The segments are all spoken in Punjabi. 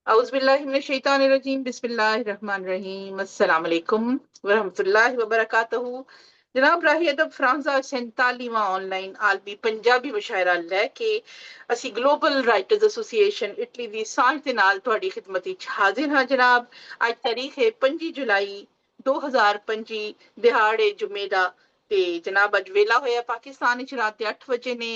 औज़ुबिल्लाहिमिनश्शैतानिर्रजीम बिस्मिल्लाहिर्रहमानिर्रहीम अस्सलाम वालेकुम वरहमतुल्लाहि वबरकातुहू। जनाब राही अदब फ्रांसा 47वां ऑनलाइन आलमी पंजाबी मुशायरा लैके ਅਸੀਂ ਗਲੋਬਲ ਰਾਈਟਰਸ ਐਸੋਸੀਏਸ਼ਨ ਇਟਲੀ ਦੀ ਸਾਂਝ ਦੇ ਨਾਲ ਤੁਹਾਡੀ ਖਿਦਮਤ ਵਿੱਚ ਹਾਜ਼ਰ ਹਾਂ ਜਨਾਬ। ਅੱਜ ਤਾਰੀਖ ਹੈ 5 ਜੁਲਾਈ 2025 ਦਿਹਾੜੇ ਜੁਮੇ ਦਾ ਤੇ ਜਨਾਬ ਅੱਜ ਵੇਲਾ ਹੋਇਆ ਪਾਕਿਸਤਾਨ ਵਿੱਚ ਰਾਤ ਦੇ 8 ਵਜੇ ਨੇ,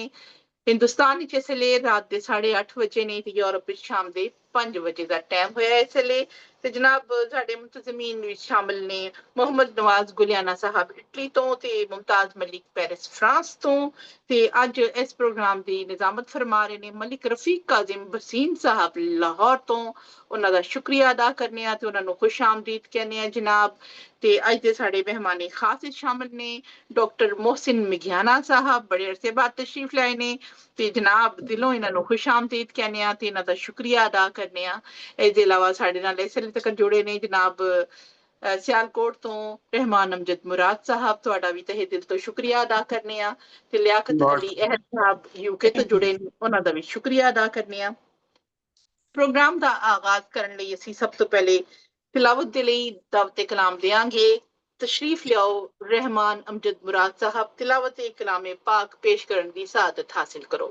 ਹਿੰਦੁਸਤਾਨ ਵਿੱਚ ਇਸ ਵੇਲੇ ਰਾਤ ਦੇ 8:30 ਵਜੇ ਨੇ ਤੇ ਯੂਰਪ ਵਿੱਚ ਸ਼ਾਮ ਦੇ 5 ਵਜੇ ਦਾ ਟਾਈਮ ਹੋਇਆ ਇਸ ਵੇਲੇ। ਤੇ ਜਨਾਬ ਸਾਡੇ ਮੁੰਤਜ਼ਮੀਨ ਵਿੱਚ ਸ਼ਾਮਲ ਨੇ ਮੁਹੰਮਦ ਨਵਾਜ਼ ਗੁਲਿਆਣਾ ਸਾਹਿਬ ਇਟਲੀ ਤੋਂ ਤੇ ਮੁਮਤਾਜ਼ ਮਲਿਕ ਪੈਰਿਸ ਫਰਾਂਸ ਤੋਂ। ਤੇ ਅੱਜ ਇਸ ਪ੍ਰੋਗਰਾਮ ਦੀ ਨਿਜ਼ਾਮਤ ਫਰਮਾ ਰਹੇ ਨੇ ਮਲਿਕ ਰਫੀਕ ਕਾਜ਼ਿਮ ਬਸੀਨ ਸਾਹਿਬ ਲਾਹੌਰ ਤੋਂ। ਉਹਨਾਂ ਦਾ ਸ਼ੁਕਰੀਆ ਅਦਾ ਕਰਨੇ ਆ ਤੇ ਉਹਨਾਂ ਨੂੰ ਖੁਸ਼ ਆਮਦੀਦ ਕਹਿੰਦੇ ਆ ਜਨਾਬ। ਤੇ ਅੱਜ ਦੇ ਸਾਡੇ ਮਹਿਮਾਨੇ ਖਾਸ ਵਿੱਚ ਸ਼ਾਮਲ ਨੇ ਡਾਕਟਰ ਮੋਹਸਿਨ ਮਿਘਿਆਨਾ ਸਾਹਿਬ, ਬੜੇ ਅਰਸੇ ਬਾਅਦ ਤਸ਼ਰੀਫ ਲਾਏ ਨੇ ਤੇ ਜਨਾਬ ਦਿਲੋਂ ਇਹਨਾਂ ਨੂੰ ਖੁਸ਼ ਆਮਦੀਦ ਕਹਿੰਦੇ ਆ ਤੇ ਇਹਨਾਂ ਦਾ ਸ਼ੁਕਰੀਆ ਅਦਾ ਕਰਨੇ ਆ। ਇਸ ਦੇ ਇਲਾਵਾ ਸਾਡੇ ਨਾਲ ਇਸ ਵੇਲੇ ਤੱਕ ਜੁੜੇ ਨੇ ਜਨਾਬ ਸਿਆਲਕੋਟ ਤੋਂ ਰਹਿਮਾਨ ਅਮਜਦ ਮੁਰਾਦ ਸਾਹਿਬ, ਤੁਹਾਡਾ ਵੀ ਤਹਿ ਦਿਲ ਤੋਂ ਸ਼ੁਕਰੀਆ ਅਦਾ ਕਰਨੇ ਆ। ਤੇ ਲਿਆਕਤ ਅਲੀ ਅਹਿਦ ਸਾਹਿਬ ਯੂਕੇ ਤੋਂ ਜੁੜੇ ਨੇ, ਉਹਨਾਂ ਦਾ ਵੀ ਸ਼ੁਕਰੀਆ ਅਦਾ ਕਰਨੇ ਆ। ਪ੍ਰੋਗਰਾਮ ਦਾ ਆਗਾਜ਼ ਕਰਨ ਲਈ ਅਸੀਂ ਸਭ ਤੋਂ ਪਹਿਲੇ ਤਿਲਾਵਤ ਦੇ ਲਈ ਦਾਵਤ ਕਲਾਮ ਦੇਾਂਗੇ। ਤਸ਼ਰੀਫ ਲਿਆਓ ਰਹਿਮਾਨ ਅਮਜਦ ਮੁਰਾਦ ਸਾਹਿਬ, ਤਿਲਾਵਤ ਕਲਾਮੇ ਪਾਕ ਪੇਸ਼ ਕਰਨ ਦੀ ਸਆਦਤ ਹਾਸਿਲ ਕਰੋ।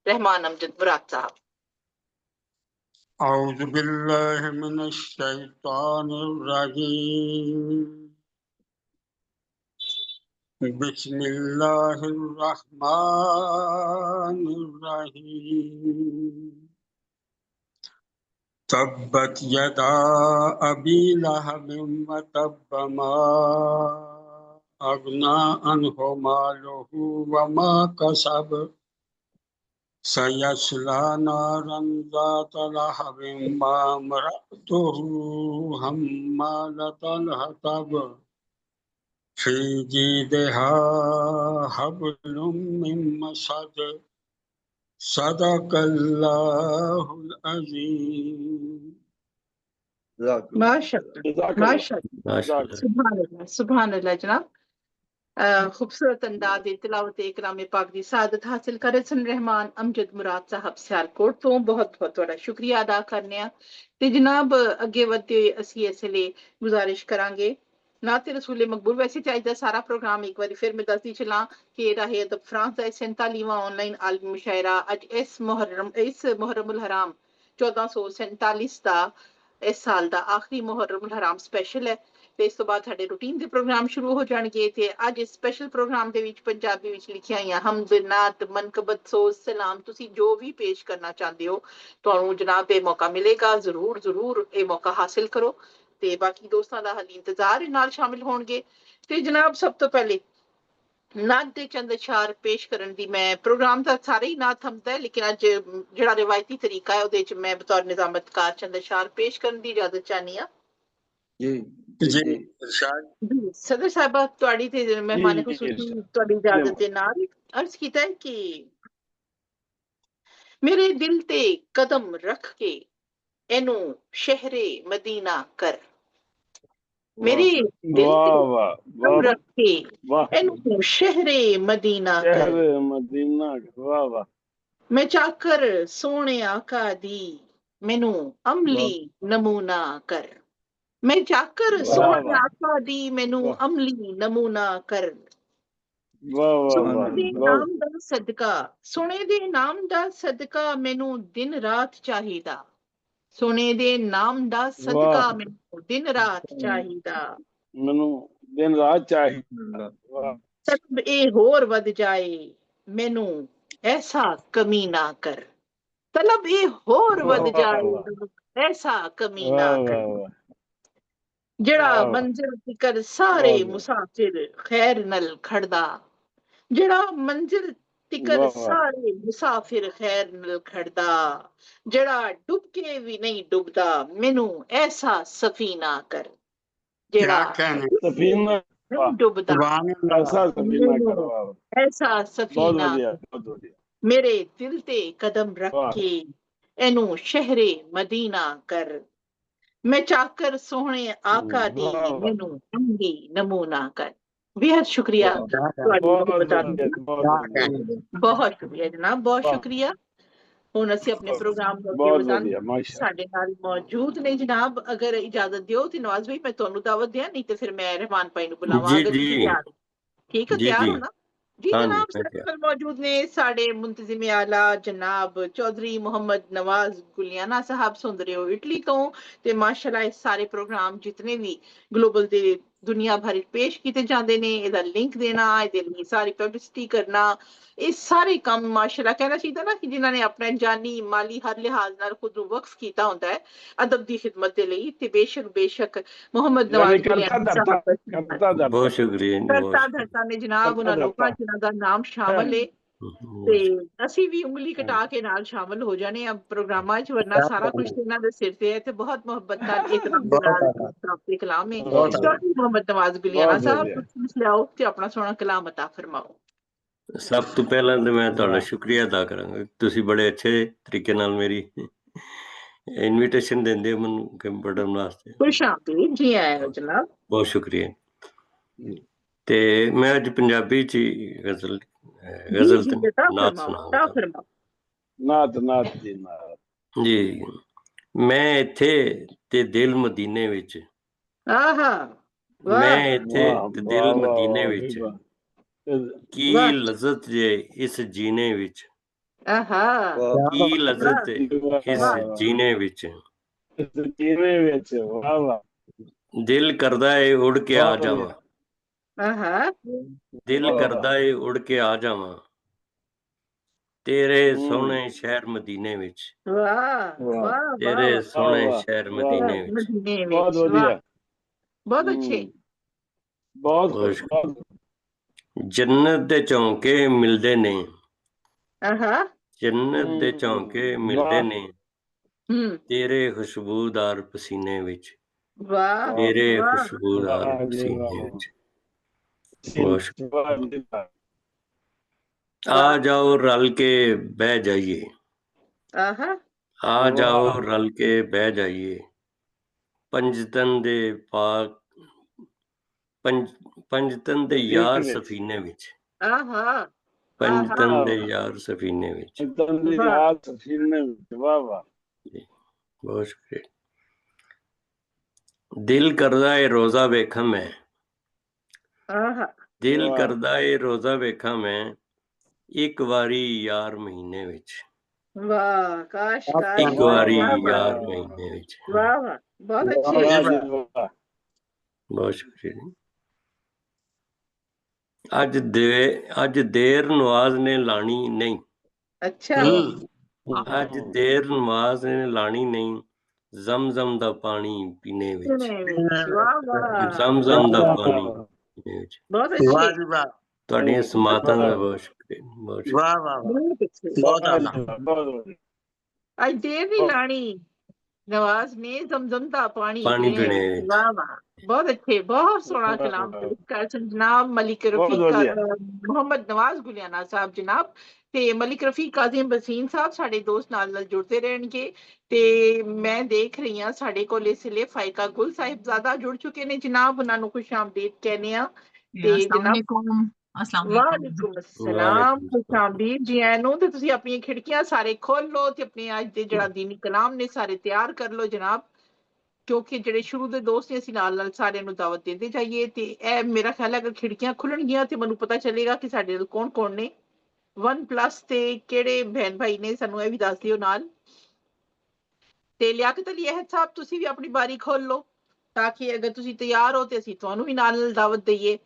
रहमान अमजद मुराद साहब। औज़ु बिल्लाहि मिनश शैतानिर रजीम बिस्मिल्लाहिर रहमानिर रहीम तब्बत यदा अबी लहबिन व तब्ब मा अगना अन्हु मालुहु व मा कसब सयस्ला नारन ज़ात लहबिन वम्रअतुहु हम्मालतल हतब फी जीदिहा हब्लुम मिन मसद सदक़ल्लाहुल अज़ीम। माशाअल्लाह सुभान अल्लाह जनाब। खूबसूरत अंदाज तिलावत कलाम पाक की सादत हासिल करे सन रहमान अमजद मुराद साहब सियालकोट तो बहुत बहुत ਤੁਹਾਡਾ ਸ਼ੁਕਰੀਆ ਅਦਾ ਕਰਨੇ ਆ। ਤੇ ਜਨਾਬ ਅੱਗੇ ਵਧਦੇ ਅਸੀਂ ਇਸ ਲਈ ਗੁਜ਼ਾਰਿਸ਼ ਕਰਾਂਗੇ ਨਾਤੇ ਰਸੂਲੇ ਮਕਬੂਲ। ਵੈਸੇ ਤੇ ਅੱਜ ਦਾ ਸਾਰਾ ਪ੍ਰੋਗਰਾਮ ਇੱਕ ਵਾਰੀ ਫਿਰ ਮੈਂ ਦੱਸਦੀ ਚਲਾਂ ਕਿ ਰਾਹੇ ਅਦਬ ਫਰਾਂਸ ਦਾ 47ਵਾਂ ਆਨਲਾਈਨ ਆਲਮੀ ਮੁਸ਼ਾਇਰਾ ਅੱਜ ਇਸ ਮੁਹਰਮ ਹਰਾਮ 1447 ਦਾ ਇਸ ਸਾਲ ਦਾ ਆਖਰੀ ਮੁਹਰਮ ਹਰਾਮ ਸਪੈਸ਼ਲ ਹੈ। ਤੇ ਇਸ ਤੋਂ ਬਾਅਦ ਸਾਡੇ ਰੂਟੀਨ ਦੇ ਪ੍ਰੋਗਰਾਮ ਸ਼ੁਰੂ ਹੋ ਜਾਣਗੇ। ਤੇ ਅੱਜ ਇਸ ਸਪੈਸ਼ਲ ਪ੍ਰੋਗਰਾਮ ਦੇ ਵਿੱਚ ਪੰਜਾਬੀ ਵਿੱਚ ਲਿਖੀਆਂ ਹੋਈਆਂ ਹਮਦ ਨਾਤ ਮਨਕਬਤ ਸੋਜ਼ ਸਲਾਮ ਤੁਸੀਂ ਜੋ ਵੀ ਪੇਸ਼ ਕਰਨਾ ਚਾਹੁੰਦੇ ਹੋ ਤੁਹਾਨੂੰ ਜਨਾਬ ਇਹ ਮੌਕਾ ਮਿਲੇਗਾ। ਜ਼ਰੂਰ ਇਹ ਮੌਕਾ ਹਾਸਿਲ ਕਰੋ ਤੇ ਬਾਕੀ ਦੋਸਤਾਂ ਦਾ ਹਾਲੀ ਇੰਤਜ਼ਾਰ ਨਾਲ ਸ਼ਾਮਿਲ ਹੋਣਗੇ। ਤੇ ਜਨਾਬ ਸਭ ਤੋਂ ਪਹਿਲੇ ਨਾਤ ਦੇ ਚੰਦ ਅਸ਼ਾਰ ਪੇਸ਼ ਕਰਨ ਦੀ ਮੈਂ ਪ੍ਰੋਗਰਾਮ ਦਾ ਸਾਰੇ ਹੀ ਨਾਤ ਹਮਦ ਹੈ ਲੇਕਿਨ ਅੱਜ ਜਿਹੜਾ ਰਿਵਾਇਤੀ ਤਰੀਕਾ ਹੈ ਉਹਦੇ ਚ ਮੈਂ ਬਤੌਰ ਨਿਜ਼ਾਮਤਕਾਰ ਚੰਦ ਅਸ਼ਾਰ ਪੇਸ਼ ਕਰਨ ਦੀ ਇਜਾਜ਼ਤ ਚਾਹਨੀ ਆ। जी सदर साहबा ਤੁਹਾਡੀ ਤੇ ਮਹਿਮਾਨ ਖੁਸੂਸੀ ਤੁਹਾਡੀ ਇਜਾਜ਼ਤ ਦੇ ਨਾਲ ਅਰਜ਼ ਕੀਤਾ ਹੈ ਕਿ ਮੇਰੇ ਦਿਲ ਤੇ ਕਦਮ ਰੱਖ ਕੇ ਇਹਨੂੰ ਸ਼ਹਿਰੇ ਮਦੀਨਾ ਕਰ। ਮੇਰੇ ਦਿਲ ਤੇ ਕਦਮ ਰੱਖ ਕੇ ਇਹਨੂੰ ਸ਼ਹਿਰੇ ਮਦੀਨਾ ਕਰ। ਵਾਹ ਵਾਹ। ਮੈਂ ਚਾਕਰ ਸੋਹਣੇ ਆਕਾ ਦੀ ਮੈਨੂੰ ਅਮਲੀ ਨਮੂਨਾ ਕਰ। ਮੈਂ ਚਾਕਰ ਸੋਹਣੇ ਆਕਾ ਦੀ ਮੈਨੂੰ ਅਮਲੀ ਨਮੂਨਾ ਕਰ। ਸੋਹਣੇ ਦੇ ਨਾਮ ਦਾ ਸਦਕਾ, ਸੋਹਣੇ ਦੇ ਨਾਮ ਦਾ ਸਦਕਾ ਮੈਨੂੰ ਦਿਨ ਰਾਤ ਚਾਹੀਦਾ। ਸੋਹਣੇ ਦੇ ਨਾਮ ਦਾ ਸਦਕਾ ਮੈਨੂੰ ਦਿਨ ਰਾਤ ਚਾਹੀਦਾ। ਮੈਨੂੰ ਦਿਨ ਰਾਤ ਚਾਹੀਦਾ। ਤਲਬ ਇਹ ਹੋਰ ਵੱਧ ਜਾਏ ਮੈਨੂੰ ਐਸਾ ਕਮੀ ਨਾ ਕਰ। ਤਲਬ ਇਹ ਹੋਰ ਵੱਧ ਜਾਏ ਐਸਾ ਕਮੀ ਨਾ ਕਰ। ਜਿਹੜਾ ਮੰਜ਼ਿਲ ਤਿਕਰ ਸਾਰੇ ਮੁਸਾਫਿਰ ਖੈਰ ਨਾਲ ਖੜਦਾ। ਜਿਹੜਾ ਮੰਜ਼ਿਲ ਤਿਕਰ ਸਾਰੇ ਮੁਸਾਫਿਰ ਖੈਰ ਨਾਲ ਖੜਦਾ। ਜਿਹੜਾ ਡੁੱਬ ਕੇ ਵੀ ਨਹੀਂ ਡੁੱਬਦਾ ਮੈਨੂੰ ਐਸਾ ਸਫੀਨਾ ਕਰ। ਜਿਹੜਾ ਸਫੀਨਾ ਨਹੀਂ ਡੁੱਬਦਾ ਐਸਾ ਸਫੀਨਾ। ਮੇਰੇ ਦਿਲ ਤੇ ਕਦਮ ਰੱਖ ਕੇ ਇਹਨੂੰ ਸ਼ਹਿਰੇ ਮਦੀਨਾ ਕਰ। ਮੈਂ ਚਾਕਰ ਸੋਹਣੇ ਆਕਾ ਦੀ ਮੈਨੂੰ ਅਮਲੀ ਨਮੂਨਾ ਕਰ। बेहद शुक्रिया बहुत शुक्रिया जनाब, बहुत शुक्रिया। ਹੁਣ ਅਸੀਂ ਆਪਣੇ ਪ੍ਰੋਗਰਾਮ ਨੂੰ ਅੱਗੇ ਬਹੁਤ ਵਧਾਉਣ ਵਧੀਆ ਮਾਸ਼ਾ ਸਾਡੇ ਨਾਲ ਮੌਜੂਦ ਨੇ ਜਨਾਬ। ਅਗਰ ਇਜਾਜ਼ਤ ਦਿਓ ਤੇ ਨਵਾਜ਼ ਭਾਈ ਮੈਂ ਤੁਹਾਨੂੰ ਦਾਵਤ ਦਿਆਂ, ਨਹੀਂ ਤੇ ਫਿਰ ਮੈਂ ਰਹਿਮਾਨ ਭਾਈ ਨੂੰ ਬੁਲਾਵਾਂ ਜੀ ਅਗਰ ਤੁਸੀਂ ਜੀ ਤਿਆਰ ਹੋ। ਠੀਕ ਹੈ, ਜੀ ਤਿਆਰ ਜੀ ਹੋ ਨਾ ਜੀ ਹਾਂਜੀ जनाब? मैं ਸਾਡੇ क्या ਨਾਲ ਮੌਜੂਦ ਨੇ ਸਾਡੇ ਮੁੰਤਜ਼ਿਮ ਆਲਾ ਜਨਾਬ ਚੌਧਰੀ ਮੁਹੰਮਦ ਨਵਾਜ਼ ਗੁਲਿਆਣਾ ਸਾਹਿਬ ਸੁੰਦਰਿਓ ਇਟਲੀ ਤੋਂ। ਤੇ ਮਾਸ਼ਾਅੱਲਾ ਇਹ ਸਾਰੇ ਪ੍ਰੋਗਰਾਮ ਜਿਤਨੇ ਵੀ ਗਲੋਬਲ ਦੇ ਦੁਨੀਆ ਭਰ ਵਿੱਚ ਪੇਸ਼ ਕੀਤੇ ਜਾਂਦੇ ਨੇ, ਇਹਦਾ ਲਿੰਕ ਦੇਣਾ, ਇਹਦੇ ਲਈ ਸਾਰੀ ਪਬਲਿਸਿਟੀ ਕਰਨਾ, ਇਹ ਸਾਰੇ ਕੰਮ ਮਾਸ਼ਾਅੱਲਾ ਕਹਿਣਾ ਚਾਹੀਦਾ ਨਾ ਕਿ ਜਿਨ੍ਹਾਂ ਨੇ ਆਪਣਾ ਜਾਨੀ ਮਾਲੀ ਹਰ ਲਿਹਾਜ਼ ਨਾਲ ਖੁਦ ਨੂੰ ਵਕਫ ਕੀਤਾ ਹੁੰਦਾ ਹੈ ਅਦਬ ਦੀ ਖਿਦਮਤ ਦੇ ਲਈ, ਤੇ ਬੇਸ਼ੱਕ ਮੁਹੰਮਦ यानी ਨਵਾਜ਼ करता ਗੁਲਿਆਣਾ धरता ਸਾਹਿਬ करता धरता बहुत शुक्रिया जी, बहुत ਕਰਤਾ शुक्रिया। ਧਰਤਾ ਨੇ ਜਨਾਬ, करता ਉਹਨਾਂ ਲੋਕਾਂ धरता ਜਿਨ੍ਹਾਂ ਦਾ ਨਾਮ ਸ਼ਾਮਲ ਹੈ। बहुत ਤੇ शुक्रिया। ਅਸੀਂ ਵੀ ਉਂਗਲੀ ਕਟਾ ਕੇ ਨਾਲ ਸ਼ਾਮਲ ਹੋ ਜਾਣੇ ਆ ਪ੍ਰੋਗਰਾਮਾਂ 'ਚ, ਵਰਨਾ ਸਾਰਾ ਕੁਝ ਇਹਨਾਂ ਦੇ ਸਿਰ ਤੇ ਹੈ। ਤੇ ਬਹੁਤ ਮੁਹੱਬਤ ਨਾਲ ਇਤਰਾਮ ਦੇ ਨਾਲ ਆਪਕੇ ਕਲਾਮ ਹੈ। बहुत ਚੌਧਰੀ ਮੁਹੰਮਦ ਨਵਾਜ਼ ਗੁਲਿਆਣਾ बहुत ਸਾਹਿਬ, बढ़िया ਤੁਸੀਂ ਲਿਆਓ ਤੇ ਆਪਣਾ ਸੋਹਣਾ ਕਲਾਮ ਅਤਾ ਫਰਮਾਓ। ਸਭ ਤੋਂ ਪਹਿਲਾਂ ਤਾਂ ਮੈਂ ਤੁਹਾਡਾ वाह ਸ਼ੁਕਰੀਆ ਅਦਾ ਕਰਾਂਗਾ, ਤੁਸੀਂ ਬੜੇ ਅੱਛੇ ਤਰੀਕੇ ਨਾਲ ਮੇਰੀ ਇਨਵੀਟੇਸ਼ਨ ਦਿੰਦੇ ਹੋ ਮੈਨੂੰ ਕੰਪਿਊਟਰ ਵਾਸਤੇ, ਖੁਸ਼ ਆਮਦੀਦ, ਜੀ ਆਇਆਂ ਹੋ ਜਨਾਬ। ਬਹੁਤ ਸ਼ੁਕਰੀਆ। ਤੇ ਮੈਂ ਅੱਜ ਪੰਜਾਬੀ ਚ ਹੀ ਗਜ਼ਲ ਜੀ ਜੀ ਤੇ ਅਤਾ ਨਾਤ ਫਰਮਾਓ, ਅਤਾ ਸੁਣਾਉਂਗਾ ਫਰਮਾਓ। नात नात जी नात ਜੀ। ਮੈਂ ਇੱਥੇ ਤੇ ਦਿਲ ਮਦੀਨੇ ਵਿੱਚ, ਆਹਾ, ਮੈਂ ਵਾਹ ਇੱਥੇ वाह ਤੇ वाह ਦਿਲ वाह ਮਦੀਨੇ वाह ਵਿੱਚ, वाह ਕੀ ਵਾਹ, ਲਜ਼ਤ ਜੇ ਇਸ ਜੀਨੇ ਵਿੱਚ, ਆਹਾ, ਕੀ ਲਜ਼ਤ ਇਸ ਵਾਹ, ਜੀਨੇ ਵਿੱਚ, जीने ਵਿੱਚ वाह वाह ਦਿਲ ਕਰਦਾ ਏ ਉੜ ਕੇ ਆ बहुत ਜਾਵਾਂ, बढ़िया ਆਹਾ, ਦਿਲ वाह ਕਰਦਾ ਏ ਉੜ ਕੇ ਆ ਜਾਵਾਂ ਤੇਰੇ ਸੋਹਣੇ ਸ਼ਹਿਰ ਮਦੀਨੇ ਵਿੱਚ, ਵਾਹ वाह ਵਾਹ ਤੇਰੇ ਵਾਹ ਸੋਹਣੇ वाह ਸ਼ਹਿਰ वाह ਮਦੀਨੇ ਵਿੱਚ। ਮਦੀਨੇ बहुत ਵਿੱਚ, ਵਾਹ बढ़िया ਬਹੁਤ ਅੱਛੇ। बहुत ਬਹੁਤ खूब बहुत ਜੰਨਤ ਦੇ ਝੌਂਕੇ ਮਿਲਦੇ ਨੇ, ਆਹਾ, ਜੰਨਤ ਦੇ ਝੌਂਕੇ ਮਿਲਦੇ वाह ਨੇ ਹੂੰ, ਤੇਰੇ ਖੁਸ਼ਬੂਦਾਰ ਪਸੀਨੇ ਵਿੱਚ, ਵਾਹ ਤੇਰੇ ਵਾਹ ਖੁਸ਼ਬੂਦਾਰ वाह जी ਪਸੀਨੇ वाह ਵਿੱਚ। ਬਹੁਤ ਸ਼ੁਕਰੀਆ। वाह जी वाह ਆ ਜਾਓ ਰਲ ਕੇ ਬਹਿ ਜਾਈਏ, ਆਹਾ, ਆ ਜਾਓ वाह ਰਲ ਕੇ ਬਹਿ ਜਾਈਏ, ਪੰਜਤਨ ਦੇ ਪਾਕ ਪੰਜਤਨ ਦੇ ਯਾਰ ਵਿੱਚ ਸਫੀਨੇ ਵਿੱਚ, ਆਹਾ, ਆਹਾ, ਪੰਜਤਨ ਦੇ वाह ਯਾਰ ਸਫੀਨੇ ਵਿੱਚ। तंदी ਵਾਹ हाथ सीने ਵਿੱਚ वाह वाह ਬਹੁਤ ਸ਼ੁਕਰੀਆ। ਦਿਲ ਕਰਦਾ ਏ ਰੋਜ਼ਾ ਵੇਖਾਂ ਮੈਂ, ਆਹਾ, ਦਿਲ वाह ਕਰਦਾ ਏ ਰੋਜ਼ਾ ਵੇਖਾਂ ਮੈਂ ਇੱਕ ਵਾਰੀ ਯਾਰ ਮਹੀਨੇ ਵਿੱਚ, ਵਾਹ ਕਾਸ਼ ਕਾਸ਼, ਇੱਕ वाह ਵਾਰੀ ਵਾਹ वाह ਵਾਹ ਯਾਰ वाह ਮਹੀਨੇ ਵਿੱਚ। ਵਾਹ ਵਾਹ, ਬਹੁਤ ਅੱਛੇ। वाह जी वाह ਬਹੁਤ ਸ਼ੁਕਰੀਆ ਜੀ। ਅੱਜ ਦੇਰ ਨਵਾਜ਼ ਨੇ ਲਾਣੀ ਨਹੀਂ, ਅੱਛਾ, ਅੱਜ ਦੇਰ ਨਵਾਜ਼ ਨੇ ਲਾਣੀ ਨਹੀਂ, ਜ਼ਮਜ਼ਮ ਦਾ ਪਾਣੀ ਪੀਣੇ ਵਿੱਚ, ਸੁਨੇ ਵਿੱਚ, ਵਾਹ ਵਾਹ, ਜ਼ਮਜ਼ਮ ਦਾ ਪਾਣੀ ਪੀਣੇ ਵਿੱਚ। ਬਹੁਤ ਅੱਛੇ, ਤੁਹਾਡੀਆਂ ਸਮਾਤਾਂ ਦਾ ਬਹੁਤ ਸ਼ੁਕਰੀਆ, ਬਹੁਤ ਸ਼ੁਕਰੀਆ। ਬਹੁਤ ਅੱਛੇ। बहुत ਅੱਜ ਦੇਰ ਨਹੀਂ ਲਾਣੀ, ਨਵਾਜ਼ ਨੇ ਜ਼ਮਜ਼ਮ ਦਾ ਪਾਣੀ ਪਾਣੀ ਪੀਣੇ ਪੀਣੇ ਵਿੱਚ, ਵਿੱਚ। ਵਾਹ ਵਾਹ, ਬਹੁਤ ਅੱਛੇ, ਬਹੁਤ ਸੋਹਣਾ ਕਲਾਮ ਪੇਸ਼ ਕਰ ਸਨ ਜਨਾਬ ਮਲਿਕ बहुत ਰਫੀਕ बढ़िया ਮੁਹੰਮਦ ਨਵਾਜ਼ ਗੁਲਿਆਣਾ ਸਾਹਿਬ ਜਨਾਬ। ਤੇ ਮਲਿਕ ਰਫੀਕ ਕਾਜ਼ਿਮ ਬਸੀਨ ਸਾਹਿਬ ਸਾਡੇ ਦੋਸਤ ਨਾਲ ਜੁੜਦੇ ਰਹਿਣਗੇ। ਤੇ ਮੈਂ ਦੇਖ ਰਹੀ ਹਾਂ ਸਾਡੇ ਕੋਲ ਇਸ ਲਈ ਫਾਇਕਾ ਗੁਲ ਸਾਹਿਬਜ਼ਾਦਾ ਜੁੜ ਚੁੱਕੇ ਨੇ ਜਨਾਬ, ਉਹਨਾਂ ਨੂੰ ਖੁਸ਼ ਆਮਦੀਦ ਕਹਿੰਦੇ ਆ। ਤੇ ਜਨਾਬ ਵਾਲੇਕੁਮ ਅਸਲਾਮ, ਖੁਸ਼ ਆਮਦੀਦ ਜੀ ਆਇਆਂ ਨੂੰ। ਤੇ ਤੁਸੀਂ ਆਪਣੀਆਂ ਖਿੜਕੀਆਂ ਸਾਰੇ ਖੋਲ ਲਓ ਤੇ ਆਪਣੇ ਅੱਜ ਦੇ ਜਿਹੜਾ ਦੀਨੀ ਕਲਾਮ ਨੇ ਸਾਰੇ ਤਿਆਰ ਕਰ ਲਓ ਜਨਾਬ, ਕਿਉਂਕਿ ਜਿਹੜੇ ਸ਼ੁਰੂ ਦੇ ਦੋਸਤ ਨੇ ਅਸੀਂ ਨਾਲ ਸਾਰਿਆਂ ਨੂੰ ਦਾਵਤ ਦਿੰਦੇ ਜਾਈਏ। ਤੇ ਇਹ ਮੇਰਾ ਖਿਆਲ ਹੈ ਅਗਰ ਖਿੜਕੀਆਂ ਖੁੱਲਣਗੀਆਂ ਤੇ ਮੈਨੂੰ ਪਤਾ ਚੱਲੇਗਾ ਕਿ ਸਾਡੇ ਨਾਲ ਕੌਣ ਕੌਣ ਨੇ। 1+ ਤੇ ਕਿਹੜੇ ਭੈਣ ਭਾਈ ਨੇ ਸਾਨੂੰ ਇਹ ਵੀ ਦੱਸ ਦਿਓ ਨਾਲ। ਤੇ ਲਿਆਕਤ ਅਲੀ ਅਹਿਦ ਸਾਹਿਬ ਤੁਸੀਂ ਵੀ ਆਪਣੀ ਬਾਰੀ ਖੋਲ ਲਓ ਤਾਂ ਕਿ ਅਗਰ ਤੁਸੀਂ ਤਿਆਰ ਹੋ ਤੇ ਅਸੀਂ ਤੁਹਾਨੂੰ ਵੀ ਨਾਲ ਦਾਵਤ ਦਈਏ।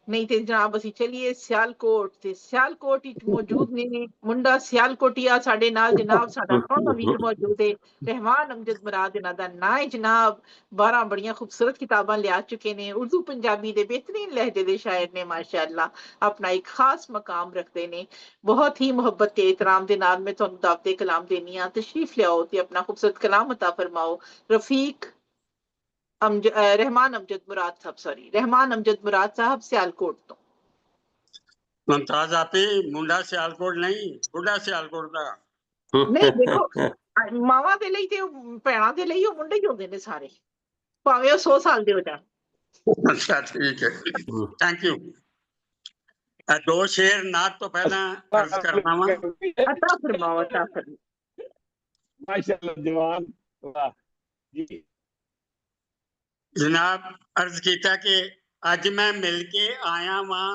ਨਹੀਂ ਤੇ ਜਨਾਬ ਅਸੀਂ ਚੱਲੀਏ ਸਿਆਲਕੋਟ, ਤੇ ਸਿਆਲਕੋਟ ਵਿੱਚ ਮੌਜੂਦ ਨੇ ਮੁੰਡਾ ਸਿਆਲਕੋਟੀਆ ਸਾਡੇ ਨਾਲ ਜਨਾਬ, ਸਾਡਾ ਕੌਮ ਵਿੱਚ ਮੌਜੂਦ ਹੈ ਰਹਿਮਾਨ ਅਮਜਦ ਮੁਰਾਦ ਇਹਨਾਂ ਦਾ ਨਾਂ ਹੈ ਜਨਾਬ। 12 ਬੜੀਆਂ ਖੂਬਸੂਰਤ ਕਿਤਾਬਾਂ ਲਿਆ ਚੁੱਕੇ ਨੇ, ਉਰਦੂ ਪੰਜਾਬੀ ਦੇ ਬਿਹਤਰੀਨ ਲਹਿਜੇ ਦੇ ਸ਼ਾਇਰ ਨੇ ਮਾਸ਼ਾਅੱਲਾ, ਆਪਣਾ ਇੱਕ ਖਾਸ ਮਕਾਮ ਰੱਖਦੇ ਨੇ। ਬਹੁਤ ਹੀ ਮੁਹੱਬਤ ਤੇ ਇਤਰਾਮ ਦੇ ਨਾਲ ਮੈਂ ਤੁਹਾਨੂੰ ਦਾਵਤੇ ਕਲਾਮ ਦੇਣੀ ਆ, ਤਸ਼ਰੀਫ ਲਿਆਓ ਤੇ ਆਪਣਾ ਖੂਬਸੂਰਤ ਕਲਾਮ ਅਤਾ ਫਰਮਾਓ। ਰਫੀਕ ਰਹਿਮਾਨ ਅਮਜਦ ਮੁਰਾਦ ਸਾਹਿਬ, ਸੌਰੀ ਰਹਿਮਾਨ ਅਮਜਦ ਮੁਰਾਦ ਸਾਹਿਬ ਸਿਆਲਕੋਟ ਤੋਂ। ਮੁਮਤਾਜ਼ ਆਪੀ ਮੁੰਡਾ ਸਿਆਲਕੋਟ ਨਹੀਂ, ਬੁੱਢਾ ਸਿਆਲਕੋਟ ਦਾ। ਨਹੀਂ ਦੇਖੋ, ਮਾਵਾਂ ਦੇ ਲਈ ਤੇ ਭੈਣਾਂ ਦੇ ਲਈ ਉਹ ਮੁੰਡੇ ਹੀ ਹੁੰਦੇ ਨੇ ਸਾਰੇ, ਭਾਵੇਂ ਉਹ 100 ਸਾਲ ਦੇ ਹੋ ਜਾਣ। ਅੱਛਾ ਠੀਕ ਹੈ, ਥੈਂਕ ਯੂ। ਦੋ ਸ਼ੇਰ ਨਾਤ ਤੋਂ ਪਹਿਲਾਂ ਅਰਜ਼ ਕਰਨਾ ਵਾ। ਅਤਾ ਫਰਮਾਓ, ਅਤਾ ਫਰਮਾਓ। माशाल्लाह जवान वाह जी जनाब अर्ज किया कि अज मैं मिल के आया वां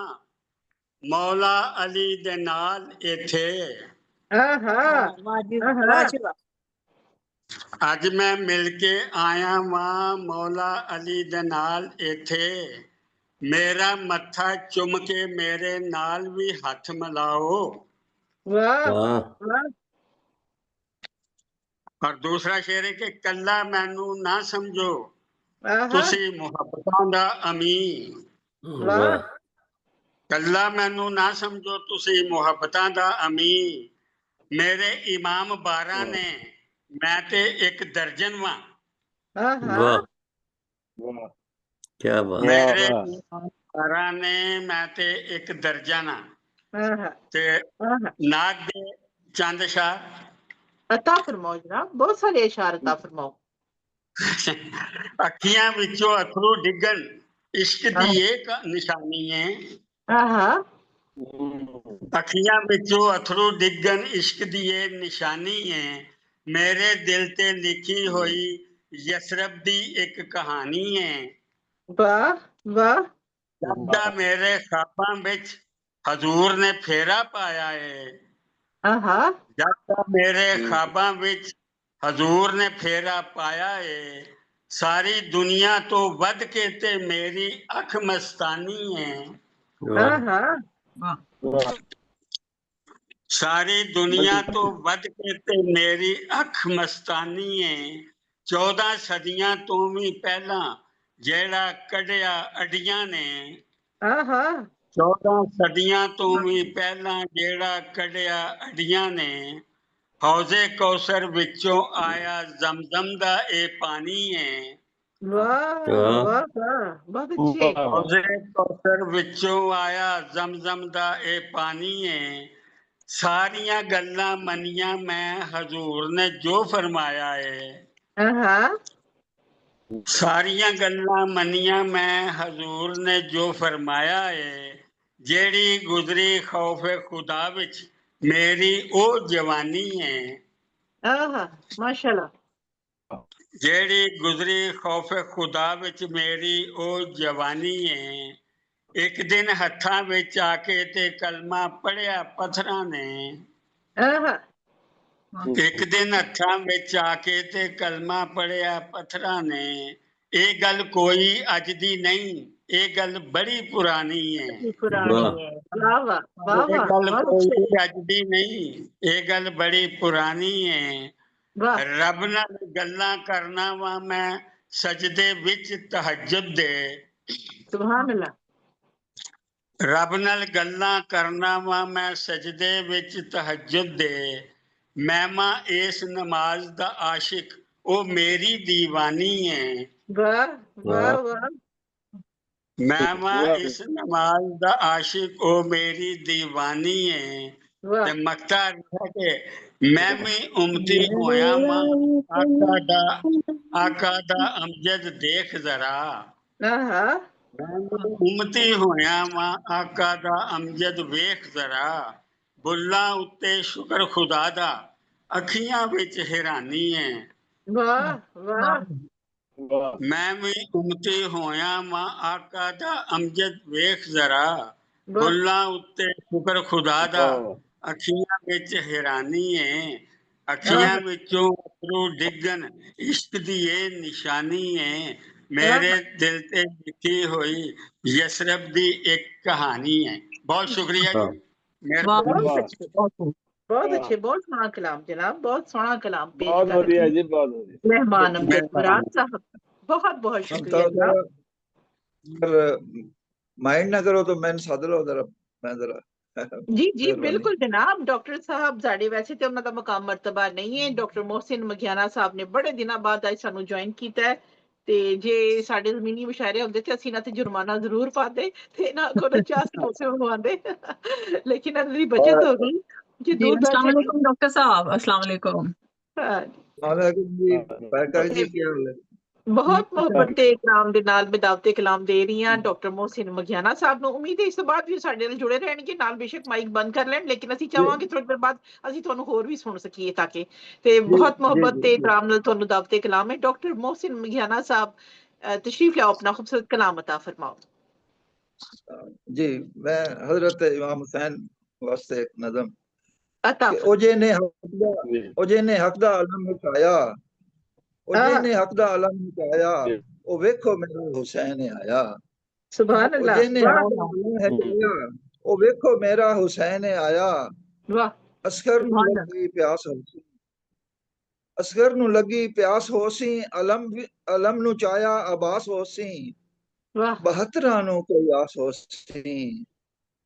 मौला अली दे नाल इथे। अज मैं मिल के आया वां मौला अली दे नाल इथे। मेरा मत्था चुम के मेरे नाल भी हथ मिलाओ। वाह वाह वाह और दूसरा शेर है कि कल्ला मैनू ना समझो आहा तुसी मुहब्बतां दा अमीर। वाह वाह कल्ला मैनू ना समझो तुसी मुहब्बतां दा अमीर। मेरे इमाम 12 ने मैं ते एक दर्जन वां। आहा वाह वाह क्या बात मेरे वाह इमाम 12 ने मैं ते एक दर्जन हां। आहा ते आहा नाग दे चंद शाह अता फरमाओ जनाब, बहुत सारे इशार अता फरमाओ। अखियां विचों अथरू डिगन इश्क दी आहा एक निशानी है। आहा अखियां विचों अथरू डिगन इश्क दी ये निशानी है। मेरे दिल ते लिखी हुई यसरब दी एक कहानी है। वाह वाह जदा मेरे ख्वाबां विच हजूर ने फेरा पाया है। आहा जदा मेरे ख्वाबां विच हजूर ने फेरा पाया है। सारी दुनिया तो वध के ते मेरी अख मस्तानी है। वाह आहा वाह सारी दुनिया तो वध के ते मेरी अख मस्तानी है। 14 सदियां तो भी पहला जेड़ा कढ़िया अडियां ने। आहा 14 सदियां तो भी पहला जेड़ा कढ़िया अडियां ने। हौजे कौसर विचों आया जमजम दा ए पानी है। वाह वाह वाह वाह बहुत अच्छे। वाह हौजे कौसर विचों आया जमजम दा ए पानी है। सारियां गल्लां मनियां मैं हजूर ने जो फरमाया है। आहा सारियां गल्लां मनियां मैं हजूर ने जो फरमाया है। जेड़ी गुजरी खौफे खुदा विच मेरी ओ जवानी है। आहा माशाल्लाह जेड़ी गुजरी खौफे खुदा विच मेरी ओ जवानी है। एक दिन हत्थां विच आके ते कलमा पढ़िया पत्थरां ने। आहा एक दिन हत्थां विच आके ते कलमा पढ़िया पत्थरां ने। ये गल कोई अज दी नहीं ये गल बड़ी पुरानी है। पुरानी वाह है। वाह वाह वाह ये वाह गल बहुत कोई अच्छे। अज दी नहीं ये गल बड़ी पुरानी है। वाह रब नाल गल्लां करना वा मैं सजदे विच तहज्जुद दे। सुभान अल्लाह रब नाल गल्लां करना वा मैं सजदे विच तहज्जुद दे। मैमा इस नमाज दा आशिक ओ मेरी दीवानी है। वाह वाह वाह वाह मैमा इस नमाज दा आशिक ओ मेरी दीवानी है। वाह ते मकता है कि मैं भी उमती होया मां आका दा अमजद देख जरा। आहा मैं भी उमती होया मां आका दा अमजद वेख जरा। बुल्ला उत्ते शुक्र खुदा दा अखियां विच हैरानी है। वाह वाह वाह मैं भी उमती होया मां आका दा अमजद वेख जरा। वाह बुल्ला उत्ते शुक्र खुदा दा वाह अखियां विच हैरानी है। अखियां विचों अथरू डिगन इश्क दी ये निशानी है। मेरे दिल ते लिखी हुई यसरब दी एक कहानी है। बहुत शुक्रिया जी वाह मेहरबानी। बहुत वाह अच्छे बहुत अच्छे बहुत सोहना कलाम जनाब, बहुत सोहना कलाम पेश बहुत कर बढ़िया रहे जी बहुत बढ़िया मेहमान अमजद मेहरबानी। मुराद साहब, बहुत बहुत शुक्रिया मुमताज जनाब। अगर माइंड ना करो तो मैं सद लो जरा मैं जरा जी जी मेहरबानी बिल्कुल जनाब। डॉक्टर साहब साडे वैसे तो उन्हों का मुकाम मरतबा नहीं है। डॉक्टर मोहसिन मघियाना साहब ने बड़े दिनों बाद आज सानू ज्वाइन किया है ते जे साडे जमीनी मुशायरे होंदे ते असीं ना ते जुर्माना जरूर पाते ते ना कोई चाह समोसे मंगवांदे लेकिन अगली बचत हो गई कि जी दूर अस्सलाम बैठे वालेकुम डॉक्टर साहब, अस्सलाम वालेकुम। हाँ, वालेकुम जी हाँ, बैरका जी क्या हाल है ਬਹੁਤ ਮੁਹੱਬਤ ਤੇ ਇਕਰਾਮ ਦੇ ਨਾਲ ਮੈਂ ਦਾਵਤੇ ਕਲਾਮ ਦੇ ਰਹੀ ਹਾਂ ਡਾਕਟਰ ਮੋਹਸਿਨ ਮਘਿਆਨਾ ਸਾਹਿਬ ਨੂੰ। ਉਮੀਦ ਹੈ ਇਸ ਤੋਂ ਬਾਅਦ ਵੀ ਸਾਡੇ ਨਾਲ ਜੁੜੇ ਰਹਿਣਗੇ। ਨਾਲ ਬੇਸ਼ੱਕ ਮਾਈਕ ਬੰਦ ਕਰ ਲੈਣ, ਲੇਕਿਨ ਅਸੀਂ ਚਾਹਾਂਗੇ ਥੋੜੀ ਦੇਰ ਬਾਅਦ ਅਸੀਂ ਤੁਹਾਨੂੰ ਹੋਰ ਵੀ ਸੁਣ ਸਕੀਏ ਤਾਂ ਕਿ ਤੇ ਬਹੁਤ ਮੁਹੱਬਤ ਤੇ ਇਕਰਾਮ ਨਾਲ ਤੁਹਾਨੂੰ ਦਾਵਤੇ ਕਲਾਮ ਹੈ। ਡਾਕਟਰ ਮੋਹਸਿਨ ਮਘਿਆਨਾ ਸਾਹਿਬ तशरीफ लाओ, अपना खूबसूरत कलाम अता फरमाओ। जी, मैं हजरत इमाम हुसैन वास्ते एक नज़म अता कि ओजे ने हक दा अलम मिटाया, ओजे ने हक दा अलम मिटाया, ओ वेखो मेरा हुसैन आया। सुभान अल्लाह। ओजे ने हक दा अलम मिटाया, ओ वेखो मेरा हुसैन आया। वाह, असगर नूं लगी प्यास होसी, असगर नूं लगी प्यास होसी, अलम नूं चाया अबास होसी, वाह, 72 ਨੂੰ ਕੋਈ ਆਸ ਹੋਸੀ।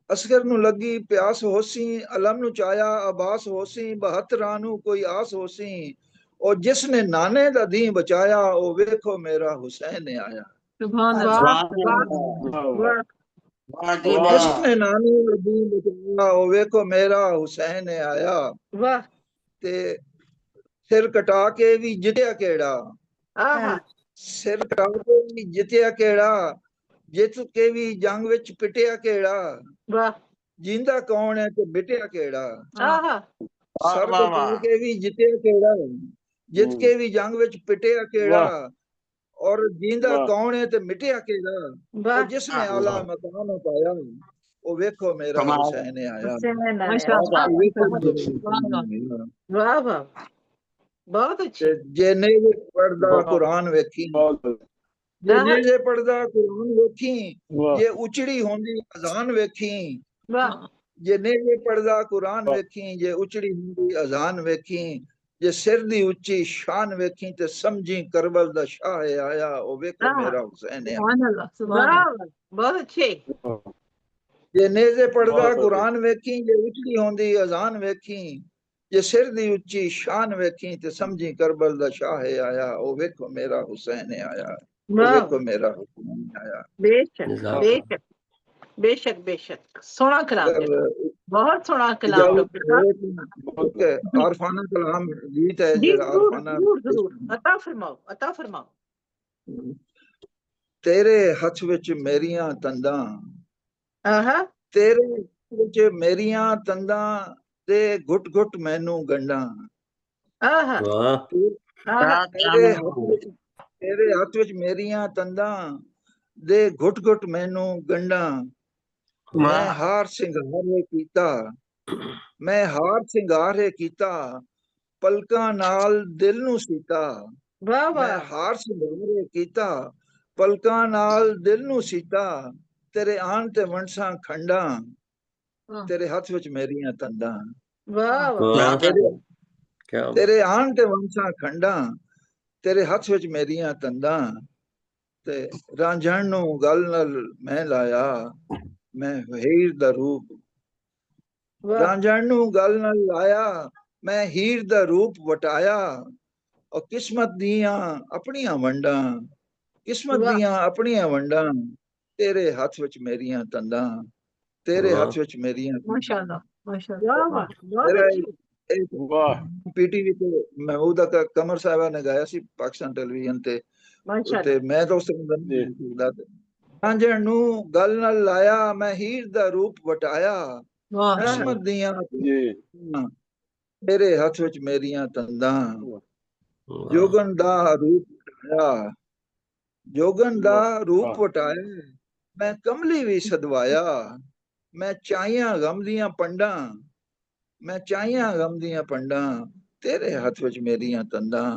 ਅਸਗਰ ਨੂੰ ਲੱਗੀ ਪਿਆਸ ਹੋਸੀ, ਅਲਮ ਨੂੰ ਚਾਇਆ ਅਬਾਸ ਹੋਸੀ, 72 ਨੂੰ ਕੋਈ ਆਸ ਹੋਸੀ। ਉਹ ਜਿਸ ਨੇ ਨਾਨੇ ਦਾ ਦੀਨ ਬਚਾਇਆ, ਉਹ ਵੇਖੋ ਮੇਰਾ ਹੁਸੈਨ ਆਇਆ। सुभान वाह वाह, वाह जी ਜਿਸ वाह। ਨੇ ਨਾਨੇ ਦਾ ਦੀਨ ਬਚਾਇਆ, ਉਹ ਵੇਖੋ ਮੇਰਾ ਹੁਸੈਨ ਆਇਆ। वाह, ਤੇ ਸਿਰ ਕਟਾ ਕੇ ਵੀ ਜਿੱਤਿਆ ਕਿਹੜਾ, आहा, ਸਿਰ ਕਟਾ ਕੇ ਵੀ ਜਿੱਤਿਆ ਕਿਹੜਾ, ਜਿੱਤ ਕੇ ਵੀ ਜੰਗ ਵਿੱਚ ਪਿਟਿਆ ਕਿਹੜਾ। वाह, ਜਿੰਦਾ ਕੌਣ ਹੈ ਤੇ ਬਿਟਿਆ ਕਿਹੜਾ, आहा, ਸਰ वाह ਕਟਾ वाह। ਕੇ ਵੀ ਜਿੱਤਿਆ ਕਿਹੜਾ, ਜਿੱਤ ਕੇ ਵੀ ਜੰਗ ਵਿੱਚ ਪਿਟਿਆ ਕਿਹੜਾ। ਔਰ ਜਿੰਦਾ ਕੌਣ ਹੈ ਤੇ ਮਿਟਿਆ ਕਿਹੜਾ। ਉਹ वाह, ਜਿਸ ਨੇ ਆਲਾ ਮਕਾਮ ਪਾਇਆ, ਉਹ ਵੇਖੋ ਮੇਰਾ कमाल ਹੁਸੈਨ आया। माशाअल्लाह, ਵੇਖੋ ਮੇਰਾ ਹੁਸੈਨ आया। वाह वाह, बहुत ਤੇ अच्छे। ਜੇ ਨਹੀਂ ਪੜਦਾ ਕੁਰਾਨ ਵੇਖੀ, ਜੇ ਨਹੀਂ ਜੇ ਪੜਦਾ ਕੁਰਾਨ ਵੇਖੀ, ਜੇ ਉਚੜੀ ਹੁੰਦੀ ਅਜ਼ਾਨ ਵੇਖੀ। वाह, ਜੇ ਨਹੀਂ ਜੇ ਪੜਦਾ ਕੁਰਾਨ ਵੇਖੀ, ਜੇ ਉਚੜੀ ਹੁੰਦੀ ਅਜ਼ਾਨ ਵੇਖੀ, ਜੇ ਸਿਰ ਦੀ ਉੱਚੀ ਸ਼ਾਨ ਵੇਖੀ, ਤੇ ਸਮਝੀ ਕਰਬਲ ਦਾ ਸ਼ਾਹ ਆਇਆ। ਉਹ ਵੇਖੋ ਮੇਰਾ ਹੁਸੈਨ ਆਇਆ। सुभान अल्लाह, सुभान अल्लाह, बहुत अच्छे। ਜੇ ਨੇਜ਼ੇ ਪੜਦਾ ਕੁਰਾਨ ਵੇਖੀ, ਜੇ ਉਚੜੀ ਹੁੰਦੀ ਅਜ਼ਾਨ ਵੇਖੀ, ਜੇ ਸਿਰ ਦੀ ਉੱਚੀ ਸ਼ਾਨ ਵੇਖੀ, ਤੇ ਸਮਝੀ ਕਰਬਲ ਦਾ ਸ਼ਾਹ ਆਇਆ। ਉਹ ਵੇਖੋ ਮੇਰਾ ਹੁਸੈਨ ਆਇਆ। ਉਹ ਵੇਖੋ ਮੇਰਾ ਹੁਸੈਨ ਆਇਆ। बेशक जज़ाक बेशक बेशक बेशक, सोना कलाम है, अगर बहुत सोना कलाम डॉक्टर साहब। आरफाना कलाम गीत है जी जेड़ा जरूर आरफाना जरूर जरूर, अता फरमाओ, अता फरमाओ। तेरे हथ विच मेरियां तंदां, आहा, तेरे हथ विच मेरियां तंदां, ते घुट घुट मैनू गंढां। आहा, वाह आहा, तेरे हथ विच मेरियां तंदां, दे घुट घुट मैनू गंढां। मैं वाह हार सिंगारे कीता, मैं हार सिंगारे कीता, पलकां नाल दिल नू सीता। वाह मैं वाह, हार सिंगारे कीता, पलकां नाल दिल नू सीता। तेरे आन ते वंसां खंडां, तेरे हथ विच मेरियां तंदां। वाह वाह, वाह तेरे क्या बात। तेरे आन ते वंसां खंडां, तेरे हथ विच मेरियां तंदां। ते रांझण नू गल नाल मैं लाया, मैं हीर दा रूप। वाह रांझण नू गल नाल लाया, मैं हीर दा रूप वटाया। और किस्मत दियां अपनियां वंडां, किस्मत वाह, दियां अपनियां वंडां, तेरे हथ विच मेरियां तंदां, तेरे वाह हथ विच मेरियां तंदां। माशाल्लाह माशाल्लाह, वाह वाह, बहुत मेरा अच्छी। पीटीवी ते महमूदा कमर साहिबा ने गाया सी पाकिस्तान टेलीविजन ते, माशाल्लाह, मैं तो उस तरह रांझण नू गल नाल लाया, मैं हीर दा रूप वटाया। वाह, किस्मत दियां तेरे हथ विच मेरियां तंदां। वाह जोगन दा रूप वटाया, जोगन दा रूप वटाया, मैं कमली भी सदवाया। मैं चाइयां गम दियां पंडां, मैं चाइयां गम दियां पंडां, तेरे हथ विच मेरियां तंदां।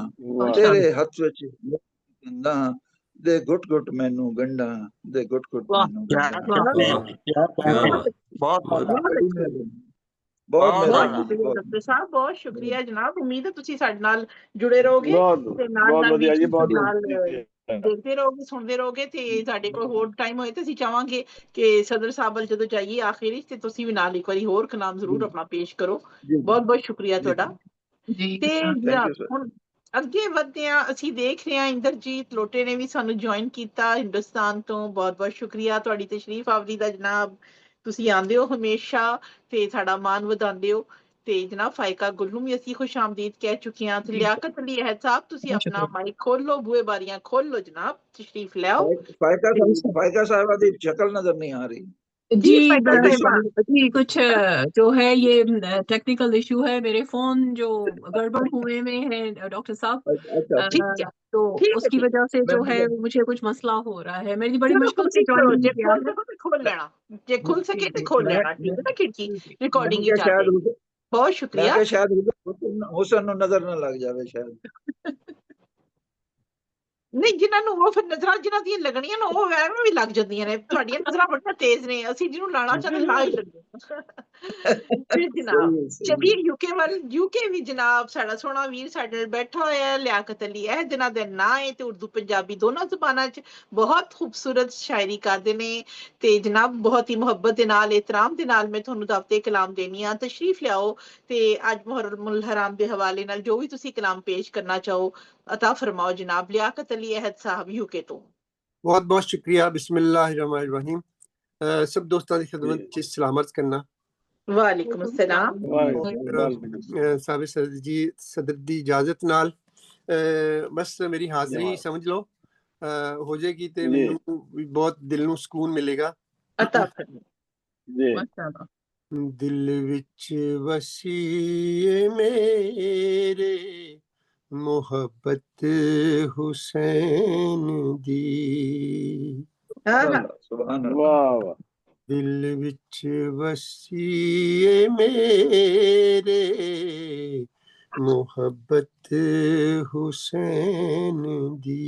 तेरे हथ विच तंदां, दे घुट घुट मैनू गंढां, दे घुट घुट वाह, मैनू क्या गंढां। कहते वाह हैं, क्या क्या कहते हैं। बात बहुत बहुत ज्यादा बहुत बड़ी अच्छी। मेहरबानी, बहुत बहुत बहुत ज्यादा मेहरबानी, शुक्रिया बहुत डॉक्टर साहब, बहुत शुक्रिया जनाब। उम्मीद है ਤੁਸੀਂ ਸਾਡੇ ਨਾਲ ਜੁੜੇ ਰਹੋਗੇ ਤੇ ਨਾਲ ਵਿੱਚ ਨਾਲ ਦੇਖਦੇ ਰਹੋਗੇ, ਸੁਣਦੇ ਰਹੋਗੇ ਤੇ ਸਾਡੇ ਕੋਲ ਹੋਰ ਟਾਈਮ ਹੋਏ ਤੇ ਅਸੀਂ ਚਾਹਾਂਗੇ ਕਿ ਸਦਰ ਸਾਹਿਬ ਵੱਲ ਜਦੋਂ ਜਾਈਏ ਆਖਿਰ ਤੇ ਤੁਸੀਂ ਵੀ ਨਾਲ ਇੱਕ ਵਾਰੀ ਹੋਰ ਕਲਾਮ ਜ਼ਰੂਰ ਆਪਣਾ ਪੇਸ਼ ਕਰੋ। ਬਹੁਤ ਬਹੁਤ ਸ਼ੁਕਰੀਆ ਤੁਹਾਡਾ। ਤੇ थैंक यू सर। ਹੁਣ ਅੱਗੇ ਵਧਦੇ ਹਾਂ, ਅਸੀਂ ਦੇਖ ਰਹੇ ਹਾਂ ਇੰਦਰਜੀਤ ਲੋਟੇ ਨੇ ਵੀ ਸਾਨੂੰ ਜੁਆਇਨ ਕੀਤਾ ਹਿੰਦੁਸਤਾਨ ਤੋਂ। ਬਹੁਤ ਬਹੁਤ ਸ਼ੁਕਰੀਆ ਤੁਹਾਡੀ ਤਸ਼ਰੀਫ ਆਵਰੀ ਦਾ ਜਨਾਬ। ਤੁਸੀਂ ਆਉਂਦੇ ਹੋ ਹਮੇਸ਼ਾ ਤੇ ਸਾਡਾ ਮਾਣ ਵਧਾਉਂਦੇ ਹੋ। ਤੇ ਜਨਾਬ ਫਾਇਕਾ ਗੁਲ ਨੂੰ ਵੀ ਅਸੀਂ ਖੁਸ਼ ਆਮਦੀਦ ਕਹਿ ਚੁੱਕੇ ਹਾਂ। ਤੇ ਲਿਆਕਤ ਅਲੀ ਅਹਿਦ ਸਾਹਿਬ ਤੁਸੀਂ ਆਪਣਾ ਮਾਈਕ ਖੋਲ ਲਓ, ਬੂਹੇ ਬਾਰੀਆਂ ਖੋਲ ਲਓ ਜਨਾਬ, ਤਸ਼ਰੀਫ ਲਿਆਓ। फायका साहब की शक्ल नजर नहीं आ रही। जी जी फायका साहिबा, जी कुछ जो है ये टेक्निकल इशू है, मेरे फोन जो गड़बड़ हुए में है डॉक्टर साहब, अच्छा ठीक है तो ठीक है उसकी जी। वजह से जो मैं- है मुझे कुछ मसला हो रहा है। मेरी बड़ी चलो मुश्किल से कोशिश करो, ज्वाइन जे किया खोल है। सको तो खोल लेना, जे खुल सके तो खोल लेना, ठीक है ना खिड़की रिकॉर्डिंग मैं ही क्या चाहते। शायद बहुत मैं शुक्रिया। क्या शायद हुसन नू नजर ना लग जावे शायद। ਨਹੀਂ ਜਿਨ੍ਹਾਂ ਨੂੰ ਉਹ ਫਿਰ ਨਜ਼ਰਾਂ ਜਿਨ੍ਹਾਂ ਦੀਆਂ ਲੱਗਣੀਆਂ ਨੇ ਉਹ ਐਵੇਂ ਵੀ ਲੱਗ ਜਾਂਦੀਆਂ ਨੇ, ਤੁਹਾਡੀਆਂ ਨਜ਼ਰਾਂ ਬੜੀਆਂ ਤੇਜ਼ ਨੇ, ਅਸੀਂ ਜਿਹਨੂੰ ਲਾਣਾ ਚਾਹਦੇ ਲਾ ਹੀ ਲੈਂਦੇ ਫਿਰ ਜਨਾਬ ਚਲਿਏ ਯੂਕੇ ਵੱਲ। ਯੂਕੇ ਵੀ ਜਨਾਬ ਸਾਡਾ ਸੋਹਣਾ ਵੀਰ ਸਾਡੇ ਨਾਲ ਬੈਠਾ ਹੋਇਆ ਹੈ, ਲਿਆਕਤ ਅਲੀ ਇਹ ਦਿਨਾਂ ਦੇ ਨਾਂ ਹੈ ਤੇ ਉਰਦੂ ਪੰਜਾਬੀ ਦੋਨੋਂ ਜ਼ੁਬਾਨਾਂ 'ਚ ਬਹੁਤ ਖੂਬਸੂਰਤ ਸ਼ਾਇਰੀ ਕਰਦੇ ਨੇ। ਤੇ ਜਨਾਬ ਬਹੁਤ ਹੀ ਮੁਹੱਬਤ ਦੇ ਨਾਲ, ਇਤਰਾਮ ਦੇ ਨਾਲ ਮੈਂ ਤੁਹਾਨੂੰ ਦਾਵਤੇ ਕਲਾਮ ਦੇਣੀ ਆ, ਤਸ਼ਰੀਫ ਲਿਆਓ ਤੇ ਅੱਜ ਮੁਹਰਰਮੁਲ ਹਰਾਮ ਦੇ ਹਵਾਲੇ ਨਾਲ ਜੋ ਵੀ ਤੁਸੀਂ ਕਲਾਮ ਪੇਸ਼ ਕਰਨਾ ਚਾਹੋ अता फरमाओ जनाब। लियाकत अली अहद साहब यूके तो। बहुत बहुत शुक्रिया। बिस्मिल्लाहिर्रहमानिर्रहीम। सब दोस्तों की खिदमत च सलामत करना। वालेकुम अस्सलाम। साबिर सदर जी सदर दी इजाजत नाल बस मेरी हाज़री समझ लो हो जाएगी ते मैनू भी बहुत दिल नू सुकून मिलेगा। अता फरमाओ। माशाअल्लाह। दिल विच वसीए मेरे मोहब्बत हुसैन दी, सुभान अल्लाह। वाह वाह दिल विच वसीए मेरे मोहब्बत हुसैन दी,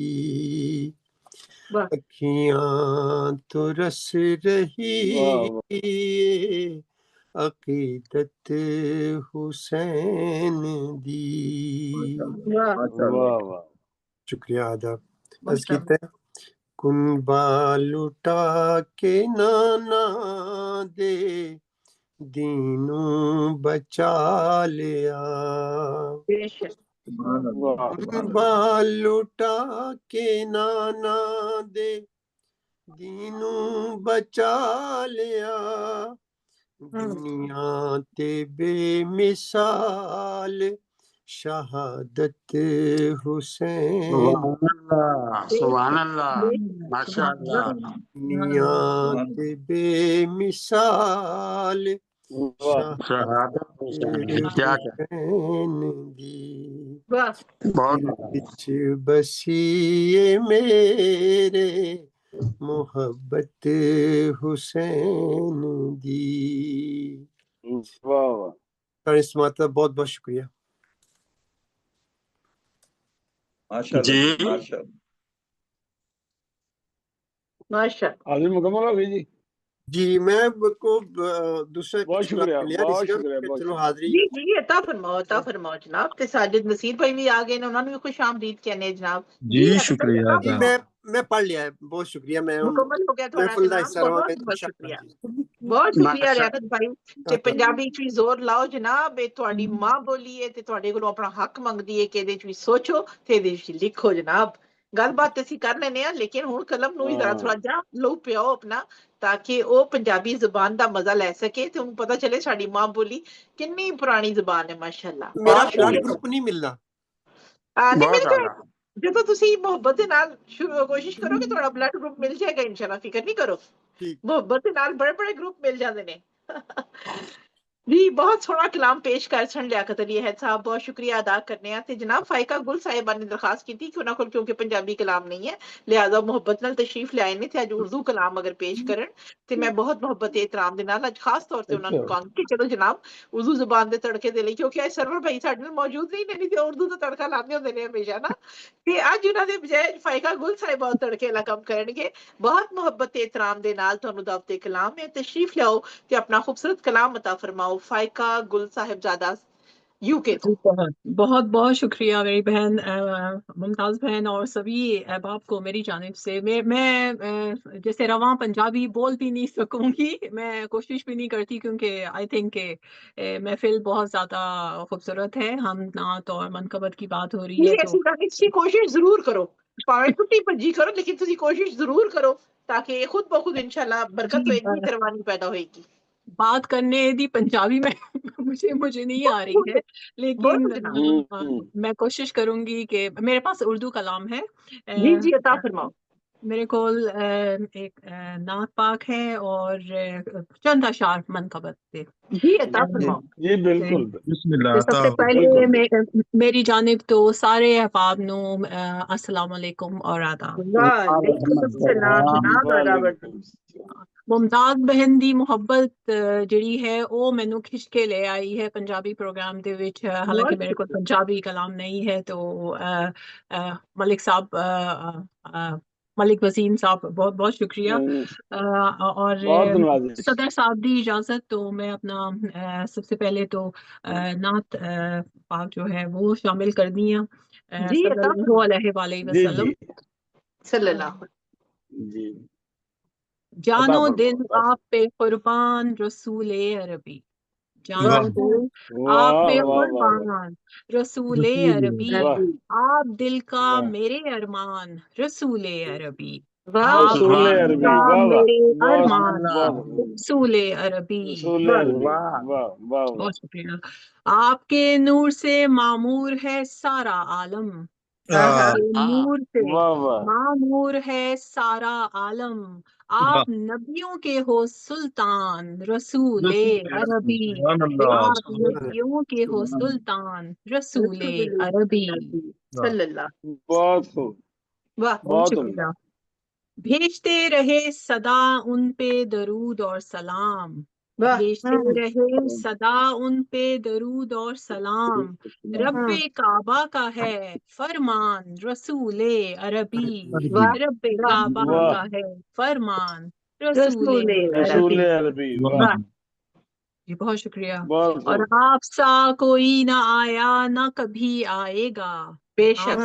अखियां तो रस रही अकीदत हुसैन दी। वाह वाह शुक्रिया आदाब। अर्ज कीता है कुनबा लुटा के नाना दे दीनू बचा लिया, कुनबा लुटा के नाना दे दीनू बचा लिया, दुनिया ते बेमिसाल शहादत हुसैन, सुभान अल्लाह माशाअल्लाह। दुनिया ते बेमिसाल शहादत हुसैन क्या हुसैन दी, बहुत दिल विच बसीए मेरे मोहब्बत हुसैन दी। वाह वाह इस माता बहुत बहुत शुक्रिया। जी माशा हाजिर मुकम्मल हो गई जी। जी मैं को दूसरा बहुत शुक्रिया बहुत शुक्रिया चलो हाजिरी जी जी अता फरमाओ जनाब। ते साजिद नसीर भाई भी आ गए ने, उन्होंने भी खुश आमदीद कहने जनाब। जी शुक्रिया जी मैं पढ़ लिया है, बहुत शुक्रिया। मैं मुकम्मल हो गया थोड़ा महफिल दा जनाब, हिस्सा रहां, बहुत शुक्रिया जी। बहुत शुक्रिया रियाकत भाई। ते पंजाबी च भी जोर लाओ जनाब, ਇਹ ਤੁਹਾਡੀ ਮਾਂ ਬੋਲੀ ਹੈ ਤੇ ਤੁਹਾਡੇ ਕੋਲੋਂ ਆਪਣਾ ਹੱਕ ਮੰਗਦੀ ਹੈ ਕਿ ਇਹਦੇ ਚ ਵੀ ਸੋਚੋ ਤੇ ਇਹਦੇ ਵਿੱਚ ਲਿਖੋ ਜਨਾਬ। ਗੱਲਬਾਤ ਅਸੀਂ ਕਰ ਲੈਨੇ ਆ ਲੇਕਿਨ ਹੁਣ ਕਲਮ ਨੂੰ ਵੀ ਜ਼ਰਾ ਥੋੜਾ ਜਿਹਾ ਲਹੂ ਪਿਆਓ ਆਪਣਾ, ਤਾਂ ਕਿ ਉਹ ਪੰਜਾਬੀ ਜ਼ੁਬਾਨ ਦਾ ਮਜ਼ਾ ਲੈ ਸਕੇ ਤੇ ਉਹਨੂੰ ਪਤਾ ਚੱਲੇ ਸਾਡੀ ਮਾਂ ਬੋਲੀ ਕਿੰਨੀ ਪੁਰਾਣੀ ਜ਼ੁਬਾਨ ਹੈ ਮਾਸ਼ਾਅੱਲਾ। ਮੇਰਾ ਬਲੱਡ ਗਰੁੱਪ ਨਹੀਂ ਮਿਲਦਾ ਨਹੀਂ ਮਿਲ ਜਾਏਗਾ ਜਦੋਂ ਤੁਸੀਂ ਮੁਹੱਬਤ ਦੇ ਨਾਲ ਕੋਸ਼ਿਸ਼ ਕਰੋਗੇ ਤੁਹਾਡਾ ਬਲੱਡ ਗਰੁੱਪ ਮਿਲ ਜਾਏਗਾ ਇਨਸ਼ਾਅੱਲਾ, ਫਿਕਰ ਨਹੀਂ ਕਰੋ। ਮੁਹੱਬਤ ਦੇ ਨਾਲ ਬੜੇ ਬੜੇ ਗਰੁੱਪ ਮਿਲ ਜਾਂਦੇ ਨੇ। जी बहुत सोहना कलाम पेश कर सन लियाकत अली अहद साहब, बहुत शुक्रिया अदा करने ते जनाब फायका गुल साहिबा ने दरखास्त की थी कि उन्होंने क्योंकि पंजाबी कलाम नहीं है लिहाजा मुहब्बत नाल तशरीफ ले आए ने ते अज उर्दू कलाम अगर पेश करन ते मैं बहुत मुहब्बत एहतराम दे नाल अज खास तौर ते उन्होंने कहांगी कि चलो जनाब उर्दू जुबान दे तड़के दे लई, क्योंकि अज सरवर भाई साडे नाल मौजूद नहीं ते उर्दू दा तड़का लांदे हुंदे ने हमेशा ना, ते अज उन्हां दे बजाय फायका गुल साहिबा तड़के ला काम करनगे। बहुत मुहब्बत एहतराम दे नाल तुहानू दावते कलाम है, तशरीफ लियाओ ते अपना खूबसूरत कलाम अता फरमाओ। फायका गुल साहिबजादा यूके तो। बहुत बहुत शुक्रिया मेरी बहन मुमताज बहन और सभी अहबाब को मेरी जानिब से। मैं जैसे रवां पंजाबी बोल भी नहीं सकूंगी, मैं कोशिश भी नहीं करती क्योंकि आई थिंक महफिल बहुत ज़्यादा खूबसूरत है, हम नात और मनकबत की बात हो रही है तो कोशिश जरूर करो, भावें टुट्टी भज्जी करो लेकिन तुसी कोशिश जरूर करो ताकि खुद ब खुद इंशाल्लाह बरकत होएगी, करवानी पैदा होएगी। بات کرنے دی پنجابی میں مجھے نہیں آ رہی ہے، لیکن میں کوشش کروں گی کہ میرے پاس اردو کلام ہے، جی عطا فرماؤ. میرے کول ایک نعت پاک ہے اور چند اشعار منقبت تھے. جی عطا فرماؤ. جی بالکل بسم اللہ تو سب سے پہلے بالکل. میری جانب تو سارے احباب نو السلام علیکم اور آداب. وعلیکم السلام جناب برابر. ممتاز بہن دی محبت جڑی ہے وہ مینوں کھچ کے لے آئی ہے پنجابی پروگرام دے وچ، حالانکہ میرے کو پنجابی کلام نہیں ہے. تو ملک صاحب ملک وسیم صاحب بہت بہت شکریہ. اور صدر صاحب دی اجازت تو میں اپنا سب سے پہلے تو نعت پاک جو ہے وہ شامل کر دی ہیں. صلی اللہ علیہ وآلہ وسلم. صلی اللہ. جی جانو دل آپ پہ قربان رسول عربی. جانو دل آپ پہ قربان رسول عربی. آپ دل کا میرے ارمان رسول عربی. آپ دل کا میرے ارمان رسول عربی. بہت شکریہ. آپ کے نور سے معمور ہے سارا عالم. آپ کے نور سے معمور ہے سارا عالم. آپ نبیوں کے ہو سلطان رسول عربی. آپ نبیوں کے ہو سلطان رسول عربی. صلی اللہ. بہت خوب. بہت شکریہ. بھیجتے رہے صدا ان پہ درود اور سلام. بھیجتے رہے صدا ان پہ درود اور سلام. رب کعبہ کا ہے فرمان رسول عربی. رب کعبہ کا ہے فرمان رسول عربی. جی بہت شکریہ. اور آپ سا کوئی نہ آیا نہ کبھی آئے گا. بے شک.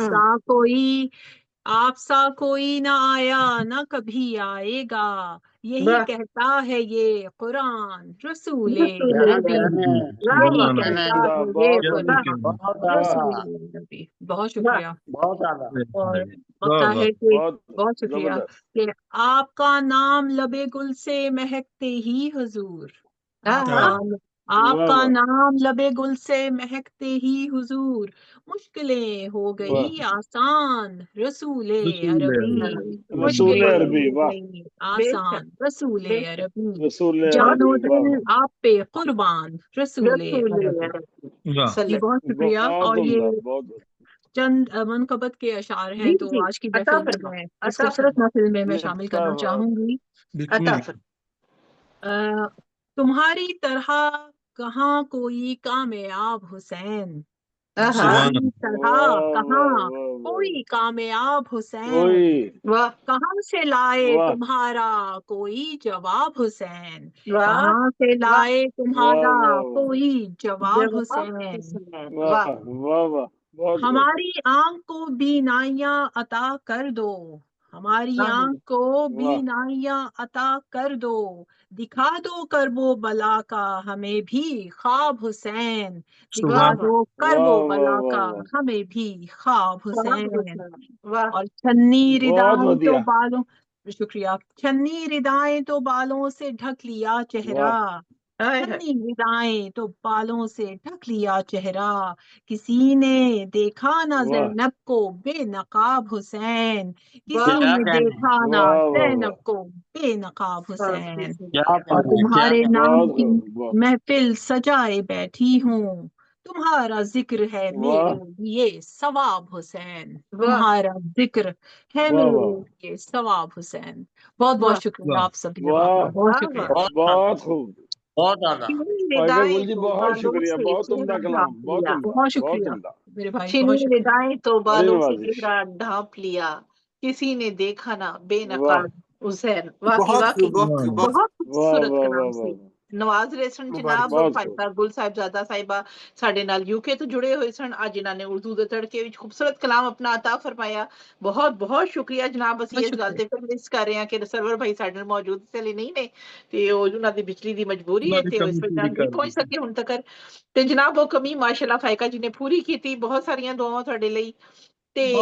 آپ سا کوئی نہ آیا نہ کبھی آئے گا. یہی کہتا ہے یہ قرآن رسول عربی. یہی کہتا ہے یہ قرآن رسول عربی. بہت شکریہ. اور پکا ہے کہ بہت شکریہ کہ آپ کا نام لبے گل سے مہکتے ہی حضور. آپ کا نام لبے گل سے مہکتے ہی حضور. مشکلیں ہو گئی آسان رسول عربی. مشکلیں ہو گئی آسان رسول عربی. جانو دل آپ پہ قربان رسول عربی. جی بہت شکریہ. اور یہ چند منقبت کے اشعار ہیں تو آج کی محفل میں اس خوبصورت محفل میں میں شامل کرنا چاہوں گی. تمہاری طرح کہاں کوئی کامیاب حسین. تمہاری طرح کہاں کوئی کامیاب حسین. کہاں سے لائے تمہارا کوئی جواب حسین. کہاں سے لائے تمہارا کوئی جواب حسین. ہماری آنکھ کو بینائیاں عطا کر دو. ہماری آنکھ کو بینائیاں عطا کر دو. دکھا دو کرب و بلا کا ہمیں بھی خواب حسین. دکھا دو کرب و بلا کا ہمیں بھی خواب حسین. اور چھنی ردائیں تو بالوں شکریہ. چھنی ردائیں تو بالوں سے ڈھک لیا چہرہ. چھنی ردائیں تو بالوں سے ڈھک لیا چہرہ. کسی نے دیکھا نہ زینب کو بے نقاب حسین. کسی نے دیکھا نہ زینب کو بے نقاب حسین. اور تمہارے نام کی محفل سجائے بیٹھی ہوں. تمہارا ذکر ہے میرے لیے ثواب حسین. تمہارا ذکر ہے میرے لیے ثواب حسین. بہت بہت شکریہ آپ سبھی کا. بہت شکریہ. بہت خوب. بہت اعلیٰ. بہت شکریہ. بہت عمدہ کلام. بہت شکریہ میرے بھائی. چھنی ردائیں تو بالوں سے چہرہ ڈھانپ لیا. کسی نے دیکھا نہ بے نقاب حسین. واقعی بہت خوبصورت کلام سے. نواز رہے سن جناب فائدہ گل صاحبزادہ صاحبہ ساڈے نال یو کے تو جڑے ہوئے سن. اج انہاں نے اردو دے تڑکے وچ خوبصورت کلام اپنا عطا فرمایا. بہت بہت شکریہ جناب. اسی اس گل تے پھر مس کر رہے ہیں کہ سرور بھائی ساڈے نال موجود اس لیے نہیں نے تے انہاں دی بجلی دی مجبوری ہے تے اس وجہ نہیں پہنچ سکے ہن تک. تے جناب وہ کمی ماشاءاللہ فائقہ جی نے پوری کیتی. بہت ساریاں دعاواں تہاڈے لئی. تے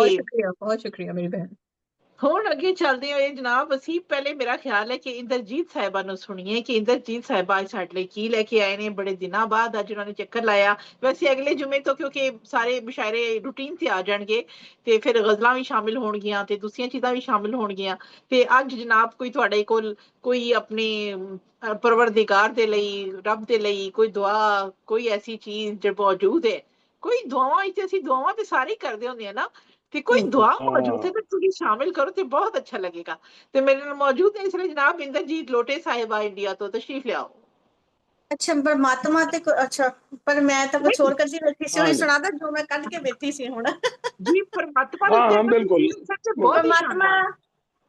بہت شکریہ میری بہن. ਹੁਣ ਅੱਗੇ ਚੱਲਦੇ ਹੋਏ ਜਨਾਬ, ਅਸੀਂ ਪਹਿਲੇ ਮੇਰਾ ਖਿਆਲ ਹੈ ਕਿ ਇੰਦਰਜੀਤ ਸਾਹਿਬਾ ਨੂੰ ਸੁਣੀਏ ਕਿ ਇੰਦਰਜੀਤ ਸਾਹਿਬਾ ਅੱਜ ਸਾਡੇ ਲਈ ਕੀ ਲੈ ਕੇ ਆਏ ਨੇ। ਬੜੇ ਦਿਨਾਂ ਬਾਅਦ ਅੱਜ ਉਹਨਾਂ ਨੇ ਚੱਕਰ ਲਾਇਆ। ਵੈਸੇ ਅਗਲੇ ਜੁਮੇ ਤੋਂ ਕਿਉਂਕਿ ਸਾਰੇ ਮੁਸ਼ਾਇਰੇ ਰੂਟੀਨ ਤੇ ਆ ਜਾਣਗੇ ਤੇ ਫਿਰ ਗਜ਼ਲਾਂ ਵੀ ਸ਼ਾਮਿਲ ਹੋਣਗੀਆਂ ਤੇ ਦੂਸਰੀਆਂ ਚੀਜ਼ਾਂ ਵੀ ਸ਼ਾਮਿਲ ਹੋਣਗੀਆਂ। ਤੇ ਅੱਜ ਜਨਾਬ ਕੋਈ ਤੁਹਾਡੇ ਕੋਲ ਕੋਈ ਆਪਣੇ ਪਰਵਰਦਿਗਾਰ ਦੇ ਲਈ, ਰੱਬ ਦੇ ਲਈ ਕੋਈ ਦੁਆ, ਕੋਈ ਐਸੀ ਚੀਜ਼ ਜੋ ਮੌਜੂਦ ਹੈ? ਕੋਈ ਦੁਆਵਾਂ ਵਿੱਚ ਅਸੀਂ ਦੁਆਵਾਂ ਤੇ ਸਾਰੇ ਕਰਦੇ ਹੁੰਦੇ ਆ ਨਾ, ਤੇ ਕੋਈ ਦੁਆ ਮੌਜੂਦ ਹੈ ਤਾਂ ਤੁਸੀਂ ਸ਼ਾਮਿਲ ਕਰੋ ਤੇ ਬਹੁਤ ਅੱਛਾ ਲੱਗੇਗਾ। ਤੇ ਮੇਰੇ ਨਾਲ ਮੌਜੂਦ ਹੈ ਇਸ ਲਈ ਜਨਾਬ ਇੰਦਰਜੀਤ ਲੋਟੇ ਸਾਹਿਬਾ ਇੰਡੀਆ ਤੋਂ, ਤਸ਼ਰੀਫ ਲਿਆਓ। अच्छा परमात्मा ते अच्छा, पर मैं तो कुछ और करती बैठी सी, उन्हें सुना दा जो मैं कट के बैठी सी हुण। जी परमात्मा हाँ बिल्कुल परमात्मा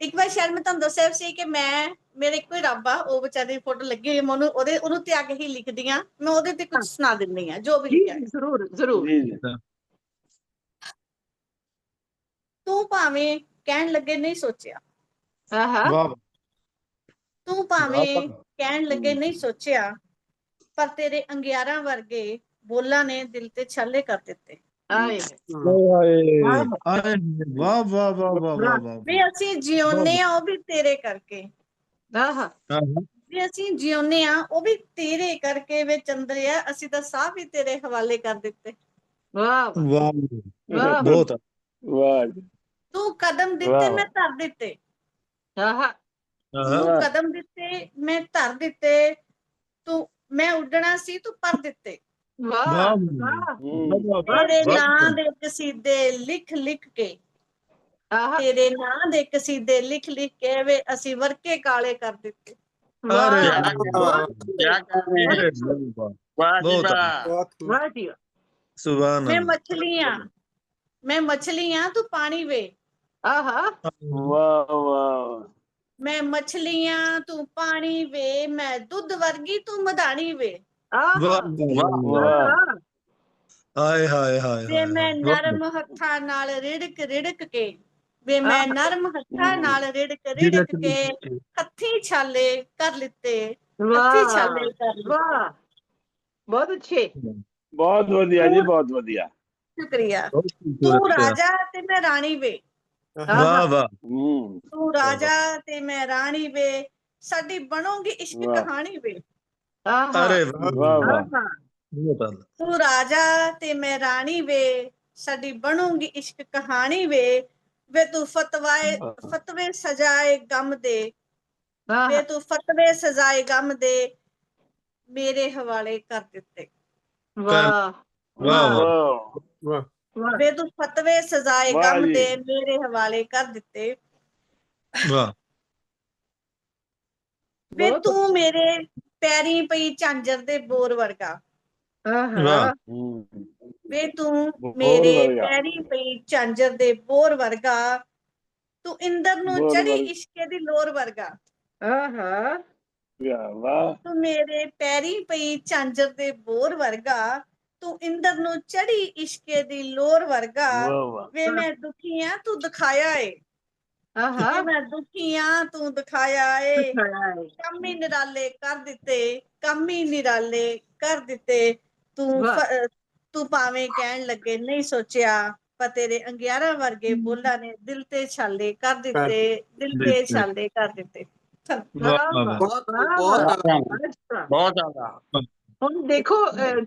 एक बार शायद मैं तुहानू दस्सिया सी कि मैं मेरे इक्को ही रब आ, ओ बेचारे दी फोटो लगी हुई है, मैं ओनू त्याग ही लिखदी हां, मैं ओदे ते कुछ सुना दिंदी हां जो भी लिखिया। जरूर जरूर। तू भावें कहण लगे नहीं सोचिया, तू भावें कहण लगे नहीं सोचिया, पर तेरे अंगियारां वर्गे बोलां ने दिल ते छाले कर दिते। वाह वाह वाह वाह वाह वाह। वे असीं जिउंदे आ ओ भी तेरे करके, वे असीं जिउंदे आ ओ भी तेरे करके, वे चंद्रिया असीं तां साह भी तेरे हवाले कर दिते। वाह वाह बहुत वाह। तू कदम दिते मैं धर दिते, तू कदम दिते मैं धर दिते, तू मैं उड्डना सी तू पर दिते। तेरे नां दे कसीदे लिख लिख के, तेरे नां दे कसीदे लिख लिख के वे असी वर्के काले कर दिते। मैं मछलियां तू पानी वे, मैं मछलियां तू पानी वे, मैं दुध वर्गी तू मधानी वे। हाय हाय हाय वे मैं नरम हत्था नाल रिड़क रिड़क के, वे मैं नरम हत्था नाल रिड़क रिड़क के हत्थी छाले कर लिते, हत्थी छाले कर लिते। बहुत अच्छे, बहुत वधिया जी, बहुत वधिया, शुक्रिया। तू राजा ते मैं रानी वे, वाह वाह। तू राजा ते मैं रानी वे, साडी बनोगी इश्क कहानी वे। अरे वाह। तू राजा ते मैं रानी वे, साडी बनूंगी इश्क कहानी वे, वे तू फतवे सजाए गम दे, वे तू फतवे सजाए गम दे, मेरे हवाले कर दिते। वे तू फतवे सजाए गम दे, मेरे हवाले कर दिते। वे तू मेरे पैरी पई झांझर दे बोर वर्गा, वे तू मेरे पैरी पई झांझर दे बोर वर्गा, तू इंदर नू चढ़ी इश्के दी लोर वर्गा। तू मेरे पैरी पई झांझर दे बोर वर्गा, तू इंदर नू चढ़ी इश्के दी लोर वर्गा, वे मैं दुखी हां तू दिखाया है, वे मैं दुखी हां तू दिखाया है, कम ही निराले कर दिते, कम ही निराले कर दिते। तू भावें कहण लगे नहीं सोचिया, पर तेरे अंगियारा वर्गे बोला ने दिल ते छाले कर दिते, दिल ते छाले कर दिते। बहुत ज्यादा। ਹੁਣ ਦੇਖੋ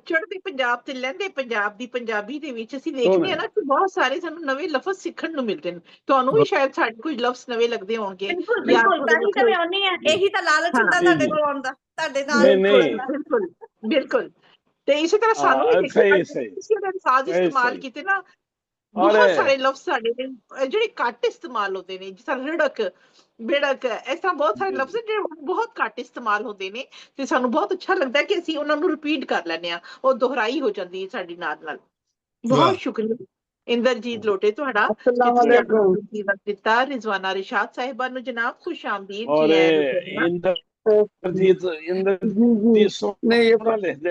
ਚੜ੍ਹਦੇ ਪੰਜਾਬ ਤੇ ਲਹਿੰਦੇ ਪੰਜਾਬ ਦੀ ਪੰਜਾਬੀ ਦੇ ਵਿੱਚ ਅਸੀਂ ਦੇਖਦੇ ਹਾਂ ਨਾ ਕਿ ਬਹੁਤ ਸਾਰੇ ਸਾਨੂੰ ਨਵੇਂ ਲਫ਼ਜ਼ ਸਿੱਖਣ ਨੂੰ ਮਿਲਦੇ ਨੇ। ਤੁਹਾਨੂੰ ਵੀ ਸ਼ਾਇਦ ਸਾਡੇ ਕੁਝ ਲਫ਼ਜ਼ ਨਵੇਂ ਲੱਗਦੇ ਹੋਣਗੇ। ਬਿਲਕੁਲ ਬਿਲਕੁਲ, ਤਾਂ ਹੀ ਤਾਂ ਮੈਂ ਆਉਂਦੀ ਹਾਂ, ਇਹੀ ਤਾਂ ਲਾਲਚ ਹੁੰਦਾ ਤੁਹਾਡੇ ਕੋਲ ਆਉਣ ਦਾ, ਤੁਹਾਡੇ ਨਾਲ। ਬਿਲਕੁਲ ਬਿਲਕੁਲ। ਤੇ ਇਸੇ ਤਰ੍ਹਾਂ ਸਾਨੂੰ ਵੀ ਅਲਫਾਜ਼ ਇਸਤੇਮਾਲ ਕੀਤੇ ਨਾ, ਬਹੁਤ ਸਾਰੇ ਲਫ਼ਜ਼ ਸਾਡੇ ਨੇ ਜਿਹੜੇ ਘੱਟ ਇਸਤੇਮਾਲ ਹੁੰਦੇ ਨੇ, ਜਿਸ ਤਰ੍ਹਾਂ ਰਿੜਕ, ਬਿੜਕ, ਇਸ ਤਰ੍ਹਾਂ ਬਹੁਤ ਸਾਰੇ ਲਫ਼ਜ਼ ਜਿਹੜੇ ਬਹੁਤ ਘੱਟ ਇਸਤੇਮਾਲ ਹੁੰਦੇ ਨੇ ਤੇ ਸਾਨੂੰ ਬਹੁਤ ਅੱਛਾ ਲੱਗਦਾ ਕਿ ਅਸੀਂ ਉਹਨਾਂ ਨੂੰ ਰਿਪੀਟ ਕਰ ਲੈਂਦੇ ਹਾਂ, ਉਹ ਦੁਹਰਾਈ ਹੋ ਜਾਂਦੀ ਹੈ ਸਾਡੀ ਨਾਲ। ਬਹੁਤ ਸ਼ੁਕਰੀਆ ਇੰਦਰਜੀਤ ਲੋਟੇ ਤੁਹਾਡਾ ਦਿੱਤਾ। ਰਿਜ਼ਵਾਨਾ ਰਿਸ਼ਾਦ ਸਾਹਿਬਾ ਨੂੰ ਜਨਾਬ ਖੁਸ਼ ਆਮਦੀਦ।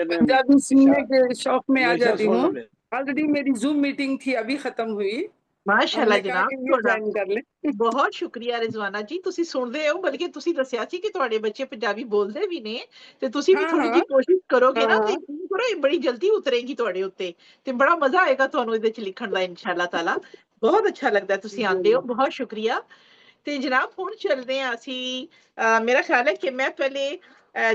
पंजाबी सुनने के शौक में आ जाती हूँ। ऑलरेडी मेरी जूम मीटिंग थी, अभी खत्म हुई। माशाअल्लाह जनाब, बहुत शुक्रिया रिजवाना जी, ਤੁਸੀਂ ਸੁਣਦੇ ਹੋ, ਬਲਕਿ ਤੁਸੀਂ ਦੱਸਿਆ ਸੀ ਕਿ ਤੁਹਾਡੇ ਬੱਚੇ ਪੰਜਾਬੀ ਬੋਲਦੇ ਵੀ ਨੇ ਤੇ ਤੁਸੀਂ ਵੀ ਥੋੜੀ ਜਿਹੀ ਕੋਸ਼ਿਸ਼ ਕਰੋਗੇ ਨਾ ਤੇ ਕਰੋ, ਇਹ ਬੜੀ ਜਲਦੀ ਉਤਰੇਗੀ ਤੁਹਾਡੇ ਉੱਤੇ ਤੇ ਬੜਾ ਮਜ਼ਾ ਆਏਗਾ ਤੁਹਾਨੂੰ ਇਹਦੇ ਚ ਲਿਖਣ ਦਾ ਇਨਸ਼ਾਅੱਲਾ ਤਾਲਾ। ਬਹੁਤ ਅੱਛਾ ਲੱਗਦਾ ਤੁਸੀਂ ਆਉਂਦੇ ਹੋ, ਬਹੁਤ ਸ਼ੁਕਰੀਆ। ਤੇ ਜਨਾਬ ਹੁਣ ਚੱਲਦੇ ਹਾਂ ਅਸੀਂ ਮੇਰਾ ਖਿਆਲ ਹੈ ਕਿ ਮੈਂ ਪਹਿਲੇ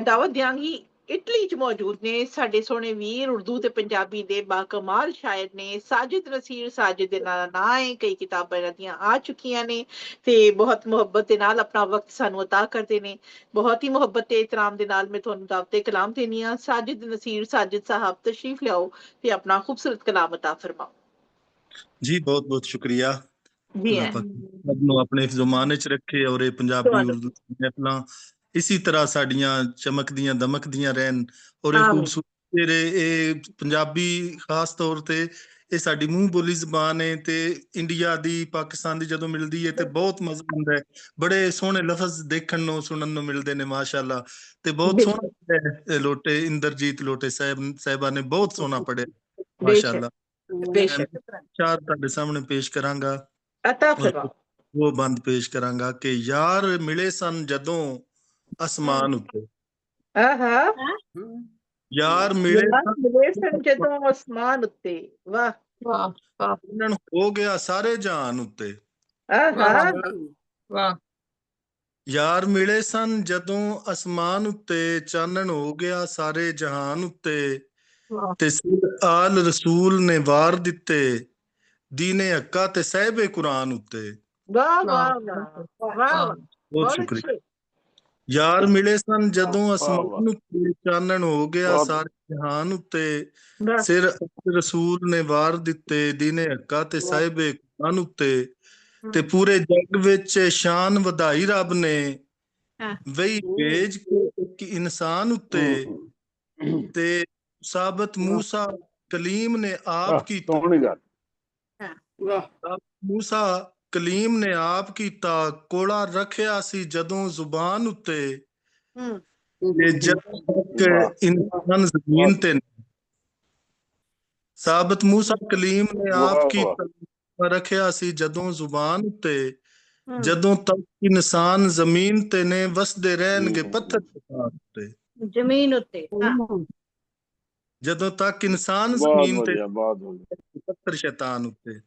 ਦਾਵਤ ਦਿਆਂਗੀ ਇਟਲੀ ਚ ਮੌਜੂਦ ਨੇ ਸਾਡੇ ਸੋਹਣੇ ਵੀਰ ਉਰਦੂ ਤੇ ਪੰਜਾਬੀ ਦੇ ਬਾਕਮਾਲ ਸ਼ਾਇਰ ਨੇ ਸਾਜਿਦ ਨਸੀਰ। ਸਾਜਿਦ ਦੇ ਨਾਂ ਹੈ, ਕਈ ਕਿਤਾਬਾਂ ਇਹਨਾਂ ਦੀਆਂ ਆ ਚੁੱਕੀਆਂ ਨੇ ਤੇ ਬਹੁਤ ਮੁਹੱਬਤ ਦੇ ਨਾਲ ਆਪਣਾ ਵਕਤ ਸਾਨੂੰ ਅਤਾ ਕਰਦੇ ਨੇ। ਬਹੁਤ ਹੀ ਮੁਹੱਬਤ ਤੇ ਇਤਰਾਮ ਦੇ ਨਾਲ ਮੈਂ ਤੁਹਾਨੂੰ ਦਾਵਤੇ ਕਲਾਮ ਦੇਣੀ ਆ। ਸਾਜਿਦ ਨਸੀਰ ਸਾਜਿਦ ਸਾਹਿਬ ਤਸ਼ਰੀਫ ਲਿਆਓ ਤੇ ਆਪਣਾ ਖੂਬਸੂਰਤ ਕਲਾਮ ਅਤਾ ਫਰਮਾਓ। ਜੀ ਬਹੁਤ ਬਹੁਤ ਸ਼ੁਕਰੀਆ। ਜੀ ਅੱਲਾਹ ਪਾਕ ਸਭ ਨੂੰ ਆਪਣੇ ਜ਼ਮਾਨੇ ਚ ਰੱਖੇ ਔਰ ਇਹ ਪੰਜਾਬੀ ਉਰਦੂ ਮਹਿਫਲਾਂ ਇਸੀ ਤਰ੍ਹਾਂ ਸਾਡੀਆਂ ਚਮਕਦੀਆਂ ਦਮਕਦੀਆਂ ਰਹਿਣ ਔਰ ਇਹ ਖੂਬਸੂਰਤ ਇਹ ਪੰਜਾਬੀ ਖਾਸ ਤੌਰ ਤੇ ਇਹ ਸਾਡੀ ਮੂੰਹ ਬੋਲੀ ਜ਼ਬਾਨ ਹੈ ਤੇ ਇੰਡੀਆ ਦੀ ਪਾਕਿਸਤਾਨ ਦੀ ਜਦੋਂ ਮਿਲਦੀ ਹੈ ਤੇ ਬਹੁਤ ਮਜ਼ਾ ਆਉਂਦਾ ਹੈ। ਬੜੇ ਸੋਹਣੇ ਲਫ਼ਜ਼ ਦੇਖਣ ਨੂੰ ਸੁਣਨ ਨੂੰ ਮਿਲਦੇ ਨੇ ਮਾਸ਼ਾਅੱਲਾ ਤੇ ਬਹੁਤ ਸੋਹਣਾ ਲੋਟੇ ਇੰਦਰਜੀਤ ਲੋਟੇ ਸਾਹਿਬਾ ਨੇ ਬਹੁਤ ਸੋਹਣਾ ਪੜਿਆ ਮਾਸ਼ਾਅੱਲਾ। ਚਾਰ ਤੁਹਾਡੇ ਸਾਹਮਣੇ ਪੇਸ਼ ਕਰਾਂਗਾ ਉਹ ਬੰਦ ਪੇਸ਼ ਕਰਾਂਗਾ ਕਿ ਯਾਰ ਮਿਲੇ ਸਨ ਜਦੋਂ ਅਸਮਾਨ ਉੱਤੇ। ਯਾਰ ਮਿਲੇ ਸਨ ਜਦੋਂ ਅਸਮਾਨ ਉੱਤੇ। ਵਾਹ ਚਾਨਣ ਹੋ ਗਿਆ ਸਾਰੇ ਜਹਾਨ ਉੱਤੇ। ਵਾਹ ਯਾਰ ਮਿਲੇ ਸਨ ਜਦੋਂ ਅਸਮਾਨ ਉੱਤੇ ਚਾਨਣ ਹੋ ਗਿਆ ਸਾਰੇ ਜਹਾਨ ਉੱਤੇ ਤੇ ਆਲ ਰਸੂਲ ਨੇ ਵਾਰ ਦਿੱਤੇ ਦੀਨੇ ਹੱਕਾ ਤੇ ਸਾਹਿਬੇ ਕੁਰਾਨ ਉੱਤੇ। ਵਾਹ ਵਾਹ ਵਾਹ ਬਹੁਤ ਸ਼ੁਕਰੀਆ। ਯਾਰ ਮਿਲੇ ਸਨ ਜਦੋਂ ਅਸਮਾਨ ਉੱਤੇ ਚਾਨਣ ਹੋ ਗਿਆ ਸਾਰੇ ਜਹਾਨ ਉੱਤੇ ਸਿਰ ਰਸੂਲ ਨੇ ਵਾਰ ਦਿੱਤੇ ਦੀਨੇ ਹੱਕਾ ਤੇ ਸਾਹਿਬੇ ਕੁਰਾਨ ਉੱਤੇ ਤੇ ਪੂਰੇ ਜੱਗ ਵਿੱਚ ਸ਼ਾਨ ਵਧਾਈ ਰੱਬ ਨੇ ਵਹੀ ਭੇਜ ਕੇ ਇੱਕ ਇਨਸਾਨ ਉੱਤੇ ਤੇ ਸਾਬਤ ਮੂਸਾ ਕਲੀਮ ਨੇ ਆਪ ਕੀਤਾ। ਮੂਸਾ ਕਲੀਮ ਨੇ ਆਪ ਕੀਤਾ ਕੋਲਾ ਰੱਖਿਆ ਸੀ ਜਦੋਂ ਜ਼ੁਬਾਨ ਉੱਤੇ ਤੇ ਜਦੋਂ ਤੱਕ ਇਨਸਾਨ ਜ਼ਮੀਨ ਤੇ ਸਾਬਤ ਮੂਸਾ ਕਲੀਮ ਨੇ ਆਪ ਕੀਤਾ ਰੱਖਿਆ ਸੀ ਜਦੋਂ ਜ਼ੁਬਾਨ ਉੱਤੇ ਜਦੋਂ ਤੱਕ ਇਨਸਾਨ ਜ਼ਮੀਨ ਤੇ ਨੇ ਵਸਦੇ ਰਹਿਣਗੇ ਪੱਥਰ ਉੱਤੇ ਜ਼ਮੀਨ ਉੱਤੇ। ਜਦੋਂ ਤੱਕ ਇਨਸਾਨ ਜ਼ਮੀਨ ਤੇ ਪੱਥਰ ਸ਼ੈਤਾਨ ਉੱਤੇ।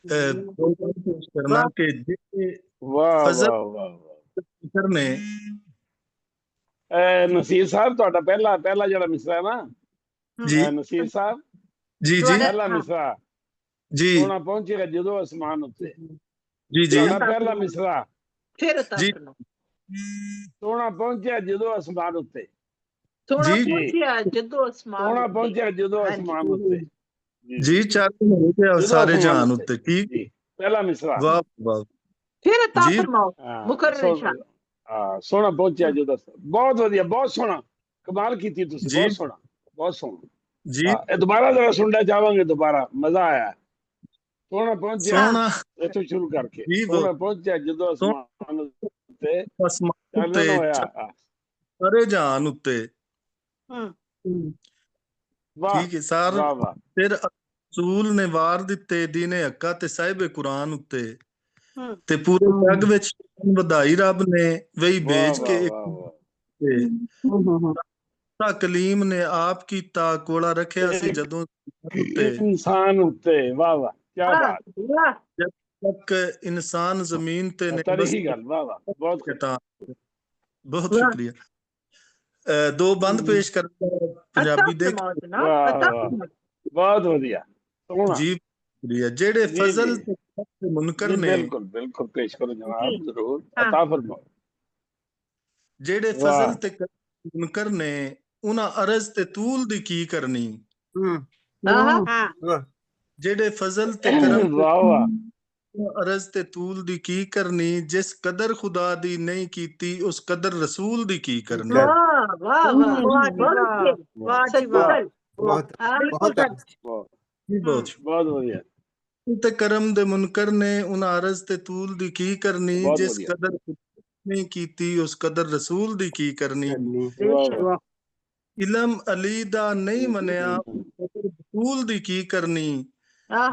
ਕਰਨਾ ਕਿ ਨੇ ਨਸੀਰ ਸਾਹਿਬ ਤੁਹਾਡਾ ਪਹਿਲਾ ਜਿਹੜਾ ਮਿਸਰਾ ਹੈ ਨਾ ਜੀ ਨਸੀਰ ਸਾਹਿਬ ਜੀ ਜੀ ਪਹਿਲਾ ਮਿਸਰਾ ਜੀ ਸੋਹਣਾ ਪਹੁੰਚੇਗਾ ਜਦੋਂ ਅਸਮਾਨ ਉੱਤੇ। ਜੀ ਜੀ ਪਹਿਲਾ ਮਿਸਰਾ ਜੀ ਸੋਹਣਾ ਪਹੁੰਚਿਆ ਜਦੋਂ ਅਸਮਾਨ ਉੱਤੇ। ਸੋਹਣਾ ਪਹੁੰਚਿਆ ਜਦੋਂ ਅਸਮਾਨ ਸੋਹਣਾ ਪਹੁੰਚਿਆ ਜਦੋਂ ਅਸਮਾਨ ਉੱਤੇ। ਜੀ ਚਾਨਣ ਹੋ ਗਿਆ ਸਾਰੇ ਜਹਾਨ ਉੱਤੇ। ਠੀਕ ਪਹਿਲਾ ਮਿਸਰਾ। ਵਾਹ ਵਾਹ ਫਿਰ ਅਤਾ ਫਰਮਾਓ ਮੁਕਰਰ ਸ਼ਾਹ। ਸੋਹਣਾ ਪਹੁੰਚਿਆ ਜਦੋਂ। ਬਹੁਤ ਵਧੀਆ ਬਹੁਤ ਸੋਹਣਾ ਕਮਾਲ ਕੀਤੀ ਤੁਸੀਂ। ਬਹੁਤ ਸੋਹਣਾ ਬਹੁਤ ਸੋਹਣਾ ਜੀ। ਇਹ ਦੁਬਾਰਾ ਜਰਾ ਸੁਣਨਾ ਚਾਹਾਂਗੇ ਦੁਬਾਰਾ ਮਜ਼ਾ ਆਇਆ। ਸੋਹਣਾ ਪਹੁੰਚਿਆ ਇੱਥੋਂ ਸ਼ੁਰੂ ਕਰਕੇ ਸੋਹਣਾ ਪਹੁੰਚਿਆ ਜਦੋਂ ਅਸਮਾਨ ਉੱਤੇ ਚਾਨਣ ਹੋਇਆ ਸਾਰੇ ਜਹਾਨ ਉੱਤੇ। ਠੀਕ ਹੈ ਸਰ। ਫਿਰ ਰਸੂਲ ਨੇ ਵਾਰ ਦਿੱਤੇ ਦੀਨੇ ਹੱਕਾ ਤੇ ਸਾਹਿਬੇ ਕੁਰਾਨ ਉੱਤੇ ਤੇ ਪੂਰੇ ਜੱਗ ਵਿੱਚ ਵਧਾਈ ਰੱਬ ਨੇ ਵਹੀ ਭੇਜ ਕੇ ਕਲੀਮ ਨੇ ਆਪ ਕੀਤਾ ਕੋਲਾ ਰੱਖਿਆ ਸੀ ਜਦੋਂ ਇਨਸਾਨ ਉੱਤੇ। ਵਾਹ ਵਾਹ ਕੀ ਬਾਤ। ਜਦ ਤੱਕ ਇਨਸਾਨ ਜ਼ਮੀਨ ਤੇ ਨੇ ਗੱਲ। ਵਾਹ ਵਾਹ ਬਹੁਤ ਸ਼ੁਕਰੀਆ। ਦੋ ਬੰਦ ਪੇਸ਼ ਕਰਦਾ ਪੰਜਾਬੀ ਦੇ। ਬਹੁਤ ਵਧੀਆ ਜੀ ਜਿਹੜੇ ਫਜ਼ਲ ਤੇ ਮੁਨਕਰ ਨੇ। ਬਿਲਕੁਲ ਬਿਲਕੁਲ ਪੇਸ਼ ਕਰੋ ਜਨਾਬ ਜ਼ਰੂਰ ਅਤਾ ਫਰਮਾਓ। ਜਿਹੜੇ ਫਜ਼ਲ ਤੇ ਮੁਨਕਰ ਨੇ ਉਹਨਾਂ ਅਰਜ਼ ਤੇ ਤੂਲ ਦੀ ਕੀ ਕਰਨੀ। ਜਿਹੜੇ ਫਜ਼ਲ ਤੇ ਕਰਮ ਅਰਜ਼ ਤੇ ਤੂਲ ਦੀ ਕੀ ਕਰਨੀ ਜਿਸ ਕਦਰ ਖੁਦਾ ਦੀ ਨਹੀਂ ਕੀਤੀ ਉਸ ਕਦਰ ਰਸੂਲ ਦੀ ਕੀ ਕਰਨੀ। ਬਹੁਤ ਵਧੀਆ। ਤੇ ਕਰਮ ਦੇ ਮੁਨਕਰ ਨੇ ਉਹਨਾਂ ਅਰਜ਼ ਤੇ ਤੂਲ ਦੀ ਕੀ ਕਰਨੀ ਜਿਸ ਕਦਰ ਨਹੀਂ ਕੀਤੀ ਉਸ ਕਦਰ ਰਸੂਲ ਦੀ ਕੀ ਕਰਨੀ। ਇਲਮ ਅਲੀ ਦਾ ਨਹੀਂ ਮੰਨਿਆ ਰਸੂਲ ਦੀ ਕੀ ਕਰਨੀ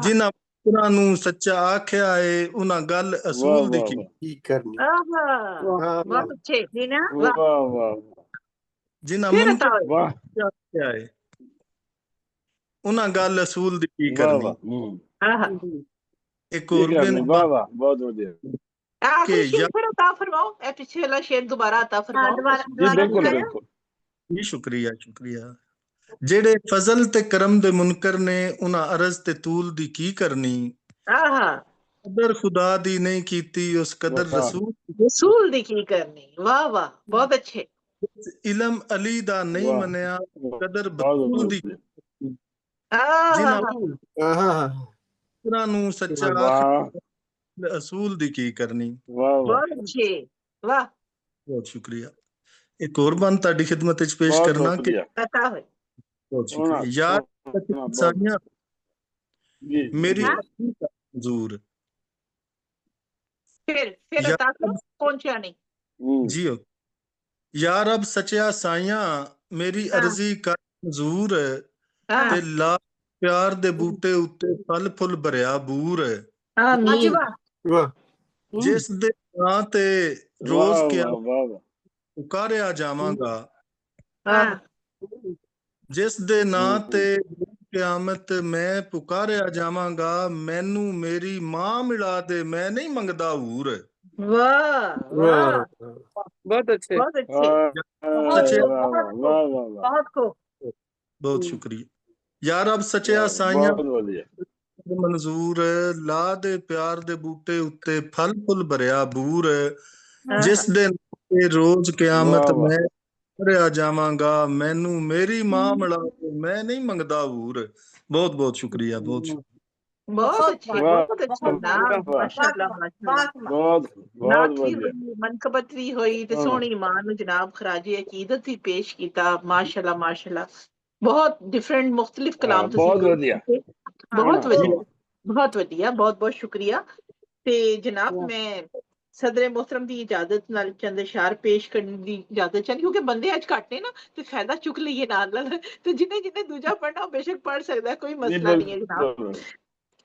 ਜਿਨ੍ਹਾਂ ਪੁੱਤਰਾਂ ਨੂੰ ਸੱਚਾ ਆਖਿਆ ਏ ਉਹਨਾਂ ਗੱਲ ਅਸੂਲ ਦੀ ਕੀ ਕਰਨੀ। ਜਿਨ੍ਹਾਂ ਮੁਨਕਰ ਆਖਿਆ ਏ ਉਹਨਾਂ ਗੱਲ ਅਸੂਲ ਦੀ ਕੀ ਕਰਨੀ। एक और बिन वाह वाह बहुत बढ़िया आखिरी शेर फिर अता फरमाओ, ए पिछले वाला शेर दोबारा अता फरमाओ। जी बिल्कुल बिल्कुल जी शुक्रिया शुक्रिया। जेड़े फजल ते करम दे मुनकर ने उन्हां अरज ते तूल दी की करनी, कदर खुदा दी नहीं कीती उस कदर रसूल दी की करनी। वाह वाह बहुत अच्छे। इलम अली दा नहीं मनिया कदर बतूल दी जिन्हां नू सच्चा असूल दी की करनी। बहुत अच्छे वाह बहुत शुक्रिया। एक और बंद ताड़ी खिदमत विच पेश करना कि बहुत शुक्रिया यार सारियां मेरी मंजूर फिर अता करो, पहुंचा नहीं जी या रब सच्चा साइया मेरी अर्जी कर मंजूर ते ला प्यार दे बूटे उत्ते फल फुल भरिया बूर जिस दे नां ते रोज क्या पुकारिया जावांगा, जिस दे नां ते क्यामत मैं पुकारिया जावांगा, मैनू मेरी मां मिला दे मैं नहीं मंगदा हूर। वाह वाह बहुत अच्छे बहुत अच्छे बहुत खूब बहुत शुक्रिया। यार अब सच्चा साइया मंजूर ला दे प्यार दे बूटे उत्ते फल फुल भरिया बूर, जिस दिन रोज क्यामत मैं पुकारिया जावांगा, मैनू मेरी मां मिला दे मैं नहीं मंगदा हूर। बहुत बहुत शुक्रिया बहुत शुक्रिया। बहुत अच्छे माशाल्लाह माशाल्लाह नाथी हुई मनकबतरी हुई ते सोहनी मां नू जनाब खराजे अकीदत भी पेश कीता। माशाल्लाह माशाल्लाह बहुत डिफरेंट मुख्तलिफ कलाम बहुत बढ़िया बहुत वधिया बहुत वधिया बहुत बहुत शुक्रिया। ते जनाब मैं सदर मोहतरम दी इजाजत नाल चंद इशार पेश करने दी इजाजत चाहनी, क्योंकि बंदे अज घट ने ना ते फायदा चुक लईए नाल ते जिन्ने जिन्ने दूजा पढ़ना बेशक पढ़ सकदा, कोई मसला नहीं है जनाब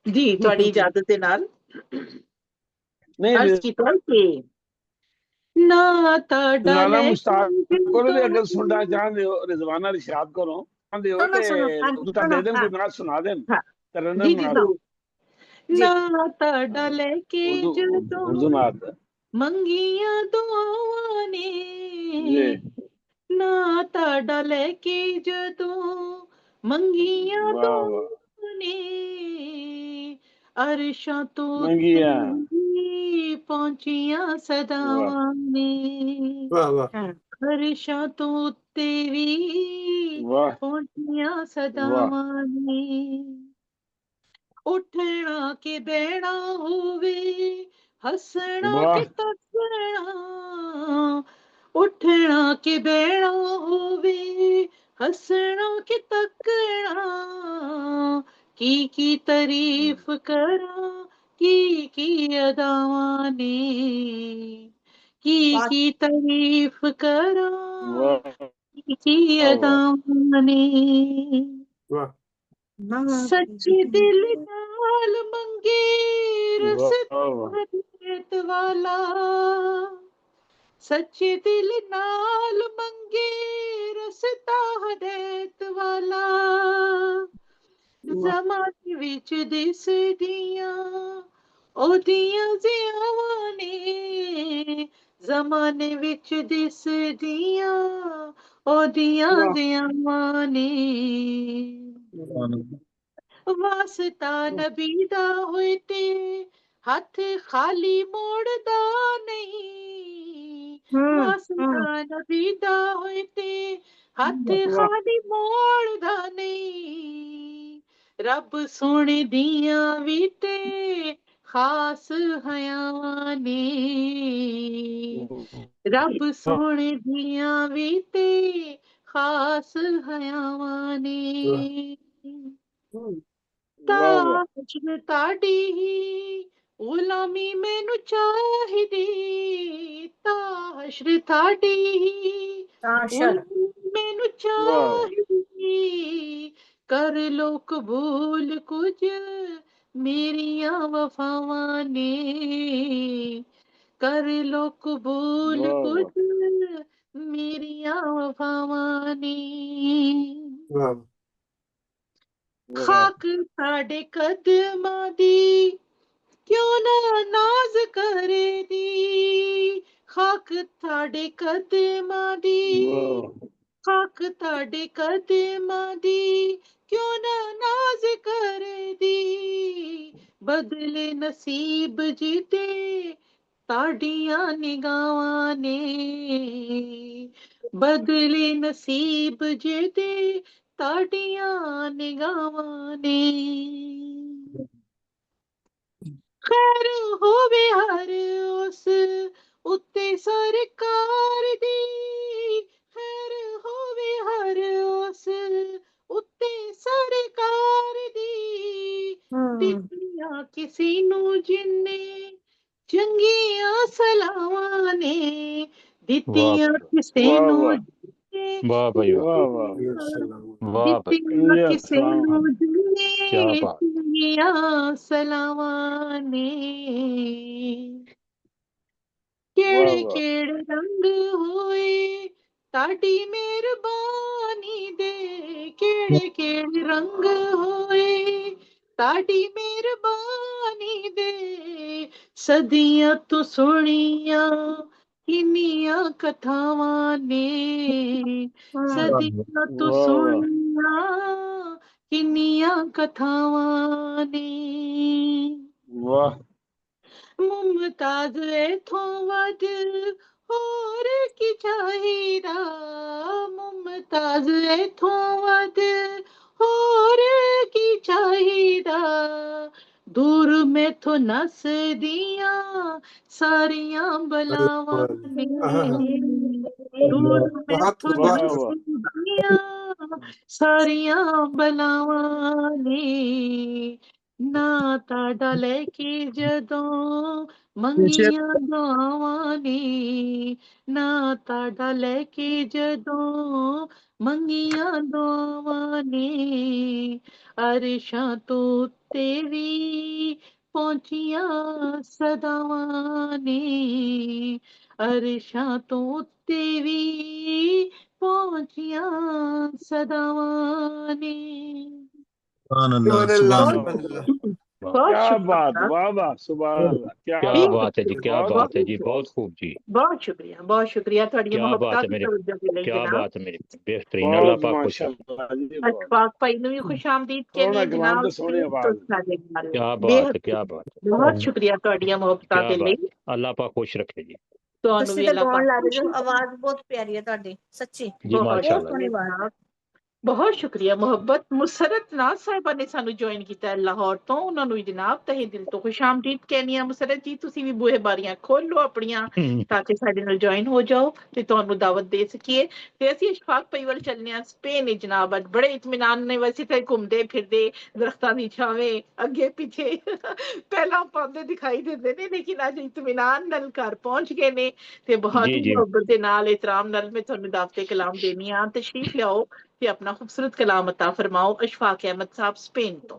जी। ਤੁਹਾਡੀ ਇਜਾਜ਼ਤ ਦੇ ਨਾਲ अर्ज कीता कि ना लाला मुश्ताक कोलो दी अगर सुनना चाहते हो रिजवाना इरशाद करो चाहते हो ते तुता दे देन कोई नात सुना देन तरन्नुम बना दो ना ताड़ा लेके उर्दू नात मंगिया दुआवां ने, ना ताड़ा लेके जदों मंगिया दुआवां ने, अरशां तो पहुंचिया सदावां ने, अरशां तो उत्ते वी पहुंचिया सदावां ने, उठना के बहना होवे हसना के तकना, उठना के बहना होवे हसना के तकना, की तारीफ करा की अदावां ने, की तारीफ करा की अदावां ने, सच्चे दिल नाल मंगे रसत वाला, सच्चे दिल नाल मंगे रसता हदैत वाला, ज़माने विच दिसदियां ओदियां ज़ियावां ने, ज़माने विच दिसदियां ओदियां ज़ियावां ने, वास्ता नबी दा होए ते हथ खाली मोड़दा नहीं, वास्ता नबी दा होए ते हथ खाली मोड़दा नहीं, रब सोने दियां भी ते खास हयावां ने, रब सोने दियां भी ते खास हयावां ने, ताज ताड़ी गुलामी मैनू चाहिदी, ताशर ताड़ी मैनू चाहिदी, कर लो कबूल कुछ मेरियां वफावां ने, कर लो कबूल कुछ मेरियां वफावां ने, खाक साडे कदमां दी क्यों ना नाज करे दी खाक ताड़े कदमां दी खाक ताड़े कदमां दी क्यों ना नाज करे दी बदले नसीब जीते ताड़ियां निगाहां ने बदले नसीब जीते ताड़ियां निगाहां ने खैर होवे हर उस उत्ते सरकार दी खैर होवे हर उस उत्ते सरकार दी दित्तियां किसी नू जिन्ने चंगियां सलावां ने दित्तियां किसे नू वाह भाई वाह वाह भाई दित्तियां किसे नू क्या जिन्ने बात चंगियां सलावां ने केड़े केड़े रंग होए ताड़ी मेहरबानी दे केड़े केड़े रंग होए ताड़ी मेहरबानी दे सदियां तो सुनिया किन्नियां कथावां ने सदियां तो सुनिया किन्नियां कथावां ने वाह मुमताज इथों वध होर की चाहिदा मुमताज इथों वध होर की चाहिदा दूर मैथों नसदियां सारियां बलावां ने दूर मैथों नसदियां सारियां बलावां ने ना ताड़ा लेके जदों मंगियां दुआवां ने ना ताड़ा लेके जदों मंगियां दुआवां ने अरशां तो उत्ते वी पहुंचियां सदावां ने अरशां तो उत्ते वी पहुंचियां सदावां ने सुभान अल्लाह सुभान अल्लाह क्या बात वाह वाह सुभान अल्लाह क्या बात है जी क्या बहुत बात है जी बहुत खूब जी बहुत शुक्रिया थोड़ी क्या बात है मेरे क्या बात है मेरे बेहतरीन अल्लाह पाक खुश रखे अशफाक भाई ने भी खुशामदीद कहनी जनाब क्या बात है क्या बात है बहुत शुक्रिया ਤੁਹਾਡੀਆਂ ਮੁਹੱਬਤਾਂ ਦੇ ਲਈ अल्लाह पाक खुश रखे जी ਤੁਹਾਨੂੰ ਤੁਸੀਂ ਵੀ ਤਾਂ ਅੱਲਾਹ ਗਾਉਣ ਲੱਗ ਪਾਕ ਰਹੇ ਹੋ ਆਵਾਜ਼ ਬਹੁਤ ਪਿਆਰੀ ਹੈ ਤੁਹਾਡੀ ਸੱਚੀ ਜੀ माशाल्लाह ਸੋਹਣੀ ਆਵਾਜ਼ ਬਹੁਤ ਸ਼ੁਕਰੀਆ ਮੁਹੱਬਤ ਮੁਸਰਤ ਨਾਜ਼ ਸਾਹਿਬਾ ਨੇ ਸਾਨੂੰ ਜੁਆਇਨ ਕੀਤਾ ਹੈ ਲਾਹੌਰ ਤੋਂ ਉਹਨਾਂ ਨੂੰ ਵੀ ਜਨਾਬ ਤਹਿ ਦਿਲ ਤੋਂ ਖੁਸ਼ਾਮਦੀਦ ਕਹਿਣੀ ਆ ਮੁਸਰਤ ਜੀ ਤੁਸੀਂ ਵੀ ਬੂਹੇ ਬਾਰੀਆਂ ਖੋਲੋ ਆਪਣੀਆਂ ਤਾਂ ਕਿ ਸਾਡੇ ਨਾਲ ਜੁਆਇਨ ਹੋ ਜਾਓ ਤੇ ਤੁਹਾਨੂੰ ਦਾਵਤ ਦੇ ਸਕੀਏ ਤੇ ਅਸੀਂ ਇਸ਼ਫਾਕ ਭਾਈ ਵੱਲ ਚੱਲਨੇ ਆ ਸਪੇਨ ਵਿੱਚ ਜਨਾਬ ਅੱਜ ਬੜੇ ਇਤਮੀਨਾਨ ਨੇ ਵੈਸੇ ਤਾਂ ਘੁੰਮਦੇ ਫਿਰਦੇ ਦਰਖਤਾਂ ਦੀ ਛਾਵੇਂ ਅੱਗੇ ਪਿੱਛੇ ਪਹਿਲਾਂ ਪਾਉਂਦੇ ਦਿਖਾਈ ਦਿੰਦੇ ਨੇ ਲੇਕਿਨ ਅੱਜ ਇਤਮੀਨਾਨ ਨਾਲ ਘਰ ਪਹੁੰਚ ਗਏ ਨੇ ਤੇ ਬਹੁਤ ਹੀ ਮੁਹੱਬਤ ਦੇ ਨਾਲ ਇਤਰਾਮ ਨਾਲ ਮੈਂ ਤੁਹਾਨੂੰ ਦਾਵਤੇ ਕਲਾਮ ਦੇਣੀ ਆ ਤਸ਼ਰੀਫ ਲਿਆਓ ਤੇ अपना खूबसूरत कलाम अता फरमाओ अशफाक अहमद साहब स्पेन तो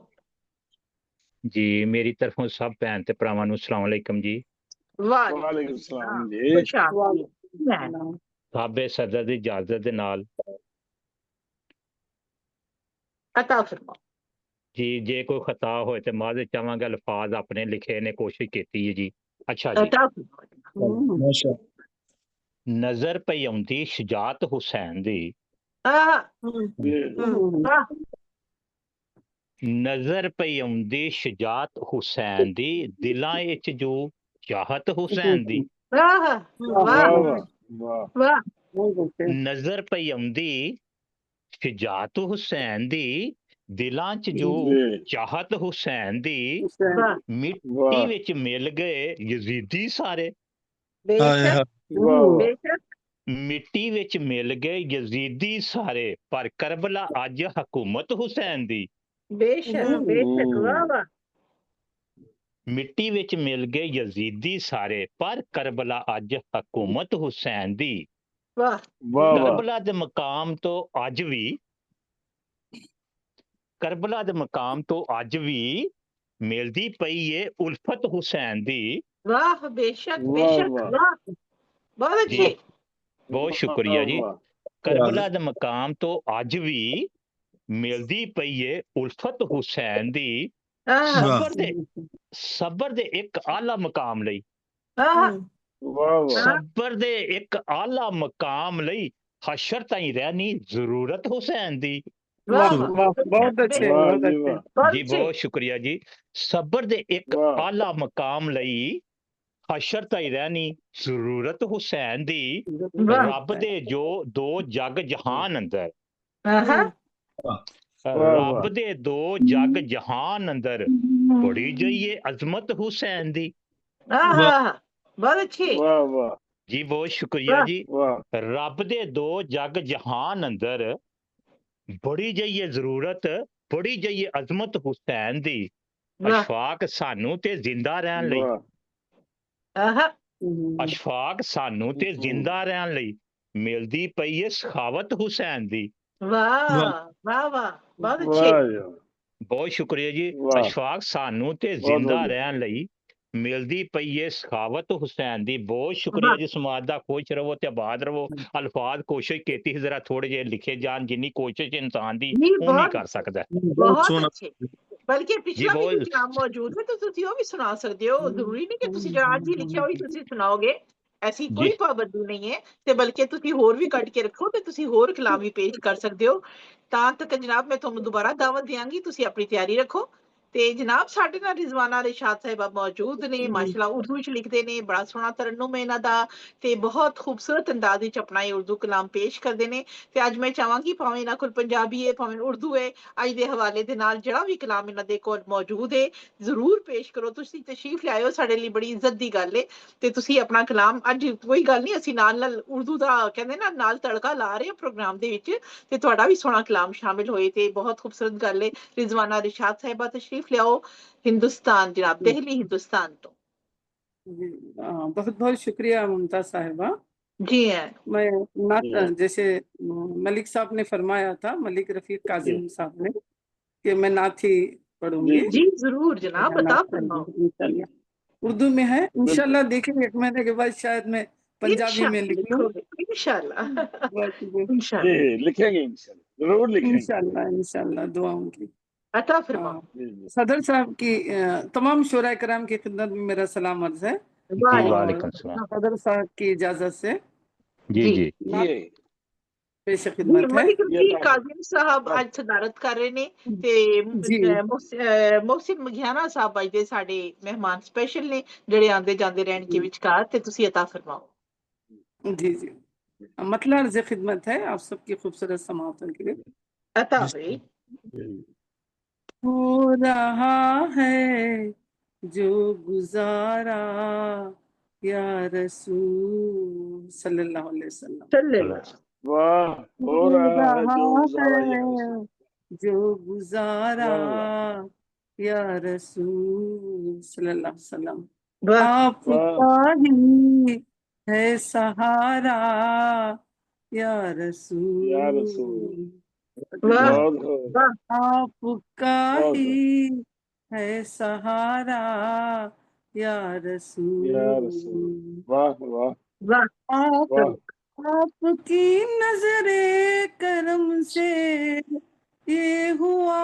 जी मेरी तरफों सब भैन ते भरावां नूं अस्सलाम वालेकुम जी वालेकुम सलाम जी साहबे सदर दी इजाजत दे नाल अता फरमाओ जी जे कोई खता होए ते माज़ चाहांगा अल्फाज अपने लिखे ने कोशिश कीती है जी अच्छा जी अता फरमाओ नजर पई आउंदी शुजात हुसैन दी नजर पई आउंदी शुजात हुसैन दी दिलां विच जो चाहत हुसैन दी नजर पई आउंदी शुजात हुसैन दी दिलां च जो चाहत हुसैन दी मिट्टी विच मिल गए यजीदी सारे मिट्टी विच मिल गए यजीदी सारे पर करबला अज हुकूमत हुसैन दी बेशक वाह मिट्टी विच मिल गए यजीदी सारे पर करबला अज हुकूमत हुसैन दी करबला दे मकाम तो अज भी करबला दे मकाम तो अज भी मिलदी पई है उल्फत हुसैन दी वाह बेशक वाह बहुत अच्छे बहुत शुक्रिया जी करबला दे मकाम तो अज भी मिलदी पई है उल्फत हुसैन दी ਸਬਰ ਦੇ ਇੱਕ ਆਲਾ ਮਕਾਮ ਲਈ ਵਾਹ ਵਾਹ ਸਬਰ ਦੇ ਇੱਕ ਆਲਾ ਮਕਾਮ ਲਈ ਹਸ਼ਰ ਤਾਈਂ ਰਹਿਣੀ ਜ਼ਰੂਰਤ ਹੁਸੈਨ ਦੀ ਬਹੁਤ ਅੱਛੇ ਬਹੁਤ ਅੱਛੇ ਜੀ ਬਹੁਤ ਸ਼ੁਕਰੀਆ ਜੀ ਸਬਰ ਦੇ ਇੱਕ ਆਲਾ ਮਕਾਮ ਲਈ ਹਸ਼ਰ ਤਾਈਂ ਰਹਿਣੀ ਜ਼ਰੂਰਤ ਹੁਸੈਨ ਦੀ ਰੱਬ ਦੇ ਜੋ ਦੋ ਜਗ ਜਹਾਨ ਅੰਦਰ ਰੱਬ ਦੇ ਦੋ ਜਗ ਜਹਾਨ ਅੰਦਰ ਬੜੀ ਜਈਏ ਅਜ਼ਮਤ ਹੁਸੈਨ ਦੀ ਬਹੁਤ ਅੱਛੀ ਵਾਹ ਵਾਹ ਜੀ ਬਹੁਤ ਸ਼ੁਕਰੀਆ ਜੀ ਰੱਬ ਦੇ ਦੋ ਜਗ ਜਹਾਨ ਅੰਦਰ ਬੜੀ ਜਈਏ ਜ਼ਰੂਰਤ ਬੜੀ ਜਈਏ ਅਜ਼ਮਤ ਹੁਸੈਨ ਦੀ ਅਸ਼ਫਾਕ ਸਾਨੂੰ ਤੇ ਜ਼ਿੰਦਾ ਰਹਿਣ ਲਈ ਅਸ਼ਫਾਕ ਸਾਨੂੰ ਤੇ ਜ਼ਿੰਦਾ ਰਹਿਣ ਲਈ ਮਿਲਦੀ ਪਈ ਏ ਸਖਾਵਤ ਹੁਸੈਨ ਦੀ ਵਾਹ ਵਾਹ ਵਾਹ ਬਹੁਤ ਅੱਛੀ ਬਹੁਤ ਸ਼ੁਕਰੀਆ ਜੀ ਅਸ਼ਫਾਕ ਸਾਨੂੰ ਤੇ ਜ਼ਿੰਦਾ ਰਹਿਣ ਲਈ ਮਿਲਦੀ ਪਈ ਏ ਸਖਾਵਤ ਹੁਸੈਨ ਦੀ ਬਹੁਤ ਸ਼ੁਕਰੀਆ ਜੀ ਸਮਾਜ ਦਾ ਖੁਸ਼ ਰਵੋ ਤੇ ਆਬਾਦ ਰਵੋ ਅਲਫਾਜ਼ ਕੋਸ਼ਿਸ਼ ਕੀਤੀ ਜ਼ਰਾ ਥੋੜੇ ਜਿਹੇ ਲਿਖੇ ਜਾਣ ਜਿੰਨੀ ਕੋਸ਼ਿਸ਼ ਇਨਸਾਨ ਦੀ ਉਹ ਨਹੀਂ ਕਰ ਸਕਦਾ ਬਹੁਤ ਅੱਛੇ ਬਲਕਿ ਪਿਛਲਾ ਵੀ ਕਲਾਮ ਮੌਜੂਦ ਹੈ ਤਾਂ ਤੁਸੀਂ ਉਹ ਵੀ ਸੁਣਾ ਸਕਦੇ ਹੋ ਜ਼ਰੂਰੀ ਨਹੀਂ ਕਿ ਤੁਸੀਂ ਜਿਹੜਾ ਅੱਜ ਹੀ ਲਿਖਿਆ ਉਹੀ ਤੁਸੀਂ ਸੁਣਾਓਗੇ ਐਸੀ ਕੋਈ ਪਾਬੰਦੀ ਨਹੀਂ ਹੈ ਤੇ ਬਲਕਿ ਤੁਸੀਂ ਹੋਰ ਵੀ ਕੱਢ ਕੇ ਰੱਖੋ ਤੇ ਤੁਸੀਂ ਹੋਰ ਕਲਾਮ ਵੀ ਪੇਸ਼ ਕਰ ਸਕਦੇ ਹੋ ਤਾਂ ਤੱਕ ਜਨਾਬ ਮੈਂ ਤੁਹਾਨੂੰ ਦੁਬਾਰਾ ਦਾਵਤ ਦਿਆਂਗੀ ਤੁਸੀਂ ਆਪਣੀ ਤਿਆਰੀ ਰੱਖੋ ਤੇ ਜਨਾਬ ਸਾਡੇ ਨਾਲ ਰਿਜ਼ਵਾਨਾ ਰਿਸ਼ਾਦ ਸਾਹਿਬਾ ਮੌਜੂਦ ਨੇ ਮਾਸ਼ਾਅੱਲਾ ਉਰਦੂ ਵਿੱਚ ਲਿਖਦੇ ਨੇ ਬੜਾ ਸੋਹਣਾ ਤਰਨੁਮ ਹੈ ਇਹਨਾਂ ਦਾ ਤੇ ਬਹੁਤ ਖੂਬਸੂਰਤ ਅੰਦਾਜ਼ ਵਿੱਚ ਆਪਣਾ ਇਹ ਉਰਦੂ ਕਲਾਮ ਪੇਸ਼ ਕਰਦੇ ਨੇ ਤੇ ਅੱਜ ਮੈਂ ਚਾਹਾਂਗੀ ਭਾਵੇਂ ਇਹਨਾਂ ਕੋਲ ਪੰਜਾਬੀ ਹੈ ਭਾਵੇਂ ਉਰਦੂ ਹੈ ਅੱਜ ਦੇ ਹਵਾਲੇ ਦੇ ਨਾਲ ਜਿਹੜਾ ਵੀ ਕਲਾਮ ਇਹਨਾਂ ਦੇ ਕੋਲ ਮੌਜੂਦ ਹੈ ਜ਼ਰੂਰ ਪੇਸ਼ ਕਰੋ ਤੁਸੀਂ ਤਸ਼ਰੀਫ ਲਿਆਇਓ ਸਾਡੇ ਲਈ ਬੜੀ ਇੱਜ਼ਤ ਦੀ ਗੱਲ ਹੈ ਤੇ ਤੁਸੀਂ ਆਪਣਾ ਕਲਾਮ ਅੱਜ ਕੋਈ ਗੱਲ ਨਹੀਂ ਅਸੀਂ ਨਾਲ ਨਾਲ ਉਰਦੂ ਦਾ ਕਹਿੰਦੇ ਨਾ ਨਾਲ ਤੜਕਾ ਲਾ ਰਹੇ ਹਾਂ ਪ੍ਰੋਗਰਾਮ ਦੇ ਵਿੱਚ ਤੇ ਤੁਹਾਡਾ ਵੀ ਸੋਹਣਾ ਕਲਾਮ ਸ਼ਾਮਿਲ ਹੋਏ ਤੇ ਬਹੁਤ ਖੂਬਸੂਰਤ ਗੱਲ ਹੈ ਰਿਜ਼ਵਾਨਾ ਰਿਸ਼ਾਦ ਸਾਹਿਬਾ ਤਸ਼ਰੀਫ लियाओ हिंदुस्तान जनाब दिल्ली हिंदुस्तान तो बहुत बहुत शुक्रिया मुमताज साहिबा जी है मैं नात जैसे मलिक साहब ने फरमाया था मलिक रफीक काजिम साहब ने कि मैं नात ही पढ़ूंगी जी जरूर जनाब बता उर्दू में है इंशाल्लाह देखेंगे 1 महीने के बाद शायद मैं पंजाबी में लिख लूं इंशाल्लाह लिखेंगे जरूर लिखेंगे इंशाल्लाह दुआओं की अता फरमा सदर साहब की तमाम शोरा कराम की खिदमत में मेरा सलाम अर्ज है सदर साहब की इजाजत से जी जी पेश खिदमत है काजिम साहब आज सदारत कर रहे ने ते मोहसिन मघियाना साहब आज दे साडे मेहमान स्पेशल ने जेड़े आंदे जांदे रहन के विचकार ते तुसी अता फरमाओ जी जी मतलब अर्ज खिदमत है आप सबकी खूबसूरत समाअत के लिए अता भाई हो रहा है जो गुजारा या रसूल सल्लल्लाहु अलैहि वसल्लम वाह हो रहा है जो गुजारा या रसूल सल्लल्लाहु अलैहि वसल्लम आपका ही है सहारा या रसूल आपका ही है सहारा या रसूल आपकी नजरे करम से ये हुआ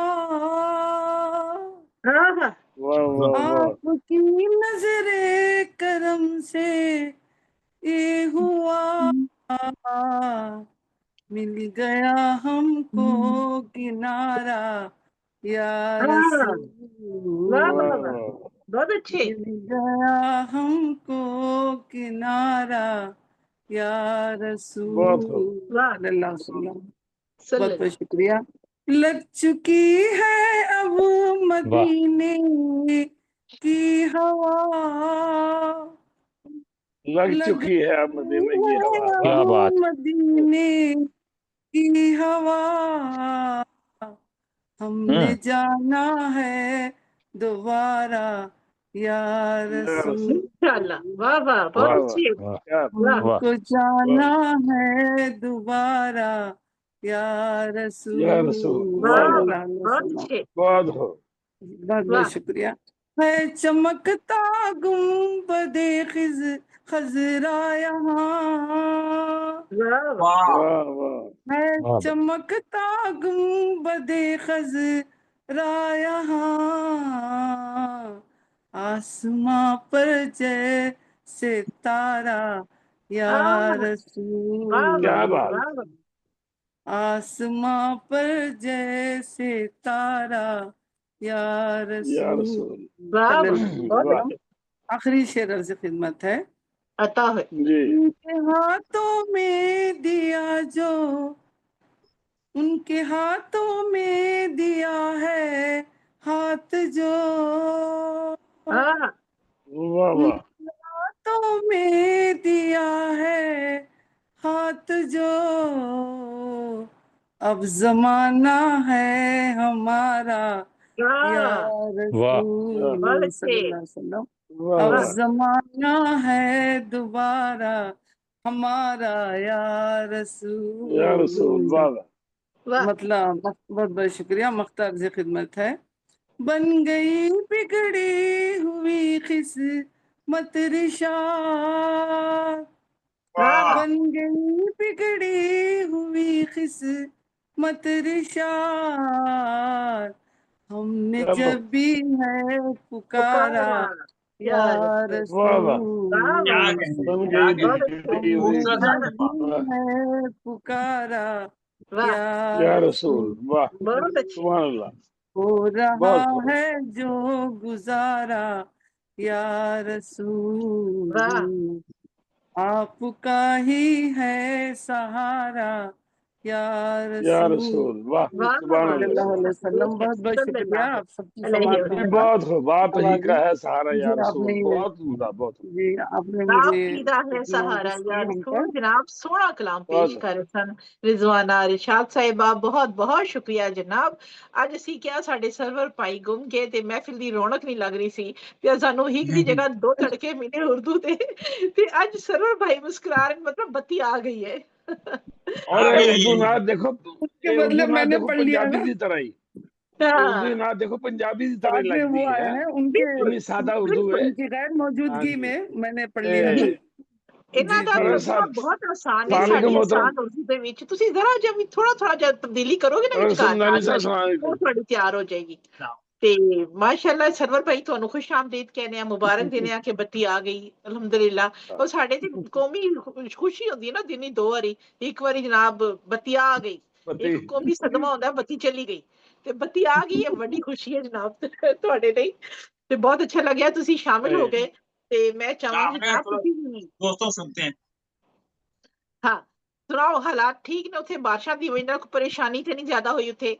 आपकी नजरे करम से ये हुआ मिल गया हमको किनारा या रसूल बहुत अच्छे मिल गया हमको किनारा या रसूल बहुत शुक्रिया लग चुकी है अब मदीने की हवा लग चुकी है अब मदीने की हवा क्या बात मदीने की हवा हमने जाना है दोबारा या रसूल इंशाल्लाह वाह वाह बहुत अच्छी हमको जाना है दोबारा या रसूल बहुत बहुत शुक्रिया है चमकता गुंबदे खजरा यहाँ है चमकता गुंबदे यहाँ आसमां पर जैसे तारा या रसूल, क्या बात, आसमां पर जैसे तारा या रसूल। आखिरी शेर अर्ज़ खिदमत है। अता है जी। उनके हाथों में दिया जो, उनके हाथों में दिया है हाथ जो, वाह वाह, उनके हाथों में दिया है हाथ जो, अब जमाना है हमारा या रसूल सल्लल्लाहु अलैहि वसल्लम, अब जमाना है दोबारा हमारा या रसूल। मतलब बहुत बहुत शुक्रिया, मख्तार जी खिदमत है। बन गई बिगड़ी हुई किस्मत रिशाद, बन गई बिगड़ी हुई किस्मत रिशाद, हमने जब भी है पुकारा या रसूल, है पुकारा या रसूल। वाह, सुभान अल्लाह। हो रहा है जो गुजारा या रसूल, आपका ही है सहारा या रसूल। वाह, सुभान अल्लाह। बहुत बहुत शुक्रिया आप सबकी समाअत करने का। बहुत बात ही का है सहारा या जी रसूल, आपने बहुत उम्दा, बहुत जी आपने मुझे है सहारा या रसूल जनाब सोहना कलाम पेश बहुत करे सन रिजवाना रिशाद साहिबा, बहुत बहुत शुक्रिया जनाब। ਅੱਜ ਅਸੀਂ ਕਿਹਾ ਸਾਡੇ ਸਰਵਰ ਪਾਈ ਗੁੰਮ ਗਏ ਤੇ ਮਹਿਫਿਲ ਦੀ ਰੌਣਕ ਨਹੀਂ ਲੱਗ ਰਹੀ ਸੀ ਤੇ ਸਾਨੂੰ ਇੱਕ ਦੀ ਜਗ੍ਹਾ ਦੋ ਤੜਕੇ ਮਿਲੇ ਉਰਦੂ ਦੇ ਤੇ ਅੱਜ ਸਰਵਰ ਭਾਈ ਮੁਸਕਰਾ ਰਹੇ मतलब बत्ती आ गई है। और उर्दू नात देखो, उसके बदले मैंने देखो पढ़ लिया पंजाबी ना, की तरह ही, उर्दू नात देखो पंजाबी की तरह बाद में लगती वो आए है, हैं उनके इतनी सादा उर्दू है। उनकी गैर हाँ मौजूदगी जी। में मैंने पढ़ लिया ना। ਇਹਨਾਂ ਦਾ ਤਰਜਮਾ ਬਹੁਤ ਆਸਾਨ ਹੈ ਸਾਡੀ ਆਸਾਨ ਉਰਦੂ ਦੇ ਵਿੱਚ, ਤੁਸੀਂ ਜ਼ਰਾ ਜਿਹਾ ਵੀ ਥੋੜਾ ਜਿਹਾ ਤਬਦੀਲੀ ਕਰੋਗੇ ਨਾ ਵਿਚਕਾਰ ਉਹ ਤੁਹਾਡੀ ਤਿਆਰ ਹੋ ਜਾਏਗੀ। ਤੇ ਮਾਸ਼ਾਅੱਲਾ ਸਰਵਰ ਭਾਈ ਤੁਹਾਨੂੰ ਖੁਸ਼ ਆਮਦੀਦ ਕਹਿੰਦੇ ਆ, ਮੁਬਾਰਕ ਦਿੰਦੇ ਆ ਕਿ ਬੱਤੀ ਆ ਗਈ ਅਲਹਮਦੁਲਿਲਾ। ਉਹ ਸਾਡੇ ਤੇ ਕੌਮੀ ਖੁਸ਼ੀ ਹੁੰਦੀ ਹੈ ਨਾ ਦਿਨੀ ਦੋ ਵਾਰੀ, ਇੱਕ ਵਾਰੀ ਜਨਾਬ ਬੱਤੀ ਆ ਗਈ, ਇੱਕ ਕੌਮੀ ਸਦਮਾ ਹੁੰਦਾ ਬੱਤੀ ਚਲੀ ਗਈ, ਤੇ ਬੱਤੀ ਆ ਗਈ ਇਹ ਵੱਡੀ ਖੁਸ਼ੀ ਹੈ ਜਨਾਬ ਤੁਹਾਡੇ ਲਈ। ਤੇ ਬਹੁਤ ਅੱਛਾ ਲੱਗਿਆ ਤੁਸੀਂ ਸ਼ਾਮਿਲ ਹੋ ਗਏ। ਤੇ ਮੈਂ ਚਾਹਾਂਗੀ दोस्तों सुनते हैं। हाँ सुनाओ, हालात ठीक ने उत्थे? बारिशां दी वजह नाल परेशानी ते नहीं ज्यादा हुई उत्थे?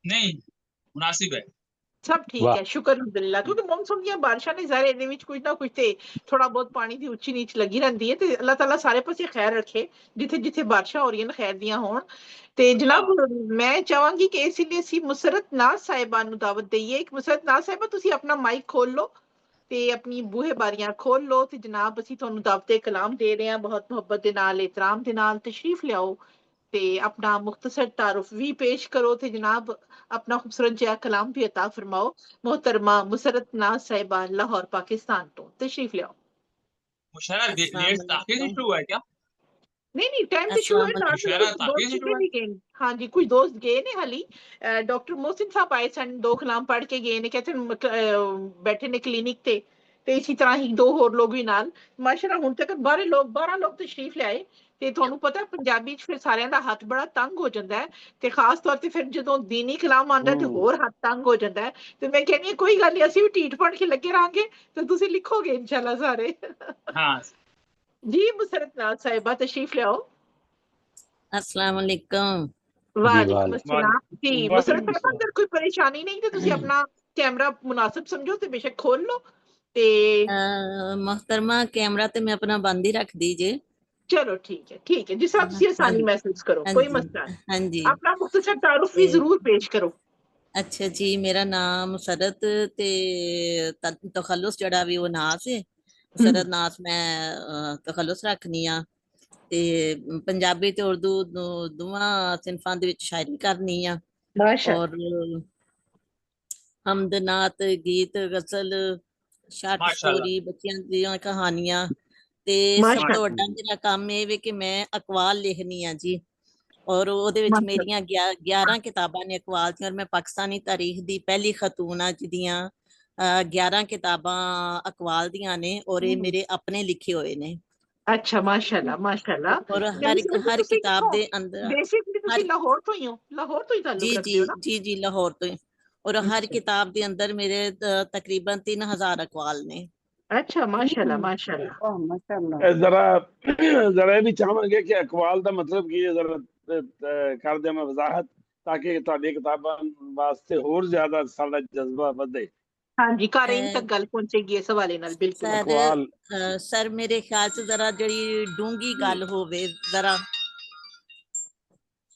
नहीं, मुनासिब है, सब ठीक है शुक्र अल्हम्दुलिल्लाह। क्योंकि मौसम ਦੀਆਂ ਬਾਰਿਸ਼ਾਂ ਨੇ ਜ਼ਾਹਿਰ ਇਹਦੇ ਵਿੱਚ ਕੁਝ ਨਾ ਕੁਝ ਤੇ ਥੋੜਾ ਬਹੁਤ ਪਾਣੀ ਦੀ ਉੱਚੀ ਨੀਚ ਲੱਗੀ ਰਹਿੰਦੀ ਹੈ ਤੇ ਅੱਲਾਹ ਤਾਲਾ ਸਾਰੇ ਪਾਸੇ ਖੈਰ ਰੱਖੇ, ਜਿੱਥੇ ਜਿੱਥੇ ਬਾਰਿਸ਼ਾਂ ਹੋ ਰਹੀਆਂ ਨੇ ਖੈਰ ਦੀਆਂ ਹੋਣ। ਤੇ ਜਨਾਬ ਮੈਂ ਚਾਹਾਂਗੀ ਕਿ ਇਸ ਲਈ ਅਸੀਂ ਮੁਸਰਤ ਨਾਜ਼ ਸਾਹਿਬਾ ਨੂੰ ਦਾਵਤ ਦਈਏ। ਇੱਕ ਮੁਸਰਤ ਨਾਜ਼ ਸਾਹਿਬਾ ਤੁਸੀਂ ਆਪਣਾ ਮਾਈਕ ਖੋਲ ਲਓ ਤੇ ਆਪਣੀ ਬੂਹੇ ਬਾਰੀਆਂ ਖੋਲ ਲਓ ਤੇ ਜਨਾਬ ਅਸੀਂ ਤੁਹਾਨੂੰ ਦਾਵਤੇ ਕਲਾਮ ਦੇ ਰਹੇ ਹਾਂ, ਬਹੁਤ ਮੁਹੱਬਤ ਦੇ ਨਾਲ ਇਤਰਾਮ ਦੇ ਨਾਲ ਤਸ਼ਰੀਫ ਲਿਆਓ ਤੇ ਆਪਣਾ ਮੁਖਤਸਰ ਤਾਰੁਫ ਵੀ ਪੇਸ਼ ਕਰੋ ਤੇ ਜਨਾਬ अपना खूबसूरत जहा कलाम भी अता फरमाओ। मोहतरमा मुसरत नाज साहिबा लाहौर पाकिस्तान तो तशरीफ लियाओ। मुशायरा लेट ताखीर से शुरू हुआ है क्या? नहीं टाइम से शुरू है। हाँ जी कुछ दोस्त गए ने हाली, डॉक्टर मोहसिन साहब आए सन, दो कलाम पढ़ के गए ने, कहते बैठे ने क्लिनिक ते इसी तरह ही दो होर लोग भी नाल माशाअल्लाह हुण तक 12 लोग तशरीफ ले आए। ਤੇ ਤੁਹਾਨੂੰ ਪਤਾ ਪੰਜਾਬੀ ਚ ਫਿਰ ਸਾਰਿਆਂ ਦਾ ਹੱਥ ਬੜਾ ਤੰਗ ਹੋ ਜਾਂਦਾ ਹੈ ਤੇ ਖਾਸ ਤੌਰ ਤੇ ਫਿਰ ਜਦੋਂ ਦੀਨੀ ਕਲਾਮ ਆਉਂਦਾ ਤੇ ਹੋਰ ਹੱਥ ਤੰਗ ਹੋ ਜਾਂਦਾ ਹੈ। ਤੇ ਮੈਂ ਕਹਿੰਦੀ ਹਾਂ ਕੋਈ ਗੱਲ ਨਹੀਂ ਅਸੀਂ ਵੀ ਢੀਠ ਪੜ ਕੇ ਲੱਗੇ ਰਹਾਂਗੇ ਤੇ ਤੁਸੀਂ ਲਿਖੋਗੇ ਇਨਸ਼ਾਅੱਲਾ ਸਾਰੇ। हाँ जी मुसरत नाज साहिबा तशरीफ ले आओ। अस्सलाम वालेकुम। वालेकुम अस्सलाम जी। मुसरत साहिबा अगर कोई परेशानी नहीं तो ਤੁਸੀਂ ਆਪਣਾ ਕੈਮਰਾ ਮੁਨਾਸਿਬ ਸਮਝੋ ਤੇ ਬੇਸ਼ੱਕ ਖੋਲ ਲਓ ਤੇ मोहतरमा कैमरा ते मैं अपना बंद ही रख दीजिए। चलो ठीक है जिस तरह तुसी आसानी महसूस करो, कोई मसला नहीं। हाँ जी अपना मुख्तसर तारुफ भी जरूर पेश करो। अच्छा जी मेरा नाम मुसरत ते तखल्लुस जड़ा भी वो नास है मुसरत नास मैं तखल्लुस रखनी आ ते पंजाबी ते उर्दू दोवां सिनफां दे विच शायरी करनी आ और हमद नात गीत गजल शार्ट स्टोरी बच्चियां ਦੀਆਂ ਕਹਾਣੀਆਂ ਤੇ ਸਭ ਤੋਂ ਵੱਡਾ ਮੇਰਾ ਕੰਮ ਇਹ ਵੇ ਕਿ ਮੈਂ ਅਕਵਾਲ ਲਿਖਣੀ ਆ ਜੀ ਔਰ ਉਹਦੇ ਵਿੱਚ ਮੇਰੀਆਂ 11 ਕਿਤਾਬਾਂ ਨੇ ਇਕਬਾਲ ਦੀਆਂ, ਔਰ ਮੈਂ ਪਾਕਿਸਤਾਨੀ ਤਾਰੀਖ ਦੀ ਪਹਿਲੀ ਖਤੂਨ ਆ ਜਿਹਦੀਆਂ 11 ਕਿਤਾਬਾਂ ਇਕਬਾਲ ਦੀਆਂ ਨੇ, ਔਰ ਇਹ ਮੇਰੇ ਆਪਣੇ ਲਿਖੇ ਹੋਏ ਨੇ। ਅੱਛਾ, ਮਾਸ਼ਾਅੱਲਾ ਮਾਸ਼ਾਅੱਲਾ। ਔਰ ਹਰ ਕਿਤਾਬ ਦੇ ਅੰਦਰ ਬੇਸਿਕਲੀ ਤੁਸੀਂ ਲਾਹੌਰ ਤੋਂ ਹੀ ਹੋ? ਲਾਹੌਰ ਤੋਂ ਹੀ ਤਾਲੁਕ ਰੱਖਦੇ ਹੋ ਨਾ? ਜੀ ਲਾਹੌਰ ਤੋਂ ਹੀ। ਔਰ ਹਰ ਕਿਤਾਬ ਦੇ ਅੰਦਰ ਮੇਰੇ ਤਕਰੀਬਨ 3000 ਇਕਬਾਲ ਨੇ। ਅੱਛਾ, ਮਾਸ਼ਾਅੱਲਾ ਮਾਸ਼ਾਅੱਲਾ ਮਾਸ਼ਾਅੱਲਾ। ਜ਼ਰਾ ਵੀ ਚਾਹਾਂਗੇ ਕਿ ਇਕਬਾਲ ਦਾ ਮਤਲਬ ਕੀ ਹੈ, ਜ਼ਰਾ ਕਰ ਦਿਓ ਮੈਂ ਵਜ਼ਾਹਤ, ਤਾकि ਤੁਹਾਡੀ ਕਿਤਾਬਾਂ ਵਾਸਤੇ ਹੋਰ ਜ਼ਿਆਦਾ ਸਾਡਾ ਜਜ਼ਬਾ ਵਧੇ। ਹਾਂਜੀ, ਕਾਰੀਨ ਤੱਕ ਗੱਲ ਪਹੁੰਚੇਗੀ ਇਸ ਹਵਾਲੇ ਨਾਲ। ਬਿਲਕੁਲ ਸਰ ਮੇਰੇ ਖਿਆਲ ਚ ਜ਼ਰਾ ਜਿਹੜੀ ਡੂੰਗੀ ਗੱਲ ਹੋਵੇ, ਜ਼ਰਾ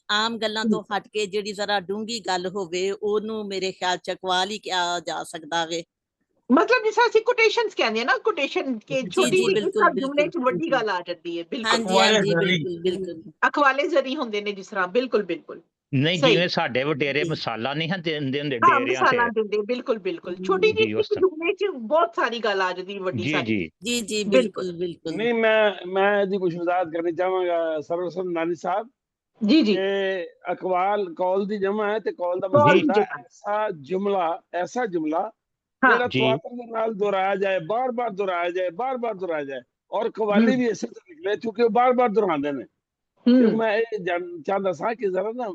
ਆਮ ਗੱਲਾਂ ਤੋਂ ਹਟ ਕੇ ਜਿਹੜੀ ਜ਼ਰਾ ਡੂੰਗੀ ਗੱਲ ਹੋਵੇ, ਉਹਨੂੰ ਮੇਰੇ ਖਿਆਲ ਚ ਇਕਬਾਲ ਹੀ ਕਿਹਾ ਜਾ ਸਕਦਾ ਵੇ। ਮਤਲਬ ਜਿਸ ਅਸੀਂ ਕੋਟੇਸ਼ਨਸ ਕਹਿੰਦੇ ਆ ਨਾ, ਕੋਟੇਸ਼ਨ ਕੇ ਛੋਟੀ ਜੁਮਲੇ ਚ ਵੱਡੀ ਗੱਲ ਆ ਜਾਂਦੀ ਹੈ। ਬਿਲਕੁਲ ਅਖਵਾਲੇ ਜ਼ਰੀ ਹੁੰਦੇ ਨੇ ਜਿਸ ਤਰ੍ਹਾਂ। ਬਿਲਕੁਲ ਨਹੀਂ, ਜਿਵੇਂ ਸਾਡੇ ਵਡੇਰੇ ਮਸਾਲਾ ਨਹੀਂ ਦਿੰਦੇ ਹੁੰਦੇ ਡੇਰਿਆਂ ਤੇ, ਬਿਲਕੁਲ ਛੋਟੀ ਜਿਹੀ ਜੁਮਲੇ ਚ ਬਹੁਤ ਸਾਰੀ ਗੱਲ ਆ ਜਾਂਦੀ ਵੱਡੀ ਸਾਰੀ। ਜੀ ਬਿਲਕੁਲ। ਨਹੀਂ, ਮੈਂ ਇਹਦੀ ਕੁਝ ਵਜ਼ਾਹਤ ਕਰਨੀ ਚਾਹਾਂਗਾ ਸਰਵਰ ਸਿੰਘ ਨਾਨੀ ਸਾਹਿਬ। जी अकवाल कौल दी जमा है ते कौल दा मतलब ऐसा जुमला जेड़ा तवातर दे नाल दोहराया जाए, बार-बार दोहराया जाए, बार-बार दोहराया जाए। और कवाली भी ऐसे तो निकले क्योंकि वो बार-बार दोहरांदे ने। तो मैं ये चाहता सा कि जरा ना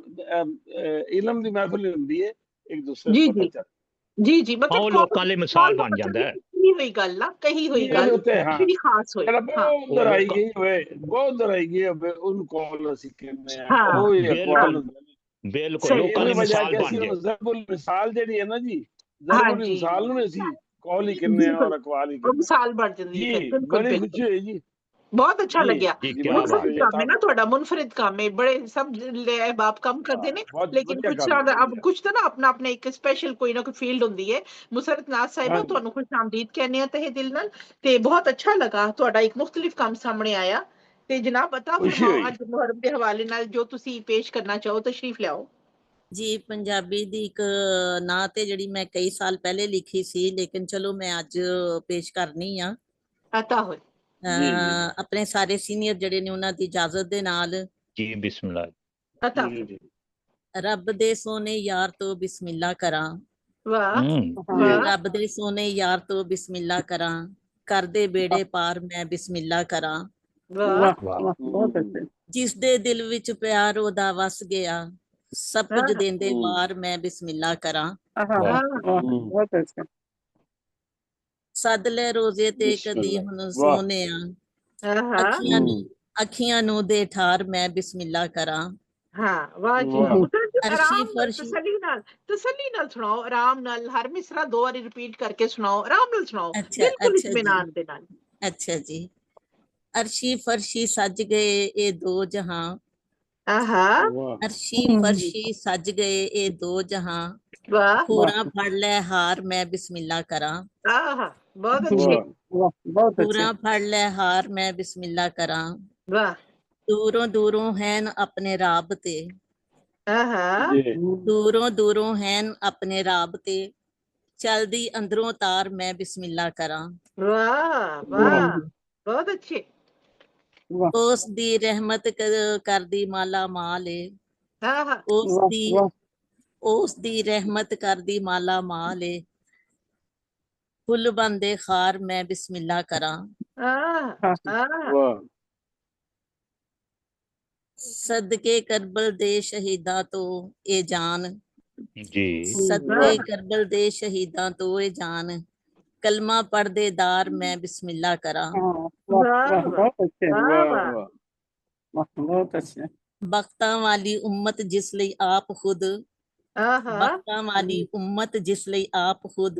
इल्म दी महफिल हुंदी है, एक दूसरे को पता चले। जी मतलब लोकां ਲਈ ਮਿਸਾਲ ਬਣ ਜਾਂਦਾ ਹੈ। ਕਹੀ ਹੋਈ ਗੱਲ ਨਾ, ਕਹੀ ਹੋਈ ਗੱਲ ਜਿਹੜੀ ਖਾਸ ਹੋਏ। ਬਹੁਤ ਦਰਾਈ ਗਈ ਹੋਵੇ ਉਹਨੂੰ ਕੌਲ ਅਸੀਂ ਕਹਿੰਦੇ ਆ। ਉਹ ਇਕਬਾਲ ਬਿਲਕੁਲ ਲੋਕਾਂ ਲਈ ਮਿਸਾਲ ਬਣ ਜਾਏ। ਜ਼ਰਬੁਲ ਮਿਸਾਲ ਜਿਹੜੀ ਹੈ ਨਾ ਜੀ, ਜ਼ਰਬੁਲ ਮਿਸਾਲ ਨੂੰ ਅਸੀਂ ਕੌਲ ਹੀ ਕਹਿੰਦੇ ਆ ਔਰ ਇਕਬਾਲ ਹੀ ਕਹਿੰਦੇ। ਮਿਸਾਲ ਬਣ ਜਾਂਦੀ ਹੈ। ਬੜੀ ਖੁਸ਼ੀ ਹੋਈ ਜੀ, बहुत अच्छा लग्या। मुनफरिद काम है ना थोड़ा, मुनफरिद काम है। बड़े सब बाप काम करते ने, लेकिन कुछ तो ना अपना अपना एक स्पेशल कोई ना कोई फील्ड होंदी है। मुसरत नाज साहिबा ਤੁਹਾਨੂੰ खुश आमदीद कहने आ तहे दिल नाल, ते बहुत अच्छा लगा ਤੁਹਾਡਾ एक मुख्तलिफ काम सामने आया। ਤੇ जनाब बता फरमाओ ਅੱਜ ਮੁਹर्रम ਦੇ ਹਵਾਲੇ ਨਾਲ ਜੋ ਤੁਸੀਂ ਪੇਸ਼ ਕਰਨਾ ਚਾਹੋ, ਤਸ਼ਰੀਫ ਲਿਆਓ। ਜੀ ਪੰਜਾਬੀ ਦੀ ਇੱਕ ਨਾਂ ਤੇ ਜਿਹੜੀ ਮੈਂ ਕਈ ਸਾਲ ਪਹਿਲੇ ਲਿਖੀ ਸੀ, ਲੇਕਿਨ ਚਲੋ ਮੈਂ ਅੱਜ ਪੇਸ਼ ਕਰਨੀ ਆ। ਅਤਾ ਹੋਏ ਆਪਣੇ ਸਾਰੇ ਸੀਨੀਅਰ ਜਿਹੜੇ ਨੇ ਉਹਨਾਂ ਦੀ ਇਜਾਜ਼ਤ ਦੇ ਨਾਲ। ਜੀ ਬਿਸਮਿਲ੍ਲਾ। ਰੱਬ ਦੇ ਸੋਹਣੇ ਯਾਰ ਤੋਂ ਬਿਸਮਿਲ੍ਲਾ ਕਰਾਂ, ਰੱਬ ਦੇ ਸੋਹਣੇ ਯਾਰ ਤੋਂ ਬਿਸਮਿਲ੍ਲਾ ਕਰਾਂ, ਕਰਦੇ ਬੇੜੇ ਪਾਰ ਮੈਂ ਬਿਸਮਿਲ੍ਲਾ ਕਰਾਂ। ਜਿਸ ਦੇ ਦਿਲ ਵਿੱਚ ਪਿਆਰ ਉਹਦਾ ਵਸ ਗਿਆ, ਸਭ ਕੁਝ ਦੇਂਦੇ ਵਾਰ ਮੈਂ ਬਿਸਮਿਲ੍ਲਾ ਕਰਾਂ। ਸੱਦ ਲੈ ਰੋਜ਼ੇ ਤੇ ਕਦੀ ਹੁਣ ਸੋਹਣਿਆ, ਅੱਖੀਆਂ ਨੂੰ ਦੇ ਠਾਰ ਮੈਂ ਬਿਸਮਿਲ੍ਲਾ ਕਰਾਂ। ਹਾਂ ਵਾਹ ਜੀ, ਤਸੱਲੀ ਨਾਲ ਸੁਣਾਓ, ਆਰਾਮ ਨਾਲ। ਹਰ ਮਿਸਰਾ 2 ਵਾਰੀ ਰਿਪੀਟ ਕਰਕੇ ਸੁਣਾਓ, ਆਰਾਮ ਨਾਲ ਸੁਣਾਓ, ਬਿਲਕੁਲ ਇਤਮੀਨਾਨ ਦੇ ਨਾਲ। ਅੱਛਾ ਜੀ। ਅਰਸ਼ੀ ਫਰਸ਼ੀ ਸੱਜ ਗਏ ਇਹ ਦੋ ਜਹਾਂ, ਅਰਸ਼ੀ ਫਰਸ਼ੀ ਸੱਜ ਗਏ ਇਹ ਦੋ ਜਹਾਂ, ਪੂਰਾ ਫੜ ਲੈ ਹਾਰ ਮੈਂ ਬਿਸਮਿਲ੍ਲਾ ਕਰਾਂ। ਬਹੁਤ ਅੱਛੇ, ਪੂਰਾ ਫੜ ਲੈ ਹਾਰ ਮੈਂ ਬਿਸਮਿਲ੍ਲਾ ਕਰਾਂ। ਦੂਰੋਂ ਦੂਰੋਂ ਹੈਨ ਆਪਣੇ ਰਾਬ ਤੇ, ਦੂਰੋਂ ਦੂਰੋਂ ਹੈਨ ਆਪਣੇ ਰਾਬ ਤੇ, ਚਲਦੀ ਅੰਦਰੋਂ ਤਾਰ ਮੈਂ ਬਿਸਮਿਲ੍ਲਾ ਕਰਾਂ। ਵਾਹ ਵਾਹ ਬਹੁਤ ਅੱਛੇ। ਉਸ ਦੀ ਰਹਿਮਤ ਕਰਦੀ ਮਾਲਾ ਮਾਲ ਏ, ਉਸ ਦੀ ਰਹਿਮਤ ਕਰਦੀ ਮਾਲਾ ਮਾਲ ਏ, ਫੁੱਲ ਬੰਦੇ ਖਾਰ ਮੈਂ ਬਿਸਮਿਲ੍ਲਾ ਕਰਾਂ। ਸਦਕੇ ਕਰਬਲ ਦੇ ਸ਼ਹੀਦਾਂ ਤੋਂ ਇਹ ਜਾਨ, ਸਦਕੇ ਕਰਬਲ ਦੇ ਸ਼ਹੀਦਾਂ ਤੋਂ ਇਹ ਜਾਨ, ਕਲਮਾ ਪੜ੍ਹਦੇ ਦਾਰ ਮੈਂ ਬਿਸਮਿਲ੍ਲਾ ਕਰਾਂ। ਬਖਤਾਂ ਵਾਲੀ ਉਮਤ ਜਿਸ ਲਈ ਆਪ ਖੁਦ, ਬਖਤਾਂ ਵਾਲੀ ਉਮਤ ਜਿਸ ਲਈ ਆਪ ਖੁਦ,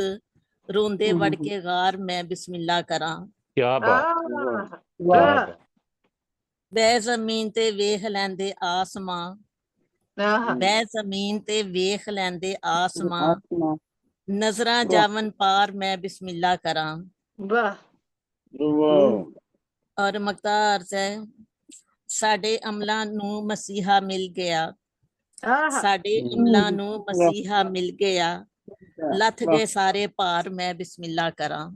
ਰੋਂਦੇ ਵੜ ਕੇ ਗਾਰ ਮੈਂ ਬਿਸਮਿਲ੍ਲਾ ਕਰਾਂ। ਕਿਆ ਬਾਤ। ਬੈ ਜ਼ਮੀਨ ਤੇ ਵੇਖ ਲੈਂਦੇ ਆਸਮਾਂ, ਬੈ ਜ਼ਮੀਨ ਤੇ ਵੇਖ ਲੈਂਦੇ ਆਸਮਾਂ, ਨਜ਼ਰਾਂ ਜਾਵਨ ਪਾਰ ਮੈਂ ਬਿਸਮਿਲ੍ਲਾ ਕਰਾਂ। ਔਰ ਮਕਤਾਰ ਹੈ, ਸਾਡੇ ਅਮਲਾਂ ਨੂੰ ਮਸੀਹਾ ਮਿਲ ਗਿਆ, ਸਾਡੇ ਅਮਲਾਂ ਨੂੰ ਮਸੀਹਾ ਮਿਲ ਗਿਆ, ਲੱਥ ਗਏ ਸਾਰੇ ਭਾਰ ਮੈਂ ਬਿਸਮਿਲ੍ਲਾ ਕਰਾਂ।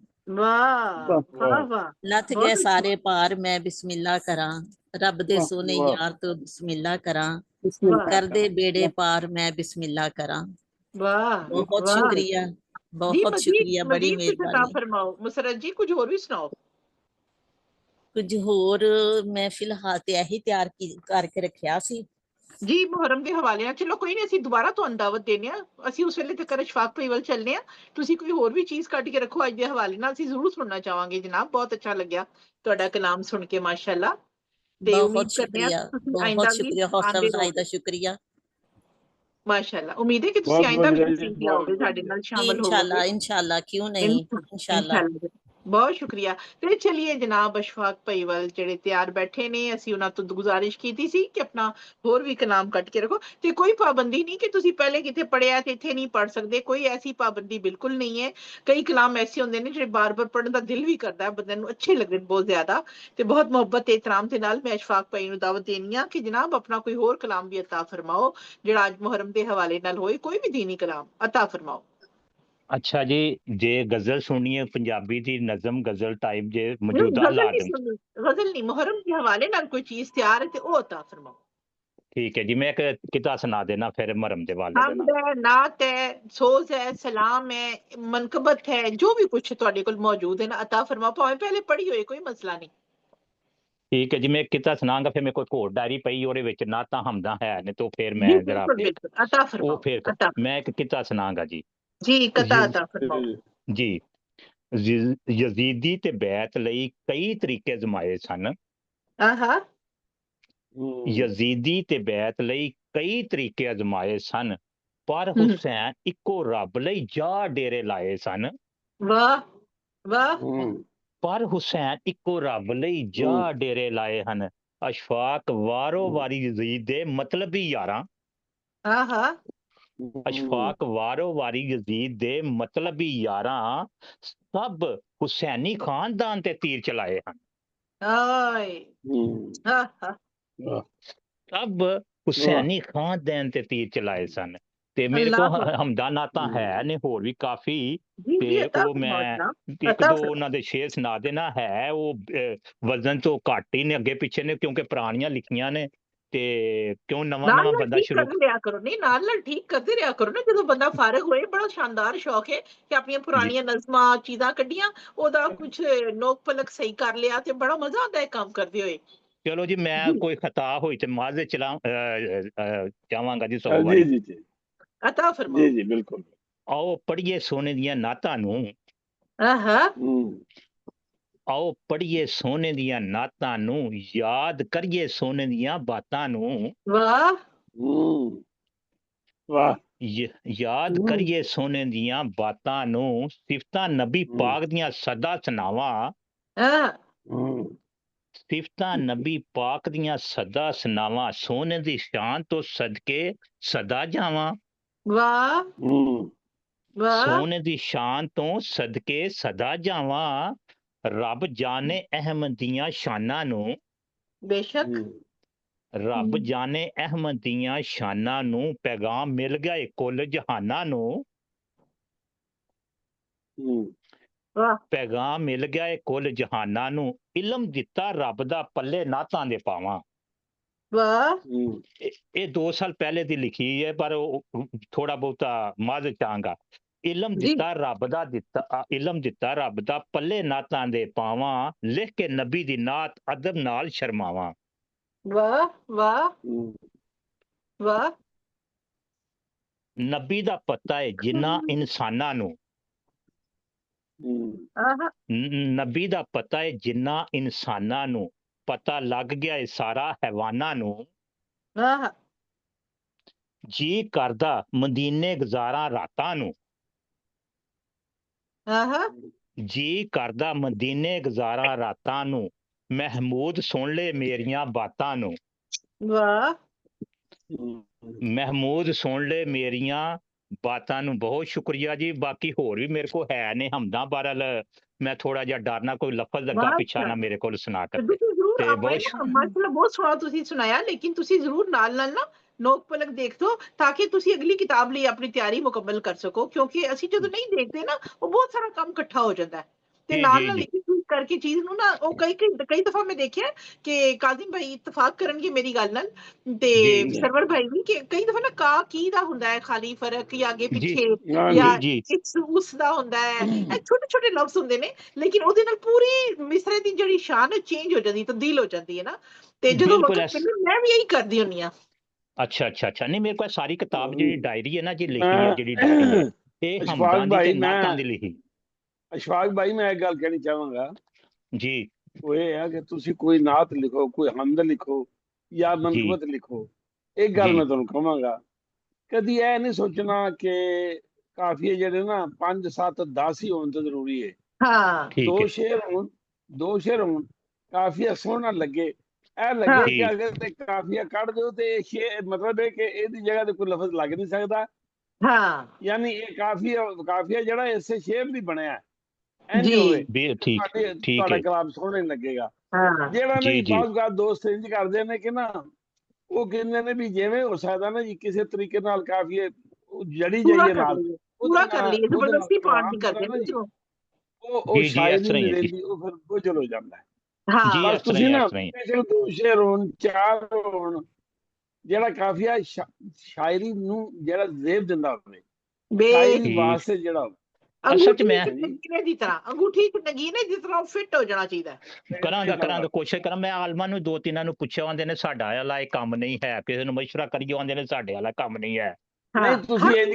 ਲੱਥ ਗਏ ਸਾਰੇ ਭਾਰ ਮੈਂ ਬਿਸਮਿਲ੍ਲਾ ਕਰਾਂ। ਰੱਬ ਦੇ ਸੋਹਣੇ ਯਾਰ ਤੋਂ ਬਿਸਮਿਲ੍ਲਾ ਕਰਾਂ, ਕਰਦੇ ਬੇੜੇ ਪਾਰ मैं बिस्मिल्लाह करा। वाह बहुत वाह शुक्रिया, जी। बहुत मजीद शुक्रिया, बड़ी मजीद कुछ अता मेहरबानी। फरमाओ मुसरत जी, कुछ और भी सुनाओ। कुछ होर मैं फिलहाल ते यही तैयार करके रखिया सी जी मुहर्रम ਦੇ ਹਵਾਲੇ ਨਾਲ ਚਲੋ ਕੋਈ ਨਹੀਂ, ਅਸੀਂ ਦੁਬਾਰਾ ਤੁਹਾਨੂੰ ਦਾਵਤ ਦੇਨੇ ਆ। ਅਸੀਂ ਉਸ ਵੇਲੇ ਤੱਕ ਅਸ਼ਫਾਕ ਭਾਈ ਵੱਲ ਚੱਲਨੇ ਆ। ਤੁਸੀਂ ਕੋਈ ਹੋਰ ਵੀ ਚੀਜ਼ ਕੱਢ ਕੇ ਰੱਖੋ ਅੱਜ ਦੇ ਹਵਾਲੇ ਨਾਲ, ਅਸੀਂ ਜ਼ਰੂਰ ਸੁਣਨਾ ਚਾਹਾਂਗੇ ਜਨਾਬ। ਬਹੁਤ ਅੱਛਾ ਲੱਗਿਆ ਤੁਹਾਡਾ ਕਲਾਮ ਸੁਣ ਕੇ ਮਾਸ਼ਾਅੱਲਾ। ਤੇ ਉਮੀਦ बहुत ਕਰਨੇ ਆ शुक्रिया, ਤੁਸੀਂ ਆਇੰਦਾ बहुत ਵੀ शुक्रिया, हौसला ਆਂਦੇ अफजाई ਰਹੋਗੇ का शुक्रिया। ਮਾਸ਼ਾਅੱਲਾ। ਉਮੀਦ ਹੈ ਕਿ ਤੁਸੀਂ ਬਹੁਤ ਆਇੰਦਾ ਵੀ ਵਧੀਆ ਜੀ, ਤਸ਼ਰੀਫ ਬਹੁਤ ਲਾਓਗੇ, ਸਾਡੇ ਵਧੀਆ। ਨਾਲ जी ਸ਼ਾਮਲ ਹੋਵੋਗੇ। इंशाल्लाह, इंशाल्लाह, क्यों नहीं, इंशाल्लाह। इंशाल्लाह। बहुत शुक्रिया। ਤੇ ਚਲਿਏ ਜਨਾਬ ਅਸ਼ਫਾਕ ਭਾਈ ਵੱਲ ਜਿਹੜੇ ਤਿਆਰ ਬੈਠੇ ਨੇ, ਅਸੀਂ ਉਹਨਾਂ ਤੋਂ ਗੁਜ਼ਾਰਿਸ਼ ਕੀਤੀ ਸੀ ਕਿ ਆਪਣਾ ਹੋਰ ਵੀ ਕਲਾਮ ਕੱਟ ਕੇ ਰੱਖੋ। ਤੇ ਕੋਈ ਪਾਬੰਦੀ ਨਹੀਂ ਕਿ ਤੁਸੀਂ ਪਹਿਲੇ ਕਿਤੇ ਪੜਿਆ ਤੇ ਇੱਥੇ ਨਹੀਂ ਪੜ ਸਕਦੇ, ਕੋਈ ਐਸੀ ਪਾਬੰਦੀ ਬਿਲਕੁਲ ਨਹੀਂ ਹੈ। ਕਈ ਕਲਾਮ ਐਸੇ ਹੁੰਦੇ ਨੇ ਜਿਹੜੇ ਬਾਰ-ਬਾਰ ਪੜਨ ਦਾ ਦਿਲ ਵੀ ਕਰਦਾ ਹੈ, ਬੰਦੇ ਨੂੰ ਅੱਛੇ ਲੱਗਦੇ ਬਹੁਤ ਜ਼ਿਆਦਾ। ਤੇ ਬਹੁਤ ਮੁਹੱਬਤ ਤੇ ਇਤਰਾਮ ਦੇ ਨਾਲ ਮੈਂ ਅਸ਼ਫਾਕ ਭਾਈ ਨੂੰ ਦਾਵਤ ਦੇਣੀ ਆ ਕਿ ਜਨਾਬ ਆਪਣਾ ਕੋਈ ਹੋਰ ਕਲਾਮ ਵੀ ਅਤਾ ਫਰਮਾਓ ਜਿਹੜਾ ਅੱਜ ਮੁਹਰਮ ਦੇ ਹਵਾਲੇ ਨਾਲ ਹੋਏ, ਕੋਈ ਵੀ ਦੀਨੀ ਕਲਾਮ ਅਤਾ ਫਰਮਾਓ। ਅੱਛਾ ਜੀ, ਜੇ ਗਜ਼ਲ ਸੁਣਨੀ ਹੈ ਪੰਜਾਬੀ ਦੀ ਨਜ਼ਮ ਗਜ਼ਲ ਟਾਈਪ ਜੇ नहीं, ਮੌਜੂਦਾ गजल ਹਾਲਾत नहीं सुननी, गजल नहीं, मुहर्रम के हवाले नाल कोई चीज तैयार है ते ओ अता फरमाओ। ठीक है जी, मैं एक किता सुना देना फिर मरम दे वाले दे हमद है, नात है, सोज है, सलाम है, मनकबत है, जो भी कुछ ਤੁਹਾਡੇ ਕੋਲ मौजूद है ना अता फरमाओ। भाਵੇਂ पहले पढ़ी होए कोई मसला नहीं। ठीक है जी, मैं एक किता सुनाऊंगा, फिर मेरे कोई होर डायरी पई ਉਹਦੇ ਵਿੱਚ ਨਾਤਾਂ ਹਮਦਾਂ ਹੈ ਨੇ तो फिर मैं जी जरा बिल्कुल बिल्कुल अता ਉਹ फरमाओ, फिर अता मैं एक किता सुनाऊंगा जी। जी कता यज- अता फरमाओ। ਜੀ ਯਜ਼ੀਦੀ ਤੇ ਬੈਤ ਲਈ ਕਈ ਤਰੀਕੇ ਜ਼ਮਾਏ ਸਨ। आहा ਯਜ਼ੀਦੀ ਤੇ ਬੈਤ ਲਈ ਕਈ ਤਰੀਕੇ ਅਜ਼ਮਾਏ ਸਨ, ਪਰ हम्म, ਹੁਸੈਨ ਇੱਕੋ ਰੱਬ ਲਈ ਜਾ ਡੇਰੇ ਲਾਏ ਸਨ। वाह वाह ਪਰ ਹੁਸੈਨ ਇੱਕੋ ਰੱਬ ਲਈ ਜਾ ਡੇਰੇ ਲਾਏ ਹਨ। ਅਸ਼ਫਾਕ ਵਾਰੋ ਵਾਰੀ ਯਜ਼ੀਦ ਦੇ ਮਤਲਬੀ ਯਾਰਾਂ। आहा ਅਸ਼ਫਾਕ ਵਾਰੋ ਵਾਰੀ ਯਜ਼ੀਦ ਦੇ ਮਤਲਬੀ ਯਾਰਾਂ ਸਭ ਹੁਸੈਨੀ ਖਾਨਦਾਨ ਤੇ ਤੀਰ ਚਲਾਏ ਹਨ। आय हा हा ਸਭ ਹੁਸੈਨੀ ਖਾਨਦਾਨ ਤੇ ਤੀਰ ਚਲਾਏ ਸਨ। ਤੇ ਮੇਰੇ अल्लाह ਕੋਲ ਹਮਦਾਨਾਤਾਂ ਹੈ ਨੇ ਹੋਰ ਵੀ ਕਾਫੀ, जी जी ਤੇ अता ਉਹ फरमाओ ਮੈਂ जनाब, ਇੱਕ अता ਦੋ फरमाओ। ਉਹਨਾਂ ਦੇ ਸ਼ੇਰ ਸੁਣਾ ਦੇਣਾ ਹੈ। ਉਹ ਵਜ਼ਨ ਤੋਂ ਘੱਟ ਹੀ ਨੇ, ਅੱਗੇ ਪਿੱਛੇ ਨੇ, ਕਿਉਂਕਿ ਪੁਰਾਣੀਆਂ ਲਿਖੀਆਂ ਨੇ। ਤੇ ਕਿਉਂ ਨਵਾਂ ਨਾਲ ਨਵਾਂ ਨਾਲ ਬੰਦਾ ਠੀਕ ਸ਼ੁਰੂ ਕਰਦੇ ਰਿਹਾ ਕਰੋ, ਨਹੀਂ ਨਾਲ ਨਾਲ ਠੀਕ ਕਰਦੇ ਰਿਹਾ ਕਰੋ ਨਾ। ਜਦੋਂ ਬੰਦਾ ਫਾਰਗ ਹੋਏ, ਬੜਾ ਸ਼ਾਨਦਾਰ ਸ਼ੌਕ ਹੈ ਕਿ ਆਪਣੀਆਂ ਜੀ ਪੁਰਾਣੀਆਂ ਨਜ਼ਮਾਂ ਚੀਜ਼ਾਂ ਕੱਢੀਆਂ, ਉਹਦਾ ਕੁਝ ਨੋਕ ਪਲਕ ਸਹੀ ਕਰ ਲਿਆ ਤੇ ਬੜਾ ਮਜ਼ਾ ਆਉਂਦਾ ਹੈ ਕੰਮ ਕਰਦੇ ਹੋਏ। ਚਲੋ ਜੀ, ਮੈਂ ਜੀ ਕੋਈ ਖਤਾ ਹੋਈ ਤੇ ਮਾਜ਼ੇ ਚਲਾ ਚਾਹਾਂਗਾ ਜੀ 100 ਜੀ ਵਾਰੀ। ਜੀ ਜੀ अता जी फरमाओ। जी बिल्कुल। ਆਓ ਪੜ੍ਹੀਏ ਸੋਨੇ ਦੀਆਂ ਨਾਤਾਂ ਨੂੰ, आहा ਆਓ ਪੜ੍ਹੀਏ ਸੋਨੇ ਦੀਆਂ ਨਾਤਾਂ ਨੂੰ, ਯਾਦ ਕਰੀਏ ਸੋਨੇ ਦੀਆਂ ਬਾਤਾਂ ਨੂੰ। वाह वाह ਯਾਦ ਕਰੀਏ ਸੋਨੇ ਦੀਆਂ ਬਾਤਾਂ ਨੂੰ, ਸਿਫਤਾਂ ਨਬੀ ਪਾਕ ਦੀਆਂ ਸਦਾ ਸੁਣਾਵਾਂ। हाँ ਸਿਫਤਾਂ ਨਬੀ ਪਾਕ ਦੀਆਂ ਸਦਾ ਸੁਣਾਵਾਂ, ਸੋਨੇ ਦੀ ਸ਼ਾਨ ਤੋਂ ਸਦਕੇ ਸਦਾ ਜਾਵਾਂ। वाह वाह ਸੋਨੇ ਦੀ ਸ਼ਾਨ ਤੋਂ ਸਦਕੇ ਸਦਾ ਜਾਵਾਂ। ਰੱਬ ਜਾਣੇ ਅਹਿਮਦ ਦੀਆਂ ਸ਼ਾਨਾਂ ਨੂੰ, बेशक ਰੱਬ ਜਾਣੇ ਅਹਿਮਦ ਦੀਆਂ ਸ਼ਾਨਾਂ ਨੂੰ, ਪੈਗਾਮ ਮਿਲ ਗਿਆ ਏ ਕੁੱਲ ਜਹਾਨਾਂ ਨੂੰ। वाह ਪੈਗਾਮ ਮਿਲ ਗਿਆ ਏ ਕੁੱਲ ਜਹਾਨਾਂ ਨੂੰ, ਇਲਮ ਦਿੱਤਾ ਰੱਬ ਦਾ ਪੱਲੇ ਨਾਤਾਂ ਦੇ ਪਾਵਾਂ। वाह ਇਹ 2 ਸਾਲ ਪਹਿਲੇ ਦੀ ਲਿਖੀ ਹੈ, ਪਰ ਥੋੜਾ ਬਹੁਤਾ ਮਾਜ਼ ਚਾਹਾਂਗਾ। ਇਲਮ जी ਦਿੱਤਾ ਰੱਬ ਦਾ ਦਿੱਤਾ, ਇਲਮ ਦਿੱਤਾ ਰੱਬ ਦਾ ਪੱਲੇ ਨਾਤਾਂ ਦੇ ਪਾਵਾਂ, ਲਿਖ ਕੇ ਨਬੀ ਦੀ ਨਾਤ ਅਦਬ ਨਾਲ ਸ਼ਰਮਾਵਾਂ। वाह वाह वाह ਨਬੀ ਦਾ ਪਤਾ ਹੈ ਜਿਨ੍ਹਾਂ ਇਨਸਾਨਾਂ ਨੂੰ, आहा ਨਬੀ ਦਾ ਪਤਾ ਹੈ ਜਿਨ੍ਹਾਂ ਇਨਸਾਨਾਂ ਨੂੰ, ਪਤਾ ਲੱਗ ਗਿਆ ਹੈ ਸਾਰਾ ਹੈਵਾਨਾਂ ਨੂੰ। आहा ਜੀ ਕਰਦਾ ਮਦੀਨੇ ਗੁਜ਼ਾਰਾਂ ਰਾਤਾਂ ਨੂੰ, आहा ਜੀ ਕਰਦਾ ਮਦੀਨੇ ਗੁਜ਼ਾਰਾਂ ਰਾਤਾਂ ਨੂੰ, ਮਹਿਮੂਦ ਸੁਣ ਲੈ ਮੇਰੀਆਂ ਬਾਤਾਂ ਨੂੰ। वाह ਮਹਿਮੂਦ ਸੁਣ ਲੈ ਮੇਰੀਆਂ ਬਾਤਾਂ ਨੂੰ। ਬਹੁਤ ਸ਼ੁਕਰੀਆ ਜੀ। ਬਾਕੀ ਹੋਰ ਵੀ ਮੇਰੇ ਕੋਲ ਹੈ ਨੇ ਹਮਦਾਂ, ਬਹਰਲ ਮੈਂ ਥੋੜਾ ਜਿਹਾ ਡਰਨਾ ਕੋਈ ਲਫ਼ਜ਼ ਲੱਗਾ ਪਿੱਛਾ ਨਾ ਮੇਰੇ ਕੋਲ ਸੁਣਾ ਤੇ ਕਰਦੇ। ਤੁਸੀਂ ਜ਼ਰੂਰ ਤੇ ਆਪਾਂ ਬਹੁਤ ਨਾ ਮਾਸ਼ਾਅੱਲਾ ਬਹੁਤ ਸੋਹਣਾ ਤੁਸੀਂ ਸੁਣਾਇਆ, ਲੇਕਿਨ ਤੁਸੀਂ ਜ਼ਰੂਰ ਨਾਲ ਨਾਲ ਨਾ ਨੋਕ ਪਲਕ ਦੇਖ ਲਓ ਤਾਂ ਕਿ ਤੁਸੀਂ ਅਗਲੀ ਕਿਤਾਬ ਲਈ ਆਪਣੀ ਤਿਆਰੀ ਮੁਕੰਮਲ ਕਰ ਸਕੋ, ਕਿਉਂਕਿ ਅਸੀਂ ਜਦੋਂ ਨਹੀਂ ਦੇਖਦੇ ਨਾ ਉਹ ਬਹੁਤ ਸਾਰਾ ਕੰਮ ਇਕੱਠਾ ਹੋ ਜਾਂਦਾ ਹੈ। ਤੇ ਜੀ ਨਾਲ ਜੀ ਨਾਲ ਜੀ ਇੱਕ ਕਰਕੇ ਚੀਜ਼ ਨੂੰ ਨਾ ਉਹ ਕਈ ਦਫਾ ਮੈਂ ਦੇਖਿਆ ਕਿ ਕਾਜ਼ਿਮ ਭਾਈ ਇਤਫਾਕ ਕਰਨਗੇ ਮੇਰੀ ਗੱਲ ਨਾਲ ਤੇ ਸਰਵਰ ਭਾਈ ਵੀ ਕਿ ਕਈ ਦਫਾ ਨਾ ਕਾ ਕੀ ਦਾ ਹੁੰਦਾ ਹੈ ਖਾਲੀ ਫਰਕ ਜਾਂ ਅੱਗੇ ਪਿੱਛੇ ਜਾਂ ਇਸ ਉਸ ਦਾ ਹੁੰਦਾ ਹੈ, ਇਹ ਛੋਟੇ ਛੋਟੇ ਲਫ਼ਜ਼ ਹੁੰਦੇ ਨੇ ਲੇਕਿਨ ਉਹਦੇ ਨਾਲ ਪੂਰੀ ਮਿਸਰੇ ਦੀ ਜਿਹੜੀ ਸ਼ਾਨ ਚੇਂਜ ਹੋ ਜਾਂਦੀ, ਤਬਦੀਲ ਹੋ ਜਾਂਦੀ ਹੈ ਨਾ। ਤੇ ਜਦੋਂ ਮੈਂ ਵੀ ਇਹੀ ਕਰਦੀ ਹੁੰਦੀ ਹਾਂ। अच्छा अच्छा अच्छा, नहीं मेरे को सारी किताब जी डायरी है ना जी लिखी है, जी डायरी है ये हमदां दी ते नातां दी लिखी। ਅਸ਼ਫਾਕ ਭਾਈ ਮੈਂ ਇੱਕ ਗੱਲ ਕਹਿਣੀ ਚਾਹਾਂਗਾ जी, ਉਹ ਇਹ ਹੈ ਕਿ ਤੁਸੀਂ ਕੋਈ ਨਾਤ ਲਿਖੋ, ਕੋਈ ਹਮਦ ਲਿਖੋ ਜਾਂ ਮਨਕਬਤ ਲਿਖੋ, ਇੱਕ ਗੱਲ ਮੈਂ ਤੁਹਾਨੂੰ ਕਹਾਂਗਾ, ਕਦੀ ਇਹ ਨਹੀਂ ਸੋਚਣਾ ਕਿ ਕਾਫੀਏ ਜਿਹੜੇ ਨਾ 5 7 10 ਹੀ ਹੋਣ ਤਾਂ ਜ਼ਰੂਰੀ ਹੈ। ਹਾਂ, ਦੋ ਸ਼ੇਰ ਹੋਣ ਕਾਫੀਆ ਸੋਹਣਾ ਲੱਗੇ, ਇਹ ਲੱਗੇ ਕਿ ਅਗਰ ਤੇ ਕਾਫੀਆ ਕੱਢ ਦਿਓ ਤੇ ਮਤਲਬ ਹੈ ਕਿ ਇਹਦੀ ਜਗ੍ਹਾ ਤੇ ਕੋਈ ਲਫ਼ਜ਼ ਲੱਗ ਨਹੀਂ ਸਕਦਾ। ਹਾਂ, ਯਾਨੀ ਇਹ ਕਾਫੀਆ ਜਿਹੜਾ ਇਸੇ ਸ਼ੇਰ ਦੀ ਬਣਿਆ ਜੀ ਤੁਹਾਡਾ ਕਲਾਮ ਸੋਹਣਾ ਲੱਗੇਗਾ। ਜਿਹੜਾ ਨਹੀਂ ਬਾਤ ਦੋਸਤ ਇੰਜ ਕਰਦੇ ਨੇ ਕਿ ਨਾ ਉਹ ਕਹਿੰਦੇ ਨੇ ਵੀ ਜਿਵੇਂ ਹੋ ਸਕਦਾ ਨਾ ਜੀ ਕਿਸੇ ਤਰੀਕੇ ਨਾਲ ਕਾਫੀਏ ਜੜੀ ਜਾਈਏ ਨਾਲ ਪੂਰਾ ਕਰ ਲਈਏ, ਜ਼ਬਰਦਸਤੀ ਪਾਠ ਨਹੀਂ ਕਰਦੇ ਨਾ ਉਹ ਸ਼ਾਇਦ ਨਹੀਂ ਰਹਿੰਦੀ, ਉਹ ਫਿਰ ਬੋਝਲ ਹੋ ਜਾਂਦਾ ਹੈ। ਤੁਸੀਂ ਨਾ ਦੋ ਸ਼ੇਰ ਹੋਣ 4 ਹੋਣ ਜਿਹੜਾ ਕਾਫੀਆ ਸ਼ਾਇਰੀ ਨੂੰ ਜਿਹੜਾ ਜ਼ੇਬ ਦਿੰਦਾ ਹੋਵੇ, ਸ਼ਾਇਰੀ ਵਾਸਤੇ ਜਿਹੜਾ सच मैं ਦੀ ਤਰ੍ਹਾਂ ਅੰਗੂਠੀ ਨਗੀਨੇ ਦੀ ਤਰ੍ਹਾਂ ਫਿੱਟ ਹੋ ਜਾਣਾ ਚਾਹੀਦਾ। ਕਰਾਂਗਾ ਕੋਸ਼ਿਸ਼ ਕਰਾਂ। ਮੈਂ ਆਲਮਾਂ ਨੂੰ 2-3 ਨੂੰ ਪੁੱਛਿਆ, ਆਂਦੇ ਨੇ ਸਾਡਾ ਵਾਲਾ ਇਹ ਕੰਮ ਨਹੀਂ ਹੈ, ਕਿਸੇ ਨੂੰ ਮਸ਼ਵਰਾ ਕਰੀਓ ਆਂਦੇ ਨੇ ਸਾਡੇ ਵਾਲਾ ਕੰਮ ਨਹੀਂ ਹੈ। ਨਹੀਂ ਤੁਸੀਂ ਇੰਜ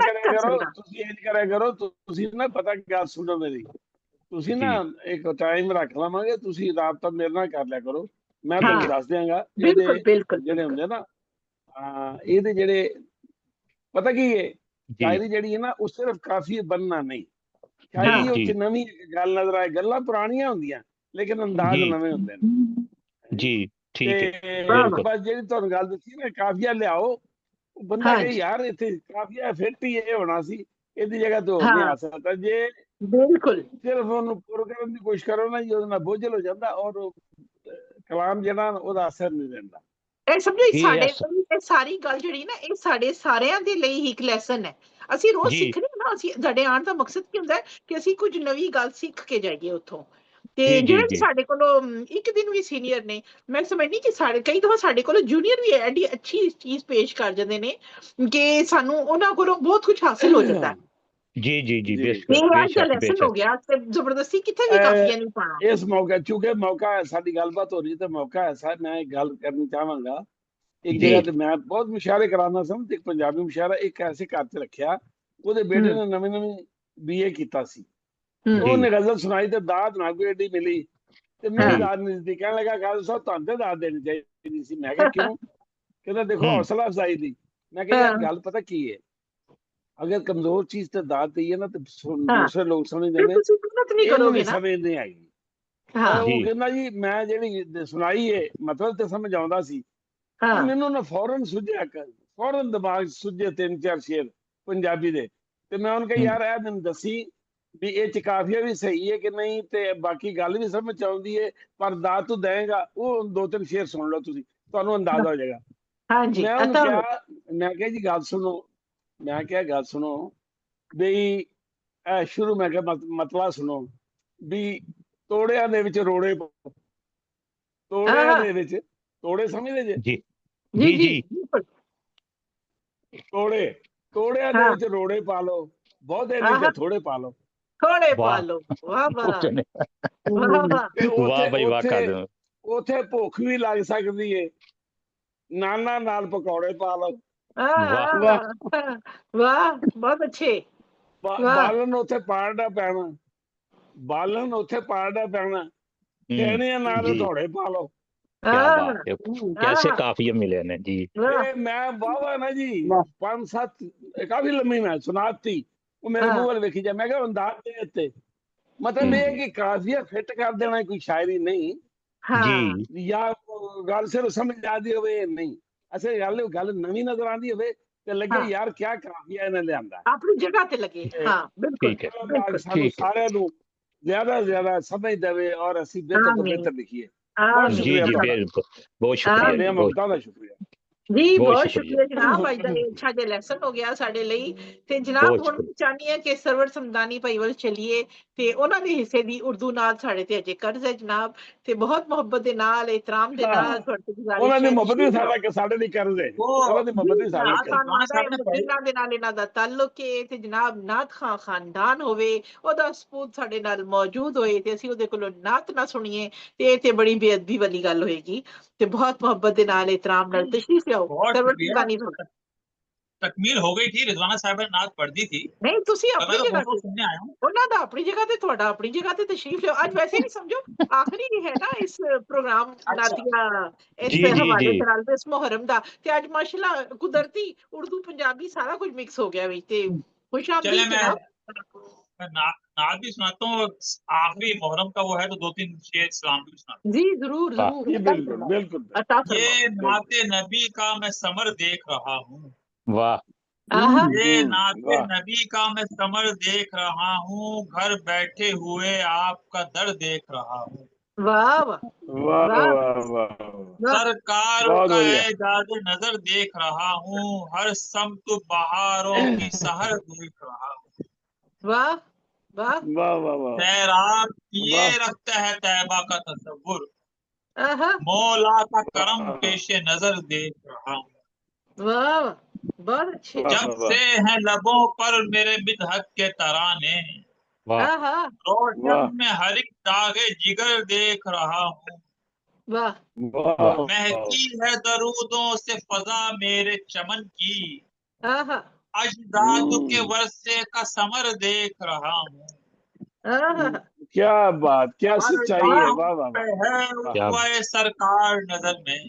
ਕਰਿਆ ਕਰੋ, ਤੁਸੀਂ ਨਾ ਪਤਾ ਗੱਲ ਸੁਣੋ ਮੇਰੀ, ਤੁਸੀਂ ਨਾ ਇੱਕ ਟਾਈਮ ਰੱਖ ਲਵਾਂਗੇ, ਤੁਸੀਂ ਰਾਬਤਾ ਮੇਰੇ ਨਾਲ ਕਰ ਲਿਆ ਕਰੋ, ਮੈਂ ਤੁਹਾਨੂੰ ਦੱਸ ਦਿਆਂਗਾ ਇਹਦੇ ਜਿਹੜੇ ਹੁੰਦੇ ਨਾ ਇਹਦੇ ਜਿਹੜੇ ਪਤਾ ਕੀ ਹੈ ਸ਼ਾਇਰੀ ਜਿਹੜੀ ਹੈ ਨਾ ਉਹ ਸਿਰਫ ਕਾਫੀ ਬਣਨਾ ਨਹੀਂ, ਸ਼ਾਇਰੀ ਉਹ ਚ ਨਵੀਂ ਗੱਲ ਨਜ਼ਰ ਆਏ, ਗੱਲਾਂ ਪੁਰਾਣੀਆਂ ਹੁੰਦੀਆਂ ਲੇਕਿਨ ਅੰਦਾਜ਼ ਨਵੇਂ ਹੁੰਦੇ ਨੇ ਜੀ। ਠੀਕ ਹੈ, ਬਸ ਜਿਹੜੀ ਤੁਹਾਨੂੰ ਗੱਲ ਦੱਸੀ ਨਾ ਕਾਫੀਆ ਲਿਆਓ, ਬੰਦਾ ਕਹੇ ਯਾਰ ਇੱਥੇ ਕਾਫੀਆ ਫਿੱਟ ਹੀ ਇਹ ਹੋਣਾ ਸੀ, ਇਹਦੀ ਜਗ੍ਹਾ ਤੇ ਹੋਰ ਨਹੀਂ ਆ ਸਕਦਾ। ਜੇ ਬਿਲਕੁਲ ਸਿਰਫ ਉਹਨੂੰ ਪੂਰਾ ਕਰਨ ਦੀ ਕੋਸ਼ਿਸ਼ ਕਰੋ ਨਾ ਜੀ, ਉਹਦੇ ਨਾਲ ਬੋਝਲ ਹੋ ਜਾਂਦਾ ਔਰ ਕਲਾਮ ਜਿਹੜਾ ਉਹਦਾ ਅਸਰ ਨਹੀਂ ਰਹਿੰਦਾ। ਇਹ ਸਮਝੋ ਸਾਡੇ ਇਹ ਸਾਰੀ ਗੱਲ ਜਿਹੜੀ ਨਾ ਇਹ ਸਾਡੇ ਸਾਰਿਆਂ ਦੇ ਲਈ ਹੀ ਇੱਕ ਲੈਸਨ ਹੈ। ਅਸੀਂ ਰੋਜ਼ ਸਿੱਖਦੇ ਨਾ, ਅਸੀਂ ਸਾਡੇ ਆਉਣ ਦਾ ਮਕਸਦ ਕੀ ਹੁੰਦਾ ਕਿ ਅਸੀਂ ਕੁਝ ਨਵੀਂ ਗੱਲ ਸਿੱਖ ਕੇ ਜਾਈਏ ਉੱਥੋਂ। ਤੇ ਜਿਹੜੇ ਸਾਡੇ ਕੋਲੋਂ ਇੱਕ ਦਿਨ ਵੀ ਸੀਨੀਅਰ ਨੇ, ਮੈਂ ਸਮਝਦੀ ਕਿ ਸਾਡੇ ਕਈ ਦਫਾ ਸਾਡੇ ਕੋਲੋਂ ਜੂਨੀਅਰ ਵੀ ਐਡੀ ਅੱਛੀ ਚੀਜ਼ ਪੇਸ਼ ਕਰ ਜਾਂਦੇ ਨੇ ਕਿ ਸਾਨੂੰ ਉਹਨਾਂ ਕੋਲੋਂ ਬਹੁਤ ਕੁਝ ਹਾਸਿਲ ਹੋ ਜਾਂਦਾ ਹੈ। ਜੀ ਲੈਸਨ ਹੋ ਗਿਆ ਤੇ ਜ਼ਬਰਦਸਤੀ ਕਿੱਥੇ ਵੀ ਕਾਫੀਆ ਨਹੀਂ ਪਾਣਾ। ਇਸ ਮੌਕੇ ਚੁੱਕੇ ਮੌਕਾ ਸਾਡੀ ਗੱਲਬਾਤ ਹੋ ਰਹੀ ਤੇ ਮੌਕਾ ਐਸਾ ਮੈਂ ਇੱਕ ਗੱਲ ਕਰਨੀ ਚਾਹਾਂਗਾ। ਇੱਕ ਜਗ੍ਹਾ ਤੇ ਮੈਂ ਬਹੁਤ ਮੁਸ਼ਾਇਰੇ ਕਰਾਉਣਾ ਸੀ ਤੇ ਇੱਕ ਪੰਜਾਬੀ ਮੁਸ਼ਾਇਰਾ ਇੱਕ ਐਸੇ ਘਰ ਚ ਰੱਖਿਆ, ਉਹਦੇ ਬੇਟੇ ਨੇ ਨਵੀਂ BA ਕੀਤਾ ਸੀ, ਉਹਨੇ ਗਜ਼ਲ ਸੁਣਾਈ ਤੇ ਦਾਤ ਨਾ ਕੋਈ ਏਡੀ ਮਿਲੀ ਤੇ ਮੈਨੂੰ ਦਾਤ ਨਹੀਂ ਦਿੱਤੀ। ਕਹਿਣ ਲੱਗਾ ਗੱਲ ਸਾਹਿਬ ਤੁਹਾਨੂੰ ਤੇ ਦਾਤ ਦੇਣੀ ਚਾਹੀਦੀ ਸੀ। ਮੈਂ ਕਿਹਾ ਕਿਉਂ? ਕਹਿੰਦਾ ਦੇਖੋ ਹੌਸਲਾ ਅਫਜ਼ਾਈ ਦੀ। ਮੈਂ ਕਿਹਾ ਯਾਰ ਗੱਲ ਪਤਾ ਕੀ ਹੈ, अगर कमजोर चीज तो दात दी है ना तो दूसरे लोग समझते हैं समझ नहीं आएगी। वो कहना जी मैं जी सुनाई है मतलब तो समझ आंदा सी, मैनू ना फौरन सुझिया फौरन दिमाग सुझे 3-4 शेर पंजाबी दे ते मैं उन्हें कहा यार मैनू दसी भी ये च काफिया भी सही है कि नहीं ते बाकी गल भी समझ आउंदी है पर दात तू देगा वो 2-3 शेर सुन लो तुसी तुहानू अंदाजा हो जाएगा। मैं कहा जी गल सुनो, मैं क्या गल सुनो बई शुरू मैं क्या मतला सुनो भी तोड़िया दे विच रोड़े तोड़िया दे विच तोड़े समझदे जे जी तोड़िया दे विच रोड़े पा लो, बहुते ने थोड़े पा लो, थोड़े पा लो। वाह भाई वाह कर दो। उथे भुख भी लग सकदी है, नाना नाल पकौड़े पा लो। वाह बहुत अच्छे। बालन उथे पाड़ना पैना, बालन उथे पाड़ना पैना, कहने नाल थोड़े पा लो। कैसे काफिया मिले ने जी। मैं वाह ना जी 5-7 काफी लंबी मैं सुनाती वो मेरे मुंह वाल वेखी जाए। मैं क्या अंदाज दे ते मतलब ये कि काफिया फिट कर देना कोई शायरी नहीं जी, या गल सिर्फ समझ आती होवे नहीं, ऐसे गल नवी नजर आती होवे ते लगे यार क्या काफिया इन्हें लियांदा अपनी जगह ते लगे। हां बिल्कुल सानू सारे नु ज्यादा समझ देवे और असि बेहतर लिखिए। जी बिल्कुल बहुत शुक्रिया, बहुत शुक्रिया। ਜੀ ਬਹੁਤ ਬਹੁਤ ਸ਼ੁਕਰੀਆ ਸ਼ੁਕਰੀਆ ਜਨਾਬ, ਅੱਜ ਦਾ ਇਹ ਅੱਛਾ ਜਿਹਾ ਲੈਸਨ ਹੋ ਗਿਆ ਸਾਡੇ ਲਈ। ਤੇ ਜਨਾਬ ਬਹੁਤ ਹੁਣ ਸ਼ੁਕਰੀਆ ਚਾਹੁੰਦੀ ਹਾਂ ਕਿ ਸਰਵਰ ਸਮਦਾਨੀ ਭਾਈ ਵੱਲ ਚੱਲੀਏ, ਤੇ ਉਹਨਾਂ ਦੇ ਹਿੱਸੇ ਦੀ ਉਰਦੂ ਨਾਲ ਸਾਡੇ ਤੇ ਅਜੇ ਕਰਜ਼ ਹੈ ਜਨਾਬ, ਤੇ ਬਹੁਤ ਮੁਹੱਬਤ ਦੇ ਨਾਲ, ਇਤਰਾਮ ਦੇ ਨਾਲ ਤੁਹਾਡੇ ਤੋਂ ਉਹਨਾਂ ਗੁਜ਼ਾਰਿਸ਼ ਦੀ ਹੈ ਮੁਹੱਬਤ ਹੀ ਸਾਡਾ ਕਿ ਸਾਡੇ ਲਈ ਕਰਜ਼ ਹੈ, ਉਹਨਾਂ ਦੀ ਮੁਹੱਬਤ ਹੀ ਸਾਡੇ ਲਈ ਕਰਜ਼ ਸਾਨੂੰ ਆਉਂਦਾ ਹੈ साहब ने पढ़ी ਮੁਸਲਿਮਾਂ ਦੇ ਨਾਲ ਇਹਨਾਂ ਦਾ ਤਾਲੁਕ ਹੈ, ਤੇ ਜਨਾਬ ਨਾਤ ਖਾਂ ਖਾਨਦਾਨ ਹੋਵੇ, ਉਹਦਾ ਸਪੂਤ ਸਾਡੇ ਨਾਲ ਮੌਜੂਦ ਹੋਏ, ਤੇ ਅਸੀਂ ਉਹਦੇ ਕੋਲੋਂ ਨਾਤ ਨਾ ਸੁਣੀਏ ਤੇ ਇਹ ਤੇ ਬੜੀ ਬੇਅਦਬੀ ਵਾਲੀ ਗੱਲ ਹੋਏਗੀ। ਤੇ ਬਹੁਤ ਮੁਹੱਬਤ ਦੇ ਨਾਲ, ਇਤਰਾਮ ਨਾਲ ਤਸ਼ਰੀਫ ਲਿਆਓ। बहुत ਸਰਵਰ शुक्रिया। ਸਮਦਾਨੀ तकमील हो गई थी, रिजवाना साहब ने नात पढ़ दी थी, ਨਹੀਂ ਤੁਸੀਂ पर ਆਪਣੀ मैं तो ਜਗ੍ਹਾ बहुत ਤੇ, सुनने आया हूँ। ਉਹਨਾਂ ਦਾ ਆਪਣੀ ਜਗ੍ਹਾ ਤੇ, ਤੁਹਾਡਾ ਆਪਣੀ ਜਗ੍ਹਾ ਤੇ ਤਸ਼ਰੀਫ ਲਿਆਓ। ਅੱਜ ਵੈਸੇ ਵੀ ਸਮਝੋ ਆਖਰੀ ਹੀ ਹੈ ਨਾ ਇਸ ਪ੍ਰੋਗਰਾਮ अच्छा ਨਾਤੀਆ, ਇਸ ਜੀ ਜੀ ਹਵਾਲੇ ਜੀ ਨਾਲ ਇਸ ਮੁਹਰਮ ਦਾ, ਤੇ ਅੱਜ ਮਾਸ਼ਾਅੱਲਾ ਕੁਦਰਤੀ ਉਰਦੂ ਪੰਜਾਬੀ ਸਾਰਾ ਕੁਝ ਮਿਕਸ ਹੋ ਗਿਆ ਵੀ, ਤੇ ਖੁਸ਼ चले ਆਮਦੀਦ मैं जनाब। नात भी सुनाता हूँ। आखिरी मुहर्रम का वो है तो 2-3 शेर सलाम भी सुनाता जी जरूर वाह जरूर, जी अता बिल्कुल फरमाओ, बिल्कुल अता हूँ। ये फरमाओ। नाते नबी का मैं समर देख रहा हूँ। वाह आहा ये नाते वाह नबी का मैं समर देख रहा हूँ, घर बैठे हुए आपका दर देख रहा हूँ। वाह वाह वाह वाह वाह वाह वाह सरकार बहुत का बढ़िया एजाज नजर देख रहा हूँ, हर समत बहारों की सहर देख रहा हूँ। वाह वाह वाह वाह वाह सैराब किए वाह रखता है तैबा का तसव्वुर, आहा मौला का करम पेशे नजर देख रहा हूँ। वाह वाह, बहुत अच्छे। वाह जब वाह से हैं लबों पर मेरे मिदहत के तराने, वाह आहा वाह रोशन में हर एक दागे जिगर देख रहा हूँ। वाह वाह वाह महकी है दरूदों से फजा मेरे चमन की, आहा अजदाद के वर्षे का समर देख रहा हूँ। आहा क्या बात, क्या हर सच्चाई है, गांव वाह वाह पे वाह है क्या उसवाए सरकार नजर में,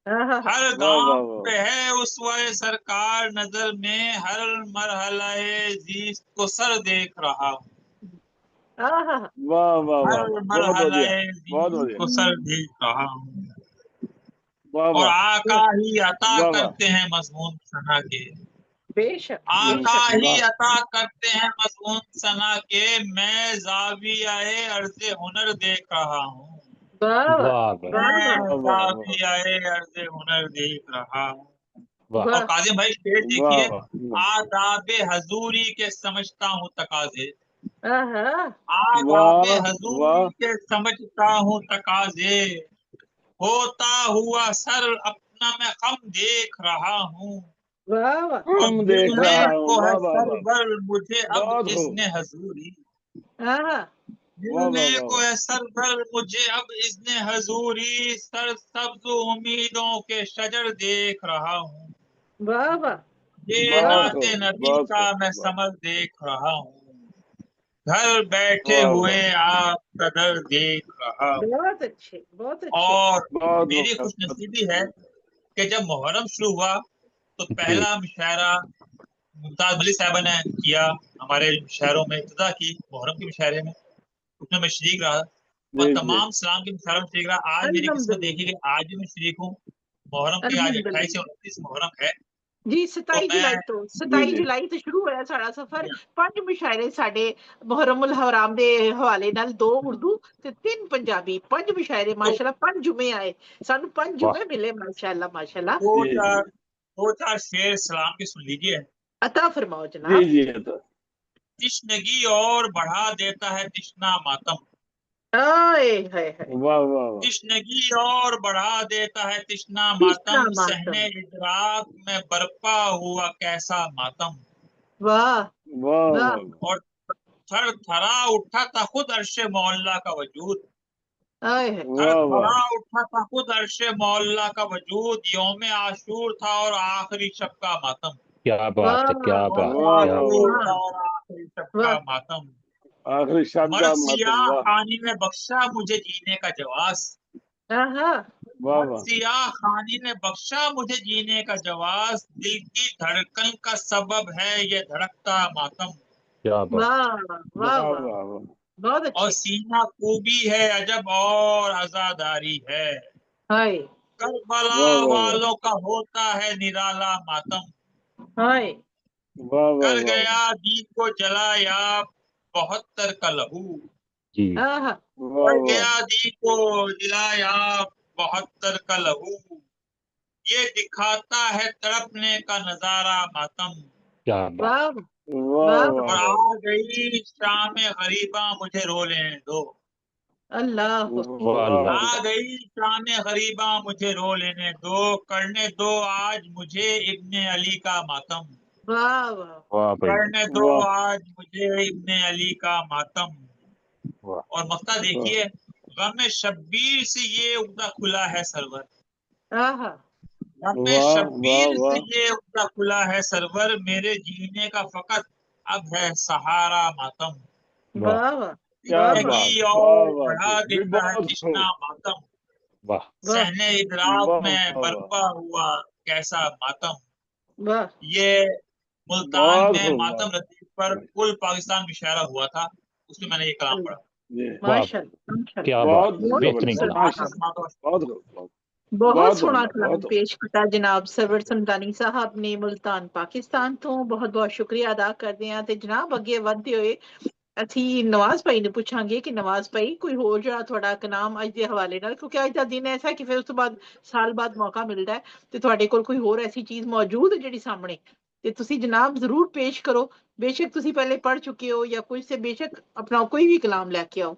आहा हर वाह गांव वाह वाह पे है उसवाए सरकार नजर में, हर मरहलाए जीस्त को सर देख रहा हूँ। आहा वाह वाह वाह हर वाह, बहुत बढ़िया मरहलाए बहुत जीस्त बढ़िया, को सर देख रहा हूँ। वाह और वाह आका ही अता वाह वाह करते हैं मजमून सना के, बेशक आका बेशक ही वाह अता करते हैं मजमून सना के, मैं जावियाए अर्ज़े हुनर देख रहा हूँ। वाह वाह वाह वाह वाह मैं वाह वाह वाह जावियाए अर्ज़े हुनर देख रहा हूँ। वाह और वाह काजिम भाई शेर वाह देखिए, वाह आदाबे हजूरी के समझता हूँ तकाजे, आहा आदाबे वाह हजूरी वाह के समझता हूँ तकाजे, होता हुआ सर अपना मैं कम देख रहा हूँ। वाह वाह और हम देख मिलने रहा हूँ, को है वाह वाह वाह, सरवर मुझे अब बहुत खूब, इज़्ने हजूरी, आहा वाह मिलने वाह वाह को वाह, है सरवर मुझे अब इज़्ने हजूरी, सर सब्ज उम्मीदों के शजर देख रहा हूँ। वाह वाह ये वाह बहुत नाते खूब, नबी बहुत का खूब, मैं वाह समर देख रहा हूँ, घर बैठे वाह हुए वाह, आप कदर देख रहा हूँ। बहुत अच्छे बहुत अच्छे। और बहुत मेरी बहुत खुशनसीबी है कि जब मुहर्रम शुरू हुआ तो जी पहला मुशायरा मुमताज मलिक साहबा ने किया, हमारे शहरों में इब्तिदा की मुहर्रम के मुशायरे में, उसमें मैं शरीक रहा और जी जी, तमाम सलाम के मुशायरों में शरीक रहा। आज मेरी किस्मत देखी कि आज भी मैं शरीक हूँ। मुहर्रम के आज 28 या 29 मुहर्रम है, ਜੀ तो 27 मैं ਜੁਲਾਈ ਤੋਂ जी 27 जी, ਜੁਲਾਈ ਤੋਂ ਸ਼ੁਰੂ ਹੋਇਆ ਸਾਡਾ ਸਫ਼ਰ। 5 ਮੁਸ਼ਾਇਰੇ ਸਾਡੇ ਮੁਹਰਰਮੁਲ ਹਰਾਮ ਦੇ ਹਵਾਲੇ ਨਾਲ, 2 ਉਰਦੂ ਤੇ 3 ਪੰਜਾਬੀ, 5 ਮੁਸ਼ਾਇਰੇ तो ਮਾਸ਼ਾਅੱਲਾ। 5 ਜੁਮੇ ਆਏ ਸਾਨੂੰ, 5 वाह ਜੁਮੇ ਮਿਲੇ ਮਾਸ਼ਾਅੱਲਾ माशाल्लाह। जी जी दो चार शेर सलाम के सुन लीजिए। अता फरमाओ जी जनाब। जी, तो तिश्नगी और बढ़ा देता है तिश्ना मातम, आए हाय हाय, वाह वाह वाह, तिश्नगी और बढ़ा देता है तिश्ना तिश्ना मातम, मातम, सहने इदराक में बरपा हुआ कैसा मातम। वाह वाह वाह वाह, और थर थरा उठा था खुद अर्शे मौला का वजूद, आए हाय, थर वाह वाह, थरा उठा था खुद अर्शे मौला का वजूद, यौम आशूर था और आखिरी शब का मातम, क्या बात है क्या वाह बात यौम है वाह क्या वाह आशूर वाह, था वाह और आखिरी शब का वाह मातम। आखिरी शब्द का मर्द मतलब, सियाह वाह खानी ने बख्शा मुझे जीने का जवास, आहा वाह मर्द वाह, सियाह खानी ने बख्शा मुझे जीने का जवास, दिल की धड़कन का सबब है ये धड़कता मातम, क्या बात वाह वाह वाह वाह, वाह वाह, बहुत और अच्छे। सीना खूबी है अजब और आजादारी है, हाय करबला वाह वाह वाह, वालों का होता है निराला मातम, हाय वाह वाह कर वाह, गया दीन को जलाया 72 का लहू, जी आहा वाह कर वाह, गया दीन को जलाया 72 का लहू, ये दिखाता है तड़पने का नजारा मातम। क्या बात। और आ गई शाम गरीबा मुझे रो लेने दो। अल्लाह आ गई शाम गरीबा मुझे रो लेने दो, करने दो आज मुझे इब्ने अली का मातम। करने दो आज मुझे इब्ने अली का मातम। और मक्ता देखिए, गम शब्बीर से ये उगदा खुला है सरवर। गम शब्बीर से ये उगदा खुला है सरवर, मेरे जीने का फकत अब है सहारा मातम। जिंदगी और बढ़ा देता है तृष्णा मातम। सहने इदराक में बर्पा हुआ कैसा मातम। ये मुल्तान में मातम रतीब पर कुल पाकिस्तान मुशायरा हुआ था, उसमें मैंने ये कलाम पढ़ा। क्या बात, बेहतरीन कलाम। बहुत सोहना कलाम पेश किया जनाब सरवर समदानी साहब ने मुल्तान पाकिस्तान तो। बहुत बहुत शुक्रिया अदा करते हैं। ते जनाब अगे ਵਧਦੇ ਹੋਏ ਅਸੀਂ ਨਵਾਜ਼ ਭਾਈ ਨੂੰ ਪੁੱਛਾਂਗੇ ਕਿ ਨਵਾਜ਼ ਭਾਈ ਕੋਈ ਹੋਰ ਜਿਹੜਾ ਤੁਹਾਡਾ ਕਲਾਮ ਅੱਜ ਦੇ ਹਵਾਲੇ ਨਾਲ, ਕਿਉਂਕਿ ਅੱਜ ਦਾ ਦਿਨ ਐਸਾ ਹੈ ਕਿ ਫਿਰ ਉਸ ਤੋਂ ਬਾਅਦ ਸਾਲ ਬਾਅਦ ਮੌਕਾ ਮਿਲਦਾ ਹੈ, ਤੇ ਤੁਹਾਡੇ ਕੋਲ ਕੋਈ ਹੋਰ ਐਸੀ ਚੀਜ਼ ਮੌਜੂਦ ਹੈ ਜਿਹੜੀ ਸਾਹਮਣੇ, ਤੇ ਤੁਸੀਂ ਜਨਾਬ ਜ਼ਰੂਰ ਪੇਸ਼ ਕਰੋ। ਬੇਸ਼ੱਕ ਤੁਸੀਂ ਪਹਿਲੇ ਪੜ੍ਹ ਚੁੱਕੇ ਹੋ ਜਾਂ ਕੁਝ, ਸੇ ਬੇਸ਼ੱਕ ਆਪਣਾ ਕੋਈ ਵੀ ਕਲਾਮ ਲੈ ਕੇ ਆਓ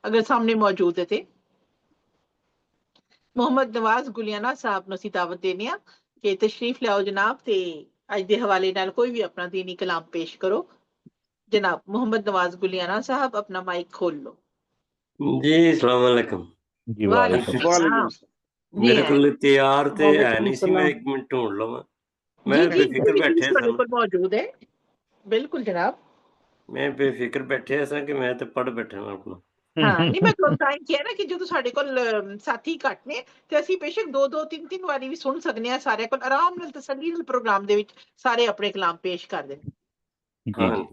ਅਗਰ ਸਾਹਮਣੇ ਮੌਜੂਦ ਹੈ ਤੇ। ਮੁਹੰਮਦ ਨਵਾਜ਼ ਗੁਲੀਆਣਾ ਸਾਹਿਬ ਨੂੰ ਅਸੀਂ ਦਾਵਤ ਦੇਨੇ ਆ ਕਿ ਤਸ਼ਰੀਫ ਲਿਆਓ ਜਨਾਬ, ਤੇ ਅੱਜ ਦੇ ਹਵਾਲੇ ਨਾਲ ਕੋਈ ਵੀ ਆਪਣਾ ਦੀਨੀ ਕਲਾਮ ਪੇਸ਼ ਕਰੋ। जनाब मोहम्मद नवाज गुलियाना साहब अपना माइक खोल लो। जी अस्सलाम वालेकुम। जी वालेकुम। मेरे को तैयार ते है नहीं सी, मैं एक मिनट ढूंढ लवां। मैं बेफिक्र बैठे सन, मौजूद है बिल्कुल जनाब। मैं बेफिक्र बैठे सन कि मैं ते पढ़ बैठा हां अपना। हाँ नहीं मैं ਤੁਹਾਨੂੰ ਤਾਂ ਕਿਹਾ ਨਾ ਕਿ ਜਦੋਂ ਸਾਡੇ ਕੋਲ ਸਾਥੀ ਘੱਟ ਨੇ ਤੇ ਅਸੀਂ ਬੇਸ਼ੱਕ 2-2 3-3 ਵਾਰੀ ਵੀ ਸੁਣ ਸਕਦੇ ਹਾਂ, ਸਾਰਿਆਂ ਕੋਲ ਆਰਾਮ ਨਾਲ ਤਸੱਲੀ ਨਾਲ ਪ੍ਰੋਗਰਾਮ ਦੇ ਵਿੱਚ ਸਾਰੇ ਆਪਣੇ ਕਲਾਮ ਪੇਸ਼ ਕਰਦੇ ਨੇ। ਹਾਂ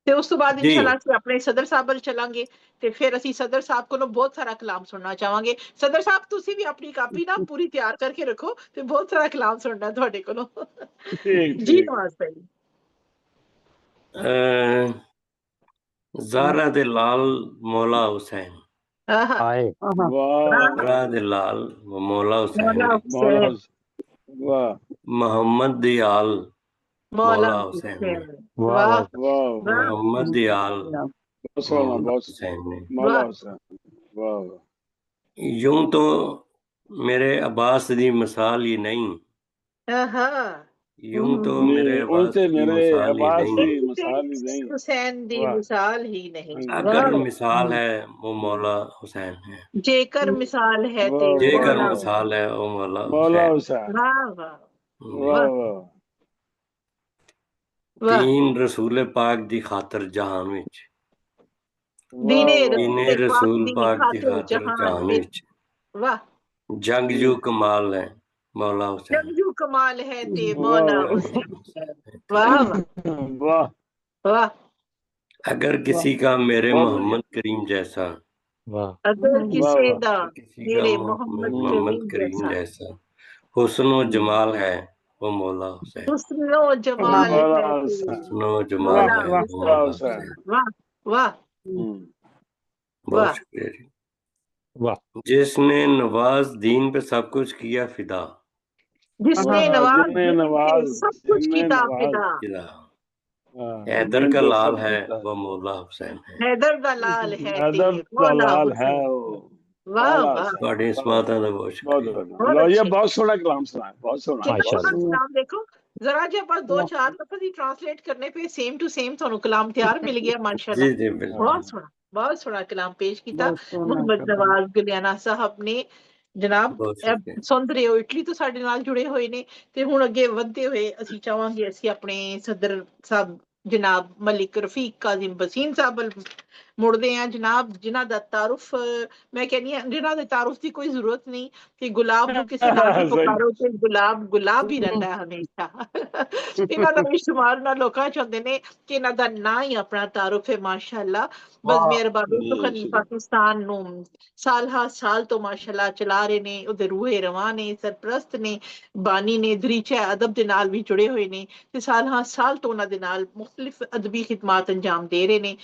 ਤੇ ਉਸ ਤੋਂ ਬਾਅਦ ਇਨਸ਼ਾਅੱਲਾ ਅਸੀਂ ਆਪਣੇ ਸਦਰ ਸਾਹਿਬ ਵੱਲ ਚਲਾਂਗੇ, ਤੇ ਫਿਰ ਅਸੀਂ ਸਦਰ ਸਾਹਿਬ ਕੋਲੋਂ ਬਹੁਤ ਸਾਰਾ ਕਲਾਮ ਸੁਣਨਾ ਚਾਹਾਂਗੇ। ਸਦਰ ਸਾਹਿਬ ਤੁਸੀਂ ਵੀ ਆਪਣੀ ਕਾਪੀ ਨਾ ਪੂਰੀ ਤਿਆਰ ਕਰਕੇ ਰੱਖੋ, ਤੇ ਬਹੁਤ ਸਾਰਾ ਕਲਾਮ ਸੁਣਨਾ ਤੁਹਾਡੇ ਕੋਲੋਂ। ਜੀ ਨਵਾਜ਼ ਭਾਈ। ਜ਼ਾਹਰਾ ਦੇ ਲਾਲ ਮੌਲਾ ਹੁਸੈਨ। ਜ਼ਾਹਰਾ ਦੇ ਲਾਲ ਮੌਲਾ ਹੁਸੈਨ। मोहम्मद दियाल मौला हुसैन ने। मोहम्मद दियाल मौला हुसैन ने। यूं तो मेरे अब्बास दी मिसाल ही नहीं, यूं तो मेरे अब्बास दी मिसाल ही नहीं। अगर मिसाल है वो मौला हुसैन है, जेकर मिसाल है जेकर मिसाल है वो मौला हुसैन। दीन रसूल पाक दी खातर जहां विच, दीने रसूल पाक दी खातर जहां विच जंगजू कमाल है मौला हुसैन। जंगजू कमाल है ते मौला हुसैन। वाह वाह वाह। अगर किसी का मेरे मोहम्मद करीम जैसा, अगर किसी का मेरे मोहम्मद करीम जैसा हुस्न जमाल है वो मौला हुसैन। हुस्न जमाल है, हुस्न जमाल है मौला हुसैन। वाह वाह। बहुत शुक्रिया जी। वाह। जिसने नवाज दीन पे सब कुछ किया फिदा, जिसने नवाज सब कुछ किया फिदा। हैदर का लाल है वो मौला हुसैन है। हैदर का लाल है वाह वाह। बड़ी इस बात का बहुत शुक्रिया। ये बहुत सोहना कलाम सुना है, बहुत सोहना कलाम। देखो जरा जे बस 2-4 लफ्ज़ ही ट्रांसलेट करने पे सेम टू सेम ਤੁਹਾਨੂੰ ਕਲਾਮ ਤਿਆਰ ਮਿਲ ਗਿਆ ਮਾਸ਼ਾਅੱਲਾ। जी जी बिल्कुल। बहुत सोहना कलाम पेश किया मोहम्मद नवाज गुलियाना साहब ने। जनाब ਸੁਣ ਰਹੇ ਹੋ ਇਟਲੀ ਤੋਂ ਸਾਡੇ ਨਾਲ ਜੁੜੇ ਹੋਏ ਨੇ, ਤੇ ਹੁਣ ਅੱਗੇ ਵਧਦੇ ਹੋਏ ਅਸੀਂ ਚਾਹਾਂਗੇ ਅਸੀਂ ਆਪਣੇ ਸਦਰ ਸਾਹਿਬ ਜਨਾਬ ਮਲਿਕ ਰਫੀਕ ਕਾਜ਼ਿਮ ਬਸੀਨ ਸਾਹਿਬ ਵੱਲ ਮੁੜਦੇ ਹਾਂ। ਜਨਾਬ ਜਿਨ੍ਹਾਂ ਦਾ ਤਾਰੁਫ ਮੈਂ ਕਹਿੰਦੀ ਹਾਂ, ਜਿਨ੍ਹਾਂ ਦੇ ਤਾਰੁਫ ਦੀ ਕੋਈ ਜ਼ਰੂਰਤ ਨਹੀਂ, ਕਿ ਗੁਲਾਬ ਨੂੰ ਕਿਸੇ ਨਾਮ ਤੋਂ ਪੁਕਾਰੋ ਤੇ ਗੁਲਾਬ ਗੁਲਾਬ ਹੀ ਰਹਿੰਦਾ ਹੈ ਹਮੇਸ਼ਾ। ਇਹਨਾਂ ਦਾ ਇਸ਼ਤਿਮਾਲ ਨਾਲ ਲੋਕਾਂ ਚਾਹੁੰਦੇ ਨੇ ਕਿ ਇਹਨਾਂ ਦਾ ਨਾਂ ਹੀ ਆਪਣਾ ਤਾਰੁਫ ਹੈ ਮਾਸ਼ਾਅੱਲਾ। ਬਸ ਮਿਹਰਬਾਨੀ ਤੋਂ ਪਾਕਿਸਤਾਨ ਨੂੰ ਸਾਲ ਹਾ ਸਾਲ ਤੋਂ ਮਾਸ਼ਾਅੱਲਾ ਚਲਾ ਰਹੇ ਨੇ, ਉਹਦੇ ਰੂਹੇ ਰਵਾਂ ਨੇ, ਸਰਪ੍ਰਸਤ ਨੇ, ਬਾਨੀ ਨੇ, ਦਰੀਚਾ ਅਦਬ ਦੇ ਨਾਲ ਵੀ ਜੁੜੇ ਹੋਏ ਨੇ, ਤੇ ਸਾਲ ਹਾ ਸਾਲ ਤੋਂ ਉਹਨਾਂ ਦੇ ਨਾਲ ਮੁਖਤਲਿਫ ਅਦਬੀ ਖਿਦਮਾਤ ਅੰਜਾਮ ਦੇ ਰਹੇ ਨੇ।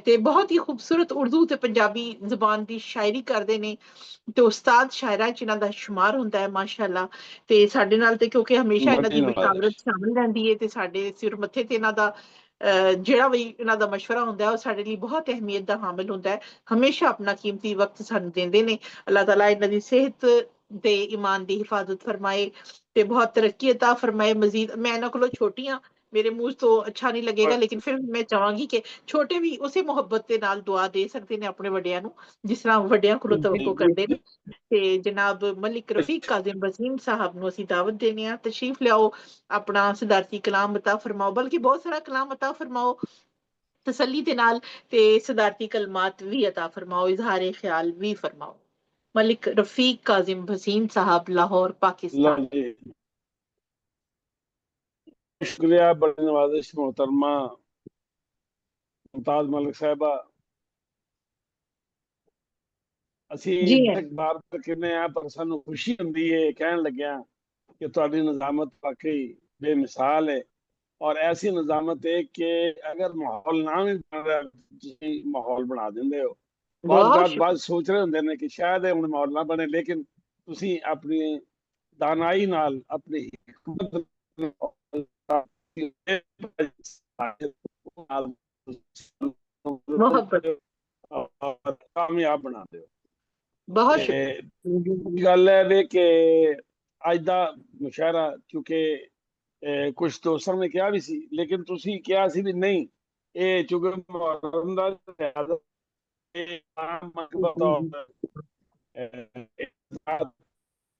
ਤੇ ਬਹੁਤ ਹੀ ਖੂਬਸੂਰਤ ਉਰਦੂ ਤੇ ਪੰਜਾਬੀ ਜ਼ਬਾਨ ਦੀ ਸ਼ਾਇਰੀ ਕਰਦੇ ਨੇ ਤੇ ਉਸਤਾਦ ਸ਼ਾਇਰਾਂ ਚ ਇਹਨਾਂ ਦਾ ਸ਼ੁਮਾਰ ਹੁੰਦਾ ਹੈ ਮਾਸ਼ਾਅੱਲਾ। ਤੇ ਸਾਡੇ ਨਾਲ ਤੇ ਕਿਉਂਕਿ ਹਮੇਸ਼ਾ ਇਹਨਾਂ ਦੀ ਮਸ਼ਾਵਰਤ ਸ਼ਾਮਿਲ ਰਹਿੰਦੀ ਹੈ ਤੇ ਸਾਡੇ ਸਿਰ ਮੱਥੇ ਤੇ ਇਹਨਾਂ ਦਾ ਜਿਹੜਾ ਵੀ ਇਹਨਾਂ ਦਾ ਮਸ਼ਵਰਾ ਹੁੰਦਾ ਹੈ ਉਹ ਸਾਡੇ ਲਈ ਬਹੁਤ ਅਹਿਮੀਅਤ ਦਾ ਹਾਮਿਲ ਹੁੰਦਾ ਹੈ। ਹਮੇਸ਼ਾ ਆਪਣਾ ਕੀਮਤੀ ਵਕਤ ਸਾਨੂੰ ਦਿੰਦੇ ਨੇ। ਅੱਲਾਹ ਤਾਲਾ ਇਹਨਾਂ ਦੀ ਸਿਹਤ ਤੇ ਈਮਾਨ ਦੀ ਹਿਫਾਜ਼ਤ ਫਰਮਾਏ ਤੇ ਬਹੁਤ ਤਰੱਕੀ ਅਤਾ ਫਰਮਾਏ ਮਜ਼ੀਦ। ਮੈਂ ਇਹਨਾਂ ਕੋਲੋਂ ਛੋਟੀ ਹਾਂ, ਮੇਰੇ ਮੂੰਹ ਤੋਂ ਅੱਛਾ ਨਹੀਂ ਲੱਗੇਗਾ, ਲੇਕਿਨ ਫਿਰ ਮੈਂ ਚਾਹਾਂਗੀ ਕਿ ਛੋਟੇ ਵੀ ਉਸੇ ਮੁਹੱਬਤ ਦੇ ਨਾਲ ਦੁਆ ਦੇ ਸਕਦੇ ਨੇ ਆਪਣੇ ਵੱਡਿਆਂ ਨੂੰ ਜਿਸ ਤਰ੍ਹਾਂ ਵੱਡਿਆਂ ਕੋਲੋਂ ਤਵੱਕੋ ਕਰਦੇ ਨੇ। ਤੇ ਜਨਾਬ ਮਲਿਕ ਰਫੀਕ ਕਾਜ਼ਿਮ ਵਸੀਮ ਸਾਹਿਬ ਨੂੰ ਅਸੀਂ ਦਾਵਤ ਦੇਨੇ ਆ, ਤਸ਼ਰੀਫ ਲਿਆਓ, ਆਪਣਾ ਸਿਦਾਰਤੀ ਕਲਾਮ ਅਤਾ ਫਰਮਾਓ, ਬਲਕਿ ਬਹੁਤ ਸਾਰਾ ਕਲਾਮ ਅਤਾ ਫਰਮਾਓ ਤਸੱਲੀ ਦੇ ਨਾਲ ਤੇ ਸਿਦਾਰਤੀ ਕਲਮਾਤ ਵੀ ਅਤਾ ਫਰਮਾਓ, ਇਜ਼ਹਾਰ ख्याल ਵੀ ਫਰਮਾਓ। मलिक रफीक काजिम वसीम साहब, लाहौर, पाकिस्तान। शुक्रिया, बड़ी नवाजिश मोहतरमा मुमताज मलिक साहबा। ਅਸੀਂ ਬਾਰ ਕਹਿੰਦੇ ਆ ਪਰ ਸਾਨੂੰ ਖੁਸ਼ੀ ਹੁੰਦੀ ਹੈ ਕਹਿਣ ਲੱਗਿਆ ਕਿ ਤੁਹਾਡੀ ਨਿਜ਼ਾਮਤ ਵਾਕਈ ਬੇਮਿਸਾਲ ਹੈ ਔਰ ਐਸੀ ਨਿਜ਼ਾਮਤ ਹੈ ਕਿ ਅਗਰ ਮਾਹੌਲ ਨਾ ਵੀ ਬਣ ਰਿਹਾ ਤੁਸੀਂ ਮਾਹੌਲ ਬਣਾ ਦਿੰਦੇ ਹੋ। ਬਾਤ ਸੋਚ ਰਹੇ ਹੁੰਦੇ ਨੇ ਕਿ ਸ਼ਾਇਦ ਇਹ ਹੁਣ ਮਾਹੌਲ ਨਾ ਬਣੇ, ਲੇਕਿਨ ਤੁਸੀਂ ਆਪਣੀ ਦਾਨਾਈ ਨਾਲ ਆਪਣੀ ਹਿਕਮਤ ਕਾਮਯਾਬ ਬਣਾਉਂਦੇ ਹੋ। ਬਹੁਤ ਗੱਲ ਹੈ ਵੀ ਕਿ ਅੱਜ ਦਾ ਮੁਸ਼ਾਇਰਾ ਕਿਉਂਕਿ ਕੁਝ ਦੋਸਤਾਂ ਨੇ ਕਿਹਾ ਵੀ ਸੀ, ਲੇਕਿਨ ਤੁਸੀਂ ਕਿਹਾ ਸੀ ਵੀ ਨਹੀਂ ਇਹ ਚੁਗਲ ਮੁਹਰਮ ਦਾ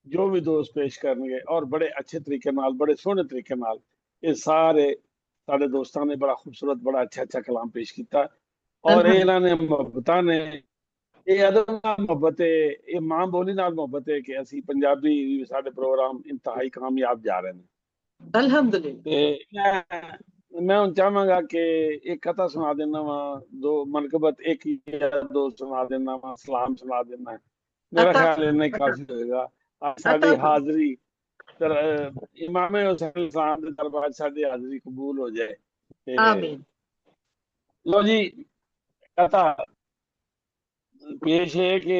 ਜੋ ਵੀ ਦੋਸਤ ਪੇਸ਼ ਕਰਨਗੇ ਔਰ ਬੜੇ ਅੱਛੇ ਤਰੀਕੇ ਨਾਲ ਬੜੇ ਸੋਹਣੇ ਤਰੀਕੇ ਨਾਲ ਇਹ ਸਾਰੇ ਸਾਡੇ ਦੋਸਤਾਂ ਨੇ ਬੜਾ ਖੂਬਸੂਰਤ ਬੜਾ ਅੱਛਾ ਕਲਾਮ ਪੇਸ਼ ਕੀਤਾ ਔਰ ਇਹਨਾਂ ਨੇ ਮੁਹੱਬਤਾਂ ਨੇ ਇਹ ਅਦਬ ਨਾਲ ਮੁਹੱਬਤ ਹੈ, ਇਹ ਮਾਂ ਬੋਲੀ ਨਾਲ ਮੁਹੱਬਤ ਹੈ ਕਿ ਅਸੀਂ ਪੰਜਾਬੀ ਸਾਡੇ ਪ੍ਰੋਗਰਾਮ ਇੰਤਹਾਈ ਕਾਮਯਾਬ ਜਾ ਰਹੇ ਨੇ ਅਲਹਮਦੁਲਿਲਾ। ਤੇ मैं चाहवागा कि एक कथा सुना देना वा, दो मनकबत एक ही दो सुना देना वा, सलाम सुना देना है, मेरा ख्याल इतना काफी होगा। साडी हाजरी इमाम हुसैन साहब दे दरबार साडी हाजरी कबूल हो जाए। आमीन। लो जी कथा पेश है कि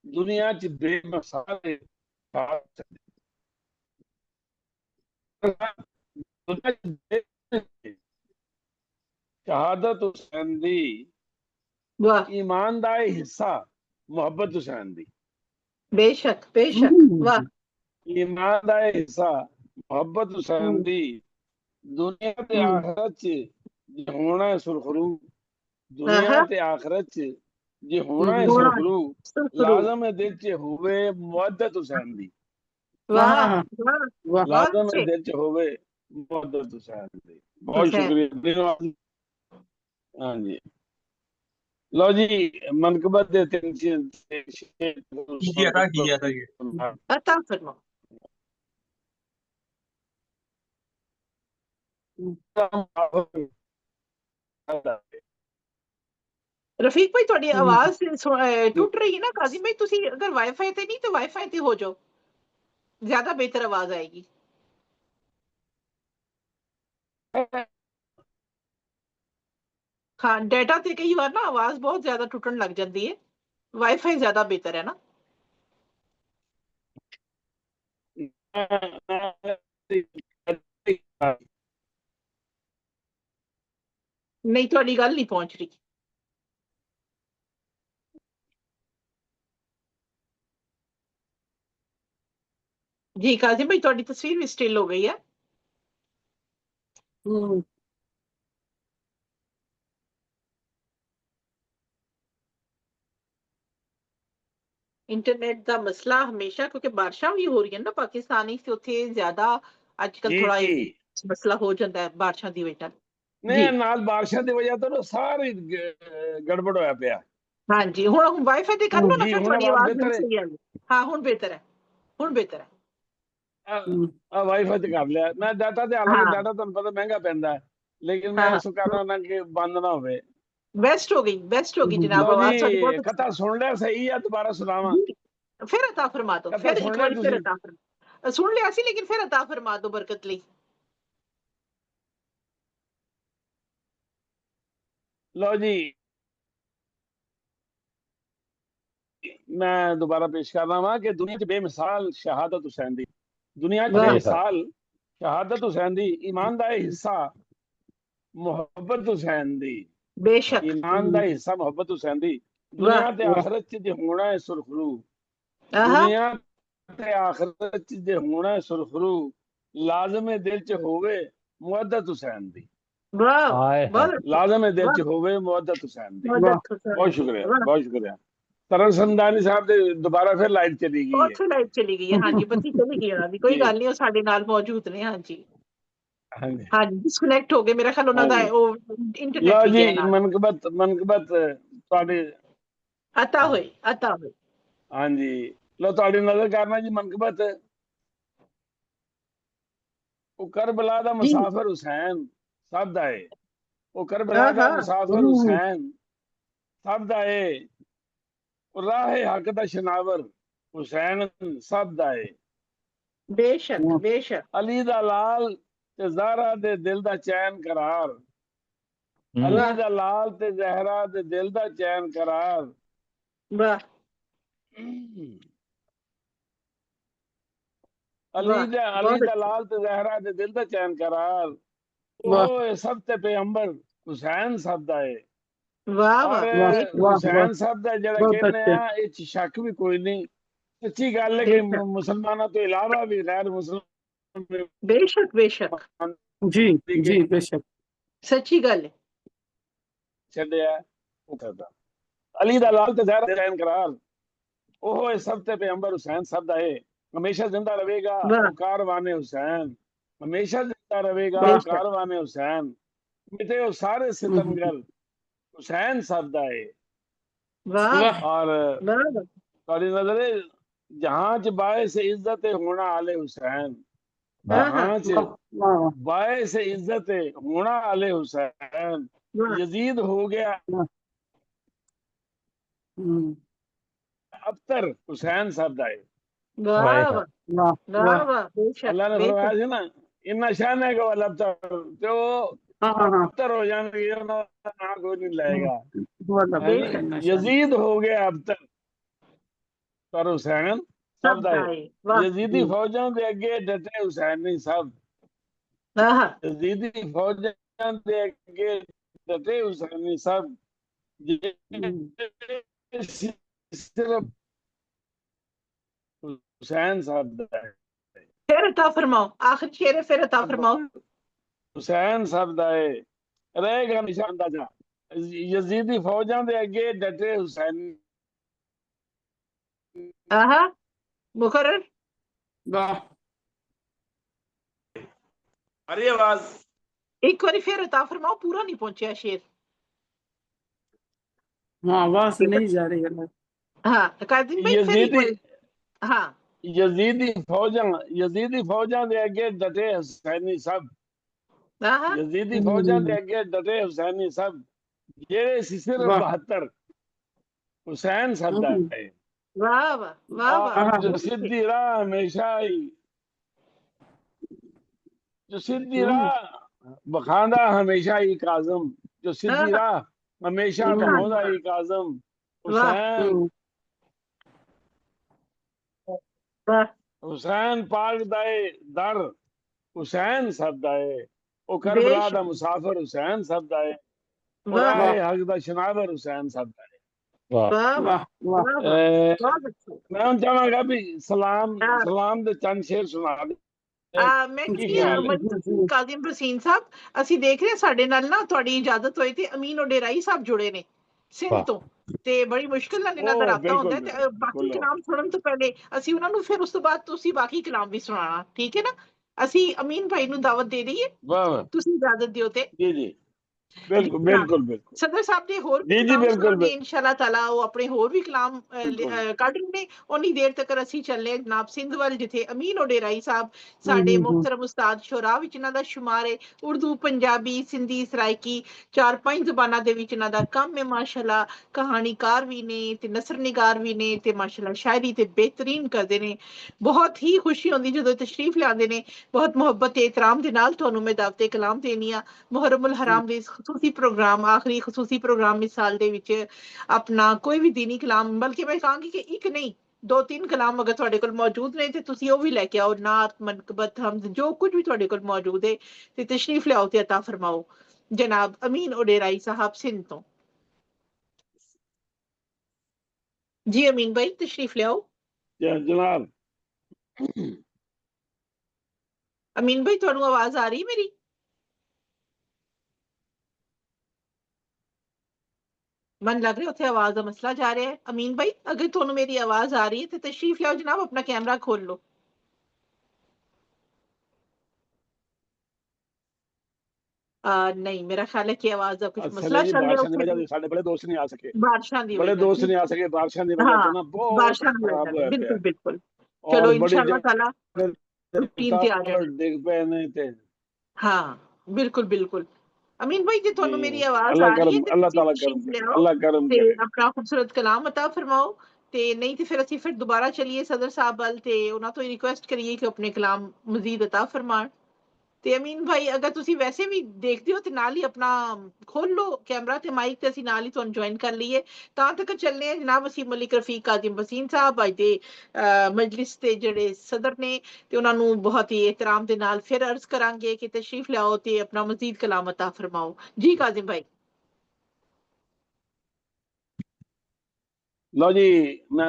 दुनिया च बेमिसाल शहादत हुसैन दी ईमान दा हिस्सा मोहब्बत हुसैन दी बेशक बेशक वाह ईमान दा हिस्सा मोहब्बत हुसैन दी दुनिया ते आखिरत च जे होना है सुरखरू दुनिया ते आखिरत च जे होना है सुरखरू लाजम है दिल च होवे मुवद्दत हुसैन दी वाह लाजम है दिल च होवे मुवद्दत हुसैन दी। बहुत शुक्रिया। हाँ जी लो जी मनकबत दे अता फरमाओ। रफीक भाई थोड़ी आवाज टूट रही है ना काजिम भाई, तुसी अगर वाईफाई ते नहीं तो वाईफाई ते हो जाओ, ज्यादा बेहतर आवाज आएगी। हाँ डेटा ते कई बार ना आवाज बहुत ज्यादा टूटन लग जाती है, वाईफाई ज्यादा बेहतर है ना। नहीं थोड़ी गल नहीं पहुंच रही। जी काजिम भाई थोड़ी तस्वीर भी स्टिल हो गई है। इंटरनेट का मसला हमेशा क्योंकि बारिशां भी हो रही है ना पाकिस्तानी से उत्थे ज्यादा आजकल थोड़ा मसला हो जाता है बारिशां दी वजह नहीं नाल बारिशां दी वजह तो सारी गड़बड़ होया पिया। हां जी हुन वाईफाई ते कर लो ना फिर थोड़ी आवाज सही आ गई। हां हुन बेहतर है, हुन बेहतर है। वाईफाई ते कर लिया मैं डाटा ते हालांकि डाटा तुहानू पता महंगा पैंदा है लेकिन मैं इस करना ना कि बंद ना होवे। बेस्ट हो गई जनाब आवाज थोड़ी बहुत कथा सुन लिया सही है दोबारा सुनावा फिर अता फरमा दो फिर एक बार फिर अता फरमा सुन लिया सी लेकिन फिर अता फरमा दो बरकत ली। लो जी मैं दोबारा पेश कर रहा हूँ कि दुनिया च बेमिसाल शहादत हुसैन दी, दुनिया च बेमिसाल शहादत हुसैन दी, ईमान दा हिस्सा मोहब्बत हुसैन दी, बेशक ईमान दा हिस्सा मोहब्बत हुसैन दी, दुनिया ते आखिरत च जे होना है सुरखरू, दुनिया ते आखिरत च जे होना है सुरखरू, लाजम दिल च होवे मुअद्दत हुसैन दी, लाजम दिल च होवे मुअद्दत हुसैन दी। बहुत शुक्रिया, बहुत शुक्रिया। तरन संदानी साहब ਦੇ ਦੁਬਾਰਾ ਫਿਰ ਲਾਈਟ ਚਲੀ ਗਈ ਹੈ। ਉੱਥੇ ਲਾਈਟ ਚਲੀ ਗਈ ਹੈ, ਹਾਂਜੀ ਬੱਤੀ ਚਲੀ ਗਈ ਉਹਨਾਂ ਦੀ, ਕੋਈ ਗੱਲ ਨਹੀਂ, ਉਹ ਸਾਡੇ ਨਾਲ ਮੌਜੂਦ ਨੇ। ਹਾਂਜੀ ਹਾਂਜੀ ਡਿਸਕਨੈਕਟ ਹੋ ਗਏ ਮੇਰਾ ਖਿਆਲ, ਉਹਨਾਂ ਦਾ ਉਹ ਇੰਟਰਨੈਟ ਲਓ ਹੀ ਜੀ ਗਿਆ ਨਾਲ। ਮਨਕਬਤ ਤੁਹਾਡੇ ਅਤਾ ਹੋਏ ਹਾਂਜੀ ਲਓ ਤੁਹਾਡੀ ਨਜ਼ਰ ਕਰਨਾ ਜੀ ਮਨਕਬਤ, ਉਹ ਕਰਬਲਾ ਦਾ ਮੁਸਾਫਿਰ ਹੁਸੈਨ ਸਭ ਦਾ ਏ, ਉਹ ਕਰਬਲਾ ਦਾ ਮੁਸਾਫਿਰ ਹੁਸੈਨ ਸਭ ਦਾ ਏ, ਰਾਹੇ ਹੱਕ ਦਾ ਸ਼ਨਾਵਰ ਹੁਸੈਨ ਸਭ ਦਾ ਏ। ਬੇਸ਼ੱਕ ਬੇਸ਼ੱਕ। ਅਲੀ ਦਾ ਲਾਲ ਤੇ ਜ਼ਾਹਰਾ ਦੇ ਦਿਲ ਦਾ ਚੈਨ ਕਰਾਰ, ਅਲੀ ਦਾ ਲਾਲ ਤੇ ਜ਼ਹਿਰਾ ਦੇ ਦਿਲ ਦਾ ਚੈਨ ਕਰਾਰ। ਵਾਹ। ਅਲੀ ਦਾ ਲਾਲ ਤੇ ਜ਼ਹਿਰਾ ਦੇ ਦਿਲ ਦਾ ਚੈਨ ਕਰਾਰ, ਉਹ ਸਭ ਤੇ ਪੈਗੰਬਰ ਹੁਸੈਨ ਸਭ ਦਾ ਏ। ਵਾਹ ਵਾਹ। ਹੁਸੈਨ ਸਾਹਿਬ ਦਾ ਜਿਹੜਾ ਕਹਿੰਦੇ ਆ ਇਹ ਚ ਸ਼ੱਕ ਵੀ ਕੋਈ ਨਹੀਂ, ਸੱਚੀ ਗੱਲ ਹੈ ਕਿ ਮੁਸਲਮਾਨਾਂ ਤੋਂ ਇਲਾਵਾ ਵੀ ਗੈਰ ਮੁਸਲਮਾਨ ਬੇਸ਼ੱਕ ਬੇਸ਼ੱਕ ਜੀ ਜੀ ਬੇਸ਼ੱਕ ਸੱਚੀ ਗੱਲ ਹੈ। ਛੱਡਿਆ ਉਹ ਕਰਦਾ ਅਲੀ ਦਾ ਲਾਲ ਤੇ ਜ਼ਾਹਰਾ ਚੈਨ ਕਰਾਰ, ਉਹ ਸਭ ਤੇ ਪੈਗੰਬਰ ਹੁਸੈਨ ਸਭ ਦਾ ਏ, ਹਮੇਸ਼ਾ ਜ਼ਿੰਦਾ ਰਹੇਗਾ ਕਾਰਵਾਨੇ ਹੁਸੈਨ, ਹਮੇਸ਼ਾ ਜ਼ਿੰਦਾ ਰਹੇਗਾ ਕਾਰਵਾਨੇ ਹੁਸੈਨ, ਮਿਟੇ ਉਹ ਸਾਰੇ ਸਿਤਮਗਰ हुसैन सबदा है। और तुम्हारी नजर जहां च बायस इज्जत होना आले हुसैन, जहां च बायस इज्जत होना आले हुसैन, यजीद हो गया अबतर हुसैन सबदा है। अल्लाह ने फरमाया ਸੀ ना इन्ना शान है कि अबतर तो अबतर हो जाएंगे ना कोई नहीं लाएगा। यजीद हो गया अबतर पर हुसैन सब दा है। यजीदी फौजां दे अगे डटे हुसैन नहीं सब, यजीदी फौजां दे अगे डटे हुसैन नहीं सब, सिर्फ हुसैन साहब दा है। फिर अता फरमाओ, आखिर शेर फिर अता फरमाओ। हुसैन साहब दा है रहेगा निशान दा जा, यजीदी फौजां दे अगे डटे हुसैन। आहा मुकर्रर वाह अरे आवाज एक बारी फिर अता फरमाओ, पूरा नहीं पहुंचा शेर। हाँ आवाज नहीं जा रही है। हाँ कादिम भाई फिर हाँ यजीदी फौजां दे अगे डटे हुसैनी सब, यजीदी फौजां दे अगे डटे हुसैनी सब, जेड़े सिर्फ 72 हुसैन सब दा है। वाह वाह वाह वाह। जो सीधी राह हमेशा ही, जो सीधी राह बखांदा हमेशा ही काज़म, जो सीधी राह हमेशा बखांदा ही काज़म हुसैन। हुसैन पाक दाए दर हुसैन सब दाए, ओ करबला दा मुसाफिर हुसैन सब दाए, ओ राहे हक दा शनावर हुसैन सब दाए। मैं चाहांगा भी सलाम दे चंद शेर सुना दे। ਮੈਂ ਕਾਜ਼ਮ ਰਸੀਨ ਸਾਹਿਬ, ਅਸੀਂ ਦੇਖ ਰਹੇ ਸਾਡੇ ਨਾਲ ਨਾ, ਤੁਹਾਡੀ ਇਜਾਜ਼ਤ ਹੋਈ ਤੇ ਅਮੀਨ ਓਡੇਰਾਈ ਸਾਹਿਬ ਜੁੜੇ ਨੇ ਸਿੰਧ ਤੋਂ, ਤੇ ਬੜੀ ਮੁਸ਼ਕਿਲ ਨਾਲ ਇਹਨਾਂ ਦਾ ਰਾਬਤਾ ਹੁੰਦਾ ਤੇ ਬਾਕੀ ਕਲਾਮ ਸੁਣਨ ਤੋਂ ਪਹਿਲੇ ਅਸੀਂ ਉਹਨਾਂ ਨੂੰ, ਫਿਰ ਉਸ ਤੋਂ ਬਾਅਦ ਤੁਸੀਂ ਬਾਕੀ ਕਲਾਮ ਵੀ ਸੁਣਾਣਾ, ਠੀਕ ਹੈ ਨਾ? ਅਸੀਂ ਅਮੀਨ ਭਾਈ ਨੂੰ ਦਾਵਤ ਦੇ ਦਈਏ, ਤੁਸੀਂ ਇਜਾਜ਼ਤ ਦਿਓ ਤੇ। ਜੀ ਜੀ ਬਿਲਕੁਲ ਬਿਲकुल ਬਿਲकुल। ਸਦਰ ਸਾਹਿਬ ਦੇ ਹੋਰ ਜੀ ਜੀ ਬਿਲकुल ਇਨਸ਼ਾਅੱਲਾ ਤਾਲਾ ਉਹ ਆਪਣੇ ਹੋਰ ਵੀ ਕਲਾਮ ਕੱਢ ਰਹੇ ਨੇ। ਉਨੀ ਦੇਰ ਤੱਕ ਅਸੀਂ ਚੱਲੇ ਜਨਾਬ ਸਿੰਧ ਵੱਲ, ਜਿੱਥੇ ਅਮੀਨ ਓਡੇਰਾਈ ਸਾਹਿਬ ਸਾਡੇ ਮੁਹਤਰਮ ਉਸਤਾਦ ਸ਼ੁਰਾ ਵਿੱਚ ਇਹਨਾਂ ਦਾ ਸ਼ੁਮਾਰ ਹੈ। ਉਰਦੂ, ਪੰਜਾਬੀ, ਸਿੰਧੀ, ਸਰਾਇਕੀ 4-5 ਜ਼ਬਾਨਾਂ ਦੇ ਵਿੱਚ ਇਹਨਾਂ ਦਾ ਕੰਮ ਹੈ ਮਾਸ਼ਾਅੱਲਾ। ਕਹਾਣੀਕਾਰ ਵੀ ਨੇ ਤੇ ਨਸਰਨਿਗਾਰ ਵੀ ਨੇ ਤੇ ਮਾਸ਼ਾਅੱਲਾ ਸ਼ਾਇਰੀ ਤੇ ਬਿਹਤਰੀਨ ਕਰਦੇ ਨੇ। ਬਹੁਤ ਹੀ ਖੁਸ਼ੀ ਹੁੰਦੀ ਜਦੋਂ ਤਸ਼ਰੀਫ ਲਿਆਉਂਦੇ ਨੇ। ਬਹੁਤ ਮੁਹੱਬਤ ਤੇ ਇਤਰਾਮ ਦੇ ਨਾਲ ਤੁਹਾਨੂੰ ਮੈਂ ਦਾਵਤ ਕਲਾਮ ਦੇਣੀ ਆ। ਮੁਹਰਮ ਉਲ ਹਰਾਮ ਦੇ ਖਸੂਸੀ ਪ੍ਰੋਗਰਾਮ, ਆਖਰੀ ਖਸੂਸੀ ਪ੍ਰੋਗਰਾਮ ਮਿਸਾਲ ਦੇ ਵਿੱਚ ਆਪਣਾ ਕੋਈ ਵੀ ਦੀਨੀ ਕਲਾਮ, ਬਲਕਿ ਮੈਂ ਕਹਾਂਗੀ ਕਿ ਇੱਕ ਨਹੀਂ 2-3 ਕਲਾਮ ਅਗਰ ਤੁਹਾਡੇ ਕੋਲ ਮੌਜੂਦ ਨੇ ਤੇ ਤੁਸੀਂ ਉਹ ਵੀ ਲੈ ਕੇ ਆਓ, ਨਾਤ, ਮਨਕਬਤ, ਹਮਦ, ਜੋ ਕੁਝ ਵੀ ਤੁਹਾਡੇ ਕੋਲ ਮੌਜੂਦ ਹੈ ਤੇ ਤਸ਼ਰੀਫ ਲਿਆਓ ਤੇ ਅਤਾ ਫਰਮਾਓ। ਜਨਾਬ ਅਮੀਨ ओडेराई साहब सिंध तो। जी अमीन भाई तशरीफ ले आओ। जनाब अमीन भाई ਤੁਹਾਨੂੰ ਆਵਾਜ਼ ਆ ਰਹੀ ਮੇਰੀ? मन लग रहा है ਉੱਥੇ ਆਵਾਜ਼ ਦਾ ਮਸਲਾ ਜਾ ਰਿਹਾ ਹੈ। ਅਮੀਨ ਭਾਈ ਅਗਰ ਤੁਹਾਨੂੰ ਮੇਰੀ ਆਵਾਜ਼ ਆ ਰਹੀ ਹੈ ਤੇ ਤਸ਼ਰੀਫ ਲਿਆਓ ਜਨਾਬ, ਆਪਣਾ ਕੈਮਰਾ ਖੋਲ ਲਓ। नहीं मेरा ख्याल है कि आवाज का कुछ मसला चल रहा है। ਸਾਡੇ ਬੜੇ ਦੋਸਤ ਨਹੀਂ ਆ ਸਕੇ, ਬਾਰਿਸ਼ਾਂ ਦੀ ਬੜੇ ਦੋਸਤ ਨਹੀਂ ਆ ਸਕੇ, ਬਾਰਿਸ਼ਾਂ ਦੀ ਵਜ੍ਹਾ ਤੋਂ ਨਾ ਬਹੁਤ ਬਾਰਿਸ਼ਾਂ ਦੀ ਖਰਾਬ ਹੋਇਆ ਬਿਲकुल ਪਿਆ। बिल्कुल चलो इंशाल्लाह ताला रूटीन ਤੇ ਆ ਜਾਏ। ਡਿੱਗ ਪਏ ਨੇ ਤੇ हाँ बिल्कुल बिल्कुल। अमीन भाई जी ਤੁਹਾਨੂੰ ਮੇਰੀ ਆਵਾਜ਼ ਅੱਲਾਹ ਆ ਰਹੀ ਹੈ ਕਰਮ, ਅੱਲਾਹ ਤਾਲਾ ਕਰਮ, ਅੱਲਾਹ ਕਰਮ ਤੇ ਕਰੇ। ਆਪਣਾ ਖੂਬਸੂਰਤ ਕਲਾਮ ਅਤਾ ਫਰਮਾਓ ਤੇ ਨਹੀਂ ਤੇ ਫਿਰ ਅਸੀਂ ਫਿਰ ਦੁਬਾਰਾ ਚਲੀਏ ਸਦਰ ਸਾਹਿਬ ਵੱਲ ਤੇ ਉਹਨਾਂ ਤੋਂ ਰਿਕੁਐਸਟ ਕਰੀਏ ਕਿ ਆਪਣੇ ਕਲਾਮ ਮਜ਼ੀਦ ਅਤਾ ਫਰਮਾਣ। ਤੇ ਅਮੀਨ ਭਾਈ ਅਗਰ ਤੁਸੀਂ ਵੈਸੇ ਵੀ ਦੇਖਦੇ ਹੋ ਤੇ ਨਾਲ ਹੀ ਆਪਣਾ ਖੋਲ ਲਓ ਕੈਮਰਾ ਤੇ ਮਾਈਕ ਤੇ ਅਸੀਂ ਨਾਲ ਹੀ ਤੁਹਾਨੂੰ ਜੁਆਇਨ ਕਰ ਲਈਏ। ਤਾਂ ਤੱਕ ਚੱਲਨੇ ਆ ਜਨਾਬ ਅਸੀਂ ਮਲਿਕ ਰਫੀਕ ਕਾਜ਼ਮ ਵਸੀਮ ਸਾਹਿਬ ਅੱਜ ਦੇ ਮਜਲਿਸ ਦੇ ਜਿਹੜੇ ਸਦਰ ਨੇ ਤੇ ਉਹਨਾਂ ਨੂੰ ਬਹੁਤ ਹੀ ਇhtਰਾਮ ਦੇ ਨਾਲ ਫਿਰ ਅਰਜ਼ ਕਰਾਂਗੇ ਕਿ ਤਸ਼ਰੀਫ ਲਿਆਓ ਤੇ ਆਪਣਾ ਮਜ਼ੀਦ ਕਲਾਮ ਅਤਾ ਫਰਮਾਓ। ਜੀ ਕਾਜ਼ਮ ਭਾਈ। लो जी मैं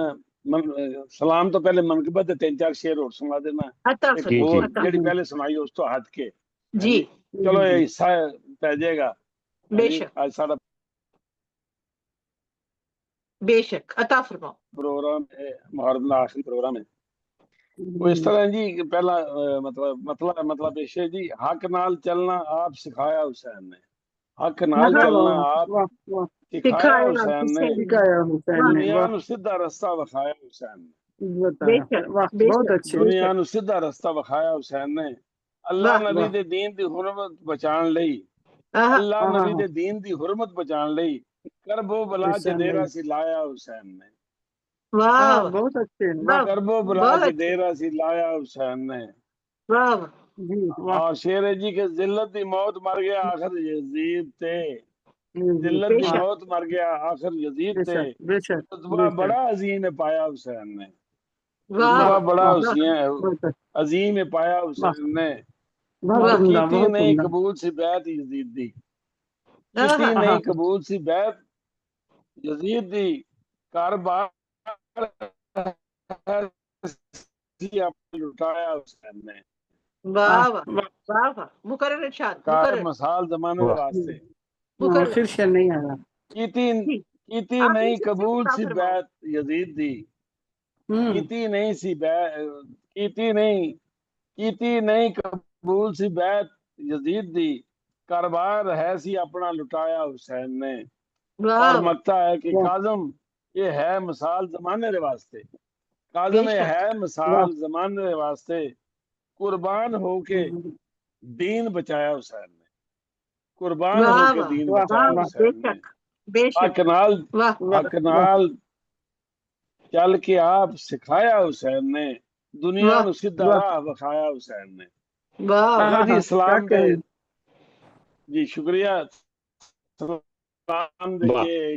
सलाम तो पहले मनकबत 3-4 शेर और सुना देना, ਜਿਹੜੀ ਪਹਿਲੇ ਸੁਣਾਈ ਉਸ ਤੋਂ ਹਟ ਕੇ जी ਚਲੋ ਇਹ ਹਿੱਸਾ ਪੈ ਜਾਏਗਾ बेशक ਅੱਜ ਸਾਡਾ बेशक अता फरमाओ। प्रोग्राम मुहर्रम का आखिरी प्रोग्राम है वो इस तरह जी। पहला मतलब पेश है जी, हक नाल चलना आप सिखाया हुसैन ने, हक नाल चलना आप सिखाया हुसैन ने, दुनिया ਨੂੰ ਸਿੱਧਾ ਰਸਤਾ ਵਿਖਾਇਆ ਹੁਸੈਨ ਨੇ, ਦੁਨੀਆ ਨੂੰ ਸਿੱਧਾ ਰਸਤਾ ਵਿਖਾਇਆ ਹੁਸੈਨ ਨੇ। ਅੱਲਾਹ ਨਬੀ ਦੇ ਦੀਨ ਦੀ ਹੁਰਮਤ ਬਚਾਉਣ ਲਈ, ਅੱਲਾਹ ਨਬੀ ਦੇ ਦੀਨ ਦੀ ਹੁਰਮਤ ਬਚਾਉਣ ਲਈ ਕਰਬੋ ਬਲਾ ਚ ਡੇਰਾ ਸੀ ਲਾਇਆ ਹੁਸੈਨ ਨੇ। वाह बहुत अच्छे करबो बुला के डेरा सी लाया हुसैन ने। और शेर है जी के जिल्लत दी मौत मर गया आखिर यजीद ते, जिल्लत दी मौत मर गया आखिर यजीद ते, रुतबा बड़ा अजीम है पाया हुसैन ने, रुतबा बड़ा अजीम है पाया हुसैन ने। कीती नहीं कबूल सी बैत यजीद दी, कीती नहीं कबूल सी बैत यजीद दी, कारबार लुटाया हुसैन ने। वाह वाह वाह वाह मुकर्रर इरशाद कार मसाल जमाने के वास्ते फिर शेर नहीं आया। कीती नहीं कबूल सी बैत यजीद दी, कीती नहीं सी बैत, कीती नहीं कबूल सी बैत यजीद दी, कारबार है सी अपना लुटाया हुसैन ने। और मकता है कि काज़म ये है मिसाल जमाने के वास्ते, काज़म ये है मिसाल जमाने के वास्ते, कुर्बान होके दीन बचाया हुसैन ने, कुर्बान होके दीन बचाया हुसैन ने। हक नाल चल के आप सिखाया हुसैन ने, दुनिया ਨੂੰ ਸਿੱਧਾ ਰਾਹ ਵਿਖਾਇਆ ਹੁਸੈਨ ਨੇ। ਵਾਹ ਜੀ ਇਸਲਾਮ ਦੇ ਜੀ ਸ਼ੁਕਰੀਆ।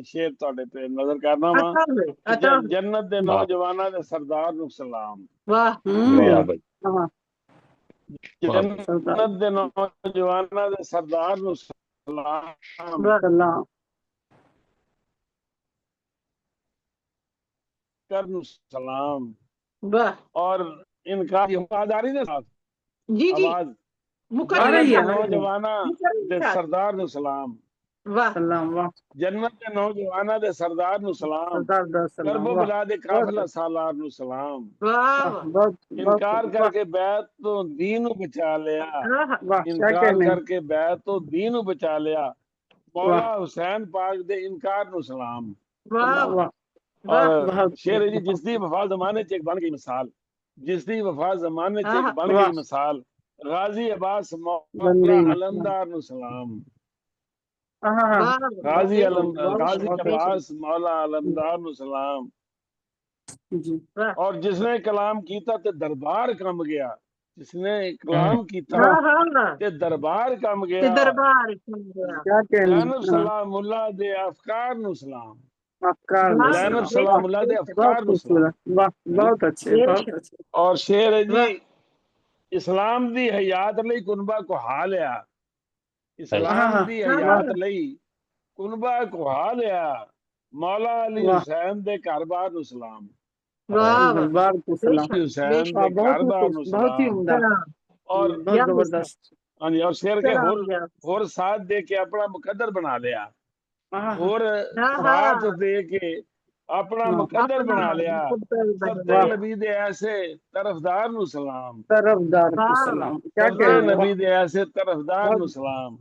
शेर ਤੁਹਾਡੇ ਤੇ ਨਜ਼ਰ ਕਰਨਾ ਵਾ। ਜੰਨਤ ਦੇ ਨੌਜਵਾਨਾਂ ਦੇ ਸਰਦਾਰ ਨੂੰ ਸਲਾਮ। ਵਾਹ ਜੰਨਤ ਦੇ ਨੌਜਵਾਨਾਂ ਦੇ ਸਰਦਾਰ ਨੂੰ ਸਲਾਮ। ਕਰਨ ਸਲਾਮ। और इनका आवाज आ रही है साहब? जी जी आवाज नौजवाना दे सरदार नु सलाम। जन्नत के नौजवाना दे सरदार नु सलाम। करबो बला दे काफिला सालार नु सलाम। इनकार करके बैत तो दीन नु बचा लिया, इनकार करके बैत तो दीन नु बचा लिया, मौला हुसैन पाक दे इनकार नु सलाम। और शेर जी जिस दी वफा जमाने च एक बन गई मिसाल, जिस दी वफा जमाने च एक बन गई मिसाल, गाजी अब्बास मौला अलमदार नु सलाम। गाजी अब्बास मौला अलमदार नु सलाम। और जिसने कलाम कीता ते दरबार कम गया, जिसने कलाम कीता ते दरबार कम गया दरबार जैनब सलाम मुल्ला दे अफकार नु सलाम जैनब सलाम मुल्ला दे अफकार नु सलाम। बहुत अच्छे बहुत अच्छे। और शेर है जी इस्लाम दी हयात लई कुनबा को हालिया इस्लाम दी हयात लई कुनबा को हालिया मौला अली हुसैन दे घर-बार नु सलाम। दरबार को सलाम। हुसैन दे घर-बार नु बहुत ही सलाम। उम्दा और बहुत जबरदस्त। हाँ जी और शेर के होर साथ दे के अपना मुकद्दर बना लिया और साथ दे के अपना मुकद्दर बना लिया। सत्ते नबी दे ऐसे तरफदार नु सलाम। तरफदार को सलाम। क्या सत्ते नबी दे ऐसे तरफदार नु सलाम।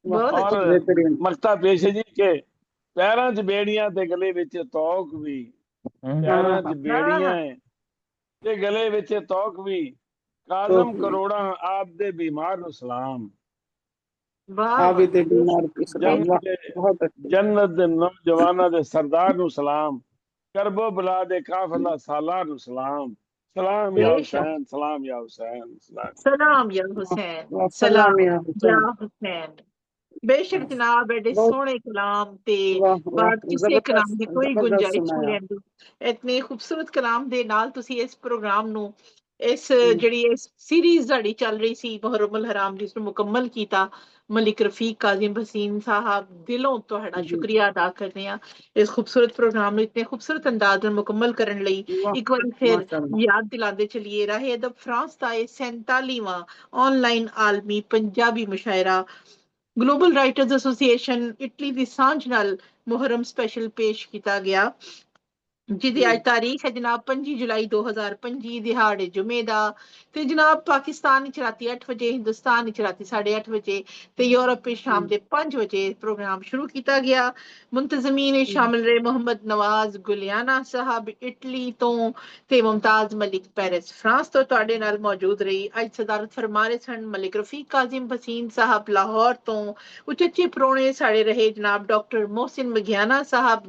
और मक्ता पेश है जी के पैरां च बेड़ियां ते गले विच तौक भी पैरां च बेड़ियां ते गले विच तौक भी काज़म करोड़ा आप दे बीमार नु सलाम। जन्नत दे नौजवाना दे सरदार नु सलाम। करबो बला दे काफिला सालार नु सलाम। सलाम या हुसैन सलाम या हुसैन सलाम या हुसैन सलाम या हुसैन। बेशक जनाब एडे सोहने कलाम ते बात किसे कलाम दी कोई गुंजाइश नहीं रहंदी। इतने खूबसूरत कलाम दे नाल तुसी इस प्रोग्राम नु इस ਜਿਹੜੀ ਇਸ ਸੀਰੀਜ਼ ਸਾਡੀ ਚੱਲ ਰਹੀ ਸੀ ਮੁਹਰਮ ਅਲ ਹਰਾਮ ਜਿਸ ਨੂੰ ਮੁਕੰਮਲ ਕੀਤਾ ਮਲਿਕ ਰਫੀਕ ਕਾਜ਼ਮ ਭਸੀਨ ਸਾਹਿਬ ਦਿਲੋਂ ਤੁਹਾਡਾ ਸ਼ੁਕਰੀਆ ਅਦਾ ਕਰਦੇ ਹਾਂ ਇਸ ਖੂਬਸੂਰਤ ਪ੍ਰੋਗਰਾਮ ਨੂੰ ਇਤਨੇ ਖੂਬਸੂਰਤ ਅੰਦਾਜ਼ ਨਾਲ ਮੁਕੰਮਲ ਕਰਨ ਲਈ। ਇੱਕ ਵਾਰੀ ਫਿਰ ਯਾਦ ਦਿਲਾਉਂਦੇ ਚਲੀਏ ਰਾਹੇ ਅਦਬ ਫਰਾਂਸ ਦਾ ਇਹ 47ਵਾਂ ਆਨਲਾਈਨ ਆਲਮੀ ਪੰਜਾਬੀ ਮੁਸ਼ਾਇਰਾ ਗਲੋਬਲ ਰਾਈਟਰਸ ਐਸੋਸੀਏਸ਼ਨ ਇਟਲੀ ਦੀ ਸਾਂਝ ਨਾਲ ਮੁਹਰਮ ਸਪੈਸ਼ਲ ਪੇਸ਼ ਕੀਤਾ ਗਿਆ ਜਿਹਦੀ ਅੱਜ ਤਾਰੀਖ ਹੈ ਜਨਾਬ 25 ਜੁਲਾਈ 2025 ਦਿਹਾੜੇ ਜੁਮੇ ਦਾ ਤੇ ਜਨਾਬ ਪਾਕਿਸਤਾਨ ਵਿੱਚ ਰਾਤੀ 8 ਵਜੇ ਹਿੰਦੁਸਤਾਨ ਵਿੱਚ ਰਾਤੀ 8:30 ਵਜੇ ਤੇ ਯੂਰਪ ਵਿੱਚ ਸ਼ਾਮ ਦੇ 5 ਵਜੇ ਪ੍ਰੋਗਰਾਮ ਸ਼ੁਰੂ ਕੀਤਾ ਗਿਆ। ਮੁੰਤਜ਼ਮੀਨ ਵਿੱਚ ਸ਼ਾਮਿਲ ਰਹੇ ਮੁਹੰਮਦ ਨਵਾਜ਼ ਗੁਲਿਆਨਾ ਸਾਹਿਬ ਇਟਲੀ ਤੋਂ ਤੇ ਮੁਮਤਾਜ਼ ਮਲਿਕ ਪੈਰਿਸ ਫਰਾਂਸ ਤੋਂ ਤੁਹਾਡੇ ਨਾਲ ਮੌਜੂਦ ਰਹੀ। ਅੱਜ ਸਦਾਰਤ ਫਰਮਾ ਰਹੇ ਸਨ ਮਲਿਕ ਰਫੀਕ ਕਾਜ਼ਮ ਭਸੀਨ ਸਾਹਿਬ ਲਾਹੌਰ ਤੋਂ। ਉਚੇਚੇ ਪ੍ਰਾਹੁਣੇ ਸਾਡੇ ਰਹੇ ਜਨਾਬ ਡਾਕਟਰ ਮੋਹਸਿਨ ਮਘਿਆਨਾ ਸਾਹਿਬ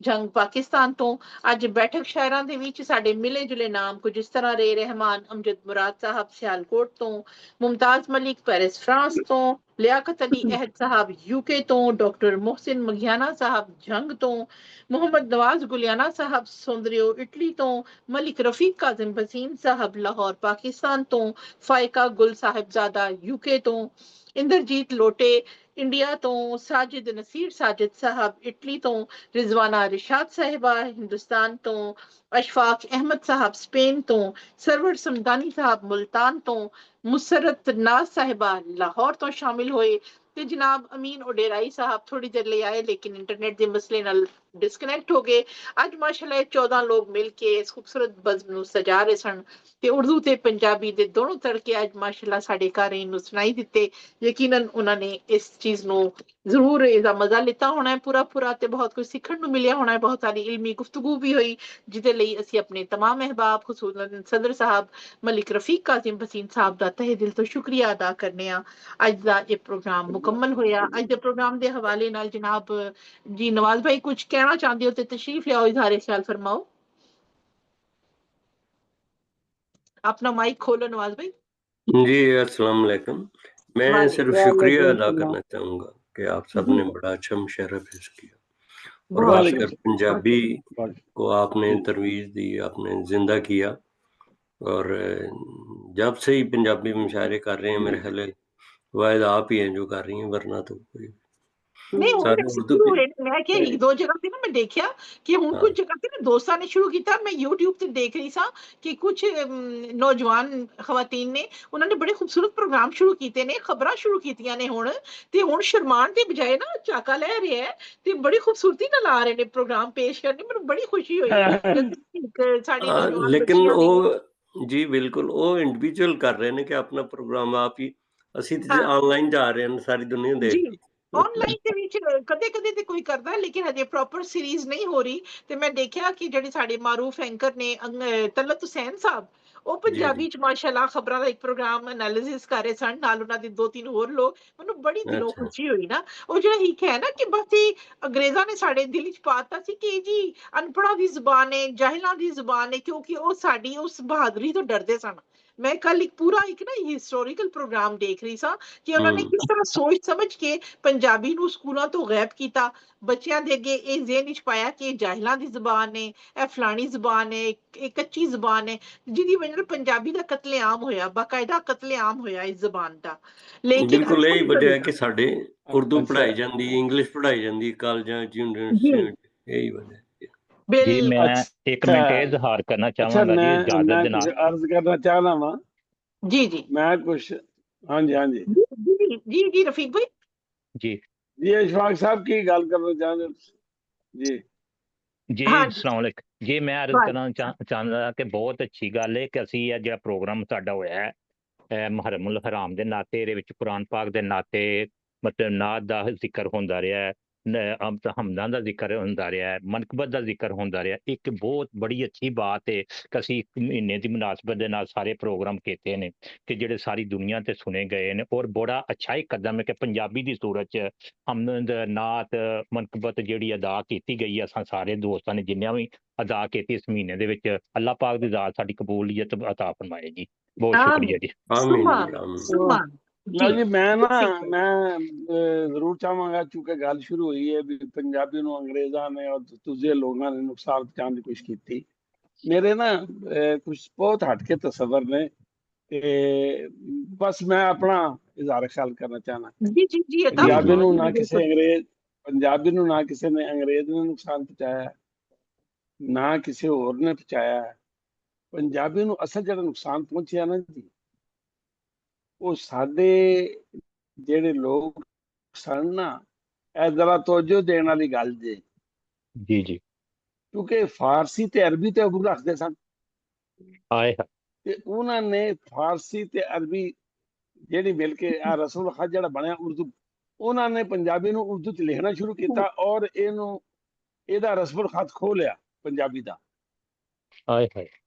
ਜੰਗ ਪਾਕਿਸਤਾਨ ਤੋਂ। ਅੱਜ ਬੈਠਕ ਸ਼ਾਇਰਾਂ ਦੇ ਵਿੱਚ ਸਾਡੇ ਮਿਲੇ ਜੁਲੇ ਨਾਮ ਕੁਝ ਇਸ ਤਰ੍ਹਾਂ ਰਹੇ ਰਹਿਮਾਨ ਅਮਜਦ ਮੁਰਾਦ ਸਾਹਿਬ ਸਿਆਲਕੋਟ ਤੋਂ, ਮੁਮਤਾਜ਼ ਮਲਿਕ ਪੈਰਿਸ ਫਰਾਂਸ ਤੋਂ, ਲਿਆਕਤ ਅਲੀ ਅਹਿਦ ਸਾਹਿਬ ਯੂਕੇ ਤੋਂ, ਡਾਕਟਰ ਮੋਹਸਿਨ ਮਘਿਆਨਾ ਸਾਹਿਬ ਜੰਗ ਤੋਂ, ਮੁਹੰਮਦ ਨਵਾਜ਼ ਗੁਲਿਆਨਾ ਸਾਹਿਬ ਸੌਂਦਰਿਓ ਇਟਲੀ ਤੋਂ, ਮਲਿਕ ਰਫੀਕ ਕਾਜ਼ਮ ਭਸੀਨ ਸਾਹਿਬ ਲਾਹੌਰ ਪਾਕਿਸਤਾਨ ਤੋਂ, ਫਾਇਕਾ ਗੁਲ ਸਾਹਿਬਜ਼ਾਦਾ ਯੂਕੇ ਤੋਂ, ਇੰਦਰਜੀਤ ਲੋਟੇ ਇੰਡੀਆ ਤੋਂ, ਸਾਜਿਦ ਨਸੀਰ ਸਾਜਿਦ ਸਾਹਿਬ ਇਟਲੀ ਤੋਂ, ਰਿਜ਼ਵਾਨਾ ਰਿਸ਼ਾਦ ਸਾਹਿਬਾ ਹਿੰਦੁਸਤਾਨ ਤੋਂ, ਅਸ਼ਫਾਕ ਅਹਿਮਦ ਸਾਹਿਬ ਸਪੇਨ ਤੋਂ, ਸਰਵਰ ਸਮਦਾਨੀ ਸਾਹਿਬ ਮੁਲਤਾਨ ਤੋਂ, ਮੁਸਰਤ ਨਾਜ਼ ਸਾਹਿਬਾ ਲਾਹੌਰ ਤੋਂ ਸ਼ਾਮਿਲ ਹੋਏ ਤੇ ਜਨਾਬ ਅਮੀਨ ਉਡੇਰਾਈ ਸਾਹਿਬ ਥੋੜੀ ਦੇਰ ਲਈ ਆਏ ਲੇਕਿਨ ਇੰਟਰਨੈਟ ਦੇ ਮਸਲੇ ਨਾਲ ਡਿਸਕਨੈਕਟ ਹੋ ਗਏ। ਅੱਜ ਮਾਸ਼ਾਅੱਲਾ 14 ਲੋਕ ਮਿਲ ਕੇ ਇਸ ਖੂਬਸੂਰਤ ਬਜ਼ਮ ਨੂੰ ਸਜਾ ਰਹੇ ਸਨ ਤੇ ਉਰਦੂ ਤੇ ਪੰਜਾਬੀ ਦੇ ਦੋਨੋਂ ਤੜਕੇ ਅੱਜ ਮਾਸ਼ਾਅੱਲਾ ਸਾਡੇ ਕਾਰੀਨ ਨੂੰ ਸੁਣਾਈ ਦਿੱਤੇ। ਯਕੀਨਨ ਉਹਨਾਂ ਨੇ ਇਸ ਚੀਜ਼ ਨੂੰ ਜ਼ਰੂਰ ਇਹਦਾ ਮਜ਼ਾ ਲਿੱਤਾ ਹੋਣਾ ਹੈ ਪੂਰਾ ਤੇ ਬਹੁਤ ਕੁਝ ਸਿੱਖਣ ਨੂੰ ਮਿਲਿਆ ਹੋਣਾ ਹੈ। ਬਹੁਤ ਸਾਰੀ ਇਲਮੀ ਗੁਫ਼ਤਗੂ ਵੀ ਹੋਈ ਜਿਹਦੇ ਲਈ ਅਸੀਂ ਆਪਣੇ तमाम ਅਹਿਬਾਬ ਖੁਸੂਸਨ ਸਦਰ ਸਾਹਿਬ ਮਲਿਕ ਰਫੀਕ ਕਾਜ਼ਮ ਭਸੀਨ ਸਾਹਿਬ ਦਾ ਤਹਿ ਦਿਲ ਤੋਂ ਸ਼ੁਕਰੀਆ ਅਦਾ ਕਰਨੇ ਆ। ਅੱਜ ਦਾ ਇਹ ਪ੍ਰੋਗਰਾਮ ਮੁਕੰਮਲ ਹੋਇਆ। ਅੱਜ ਦੇ ਪ੍ਰੋਗਰਾਮ ਦੇ ਹਵਾਲੇ ਨਾਲ ਜਨਾਬ ਜੀ ਨਵਾਜ਼ ਭਾਈ ਕੁਝ ਕਹਿਣਾ ਚਾਹੁੰਦੇ ਹੋ ਤੇ ਤਸ਼ਰੀਫ ਲਿਆਓ ਇਜ਼ਹਾਰ ख्याल फरमाओ। अपना माइक खोलो नवाज भाई। जी अस्सलाम वालेकुम। मैं सिर्फ शुक्रिया अदा करना चाहूँगा कि आप सबने बड़ा अच्छा मुशायरा पेश किया और खासकर पंजाबी को आपने तरवीज दी, आपने जिंदा किया और जब से ही पंजाबी मुशायरे कर रहे हैं मेरे ख्याल वाहिद आप ही हैं जो कर रही हैं वरना तो कोई नहीं मैं कि एक दो जगह से ना मैं देखिया कि हुण कुछ जगह से ना दोस्तां ने शुरू किया। मैं YouTube ਤੇ ਦੇਖ ਰਹੀ ਸਾਂ ਕਿ ਕੁਝ ਨੌਜਵਾਨ ਖਵਾਤੀਨ ਨੇ ਉਹਨਾਂ ਨੇ ਬੜੇ ਖੂਬਸੂਰਤ ਪ੍ਰੋਗਰਾਮ ਸ਼ੁਰੂ ਕੀਤੇ ਨੇ, ਖਬਰਾਂ ਸ਼ੁਰੂ ਕੀਤੀਆਂ ਨੇ ਹੁਣ ਤੇ ਹੁਣ ਸ਼ਰਮਾਨ ਦੇ ਬਜਾਏ ਨਾ ਚਾਕਾ ਲੈ ਰਿਹਾ ਹੈ ਤੇ ਬੜੀ ਖੂਬਸੂਰਤੀ ਨਾਲ ਆ ਰਹੇ ਨੇ ਪ੍ਰੋਗਰਾਮ ਪੇਸ਼ ਕਰਨੇ। ਮੈਨੂੰ ਬੜੀ ਖੁਸ਼ੀ ਹੋਈ ਸਾਡੀ ਨੌਜਵਾਨ ਲੇਕਿਨ ਉਹ ਜੀ ਬਿਲਕੁਲ ਉਹ ਇੰਡੀਵਿਜੂਅਲ ਕਰ ਰਹੇ ਨੇ ਕਿ ਆਪਣਾ ਪ੍ਰੋਗਰਾਮ ਆਪ ਹੀ ਅਸੀਂ ਤੇ ਆਨਲਾਈਨ ਜਾ ਰਹੇ ਹਾਂ ਸਾਰੀ ਦੁਨੀਆ ਦੇਖ ऑनलाइन ਦੇ ਵਿੱਚ ਕਦੇ ਤੇ ਕੋਈ ਕਰਦਾ ਲੇਕਿਨ ਹਜੇ ਪ੍ਰੋਪਰ ਸੀਰੀਜ਼ ਨਹੀਂ ਹੋ ਰਹੀ ਤੇ ਮੈਂ ਦੇਖਿਆ ਕਿ ਜਿਹੜੇ ਸਾਡੇ ਮਾਰੂਫ ਐਂਕਰ ਨੇ ਤਲਤ ਹੁਸੈਨ ਸਾਹਿਬ ਉਹ ਪੰਜਾਬੀ ਚ ਮਾਸ਼ਾਅੱਲਾ ਖਬਰਾਂ ਦਾ ਇੱਕ ਪ੍ਰੋਗਰਾਮ ਐਨਾਲਿਸਿਸ ਕਰ ਰਹੇ ਸਨ ਨਾਲ ਉਹਨਾਂ ਦੇ 2-3 ਹੋਰ ਲੋਕ। ਮੈਨੂੰ ਬੜੀ ਦਿਲੋਂ ਖੁਸ਼ੀ ਹੋਈ ਨਾ ਉਹ ਜਿਹੜਾ ਹਿੱਕ ਹੈ ਨਾ ਕਿ ਬਸ ਅੰਗਰੇਜ਼ਾਂ ਨੇ ਸਾਡੇ ਦਿਲ ਵਿੱਚ ਪਾਤਾ ਸੀ ਕਿ ਜੀ ਅਨਪੜ੍ਹਾਂ ਦੀ ਜ਼ੁਬਾਨ ਹੈ, ਜਾਹਿਲਾਂ ਦੀ ਜ਼ੁਬਾਨ ਹੈ ਕਿਉਂਕਿ ਉਹ ਸਾਡੀ ਉਸ ਬਹਾਦਰੀ ਤੋਂ ਡਰਦੇ ਸਨ। मैं कल एक पूरा एक ना हिस्टोरिकल प्रोग्राम देख रही सा कि उन्होंने किस तरह सोच समझ के पंजाबी ਨੂੰ ਸਕੂਲਾਂ ਤੋਂ ਗਾਇਬ ਕੀਤਾ, ਬੱਚਿਆਂ ਦੇ ਅੱਗੇ ਇਹ ਜ਼ਿਹਨ ਵਿੱਚ ਪਾਇਆ ਕਿ ਇਹ ਜਾਹਿਲਾਂ ਦੀ ਜ਼ੁਬਾਨ ਹੈ, ਇਹ ਫਲਾਣੀ ਜ਼ੁਬਾਨ ਹੈ, ਇਹ ਕੱਚੀ ਜ਼ੁਬਾਨ ਹੈ, ਜਿਹਦੀ ਵਜ੍ਹਾ ਨਾਲ ਪੰਜਾਬੀ ਦਾ ਕਤਲੇਆਮ ਹੋਇਆ, ਬਾਕਾਇਦਾ ਕਤਲੇਆਮ ਹੋਇਆ ਇਸ ਜ਼ੁਬਾਨ ਦਾ। ਲੇਕਿਨ ਬਿਲਕੁਲ ਇਹ ਵਜ੍ਹਾ ਹੈ ਕਿ ਸਾਡੇ ਉਰਦੂ ਪੜ੍ਹਾਈ ਜਾਂਦੀ, ਇੰਗਲਿਸ਼ ਪੜ੍ਹਾਈ ਜਾਂਦੀ ਕਾਲਜਾਂ ਚ, ਯੂਨੀਵਰਸਿਟੀਆਂ ਚ, ਇਹੀ ਵਜ੍ਹਾ ਹੈ। जी मैं एक मिनट इजहार करना चाहूंगा जी, इजाजत जनाब। अर्ज करना चाहना वा जी जी मैं कुछ। हाँ जी हाँ जी जी जी रफीक भाई जी जी इशफाक साहब की गल करना चाहते जी जी अस्सलाम वालेकुम जी। मैं अर्ज करना चाहता कि बहुत अच्छी गल है कि ਅਸੀਂ ਇਹ ਜਿਹੜਾ ਪ੍ਰੋਗਰਾਮ ਸਾਡਾ ਹੋਇਆ ਹੈ ਮੁਹਰਰਮ ਉਲ ਹਰਾਮ ਦੇ ਨਾਤੇ, ਇਹਦੇ ਵਿੱਚ ਕੁਰਾਨ ਪਾਕ ਦੇ ਨਾਤੇ ਮਤਲਬ ਨਾਤ ਦਾ ਜ਼ਿਕਰ ਹੁੰਦਾ ਰਿਹਾ ਹੈ, ਹਮਦਾਂ ਦਾ ਜ਼ਿਕਰ ਹੁੰਦਾ ਰਿਹਾ ਹੈ, ਮਨਕਬਤ ਦਾ ਜ਼ਿਕਰ ਹੁੰਦਾ ਰਿਹਾ। ਇੱਕ ਬਹੁਤ ਬੜੀ ਅੱਛੀ ਬਾਤ ਹੈ ਕਿ ਅਸੀਂ 1 ਮਹੀਨੇ ਦੀ ਮੁਨਾਸਬਤ ਦੇ ਨਾਲ ਸਾਰੇ ਪ੍ਰੋਗਰਾਮ ਕੀਤੇ ਨੇ ਕਿ ਜਿਹੜੇ ਸਾਰੀ ਦੁਨੀਆ ਤੇ ਸੁਣੇ ਗਏ ਨੇ, ਔਰ ਬੜਾ ਅੱਛਾ ਇੱਕ ਕਦਮ ਹੈ ਕਿ ਪੰਜਾਬੀ ਦੀ ਸੂਰਤ 'ਚ ਹਮਦ, ਨਾਤ, ਮਨਕਬਤ ਜਿਹੜੀ ਅਦਾ ਕੀਤੀ ਗਈ ਹੈ, ਅਸਾਂ ਸਾਰੇ ਦੋਸਤਾਂ ਨੇ ਜਿੰਨਿਆਂ ਵੀ ਅਦਾ ਕੀਤੀ ਇਸ ਮਹੀਨੇ ਦੇ ਵਿੱਚ, ਅੱਲਾਹ ਪਾਕ ਦੀ ਜ਼ਾਤ ਸਾਡੀ ਕਬੂਲੀਅਤ ਅਤਾ ਫਰਮਾਏ ਜੀ। ਬਹੁਤ ਸ਼ੁਕਰੀਆ ਜੀ। ਲਓ ਜੀ ਮੈਂ ਜ਼ਰੂਰ ਚਾਹਾਂਗਾ, ਚੂंकि ਗੱਲ ਸ਼ੁਰੂ ਹੋਈ ਹੈ ਵੀ ਪੰਜਾਬੀ ਨੂੰ ਅੰਗਰੇਜ਼ਾਂ ਨੇ ਔਰ ਦੂਜੇ ਲੋਕਾਂ ਨੇ ਨੁਕਸਾਨ ਪਹੁੰਚਾਉਣ ਦੀ ਕੋਸ਼ਿਸ਼ ਕੀਤੀ। ਮੇਰੇ ਨਾ ਕੁਝ ਬਹੁਤ ਹਟ ਕੇ ਤਸਵਰ ਨੇ ਤੇ ਬਸ ਮੈਂ ਆਪਣਾ ਇਜ਼ਹਾਰ ਖਿਆਲ ਕਰਨਾ ਚਾਹਨਾ। ਪੰਜਾਬੀ ਨੂੰ ਨਾ ਕਿਸੇ ਨੇ ਅੰਗਰੇਜ਼ ਨੇ ਨੁਕਸਾਨ ਪਹੁੰਚਾਇਆ, ਨਾ ਕਿਸੇ ਹੋਰ ਨੇ ਪਹੁੰਚਾਇਆ। ਪੰਜਾਬੀ ਨੂੰ ਅਸਲ ਜਿਹੜਾ ਨੁਕਸਾਨ ਪਹੁੰਚਿਆ ਨਾ ਜੀ, ਉਹ ਸਾਡੇ ਜਿਹੜੇ ਲੋਕ ਸਨ ਨਾ, ਇਹ ਜ਼ਰਾ ਤਵੱਜੋ ਦੇਣ ਵਾਲੀ ਗੱਲ ਜੇ ਜੀ ਜੀ, ਕਿਉਂਕਿ ਫਾਰਸੀ ਤੇ ਅਰਬੀ ਤੇ ਉਰਦੂ ਰੱਖਦੇ ਸਨ ਤੇ ਉਹਨਾਂ ਨੇ ਫਾਰਸੀ ਤੇ ਅਰਬੀ ਜਿਹੜੀ ਮਿਲ ਕੇ ਆ ਰਸਮ ਖਤ ਜਿਹੜਾ ਬਣਿਆ ਉਰਦੂ, ਉਹਨਾਂ ਨੇ ਪੰਜਾਬੀ ਨੂੰ ਉਰਦੂ ਚ ਲਿਖਣਾ ਸ਼ੁਰੂ ਕੀਤਾ ਔਰ ਇਹਦਾ ਰਸਮ ਖਤ ਖੋਹ ਲਿਆ ਪੰਜਾਬੀ ਦਾ।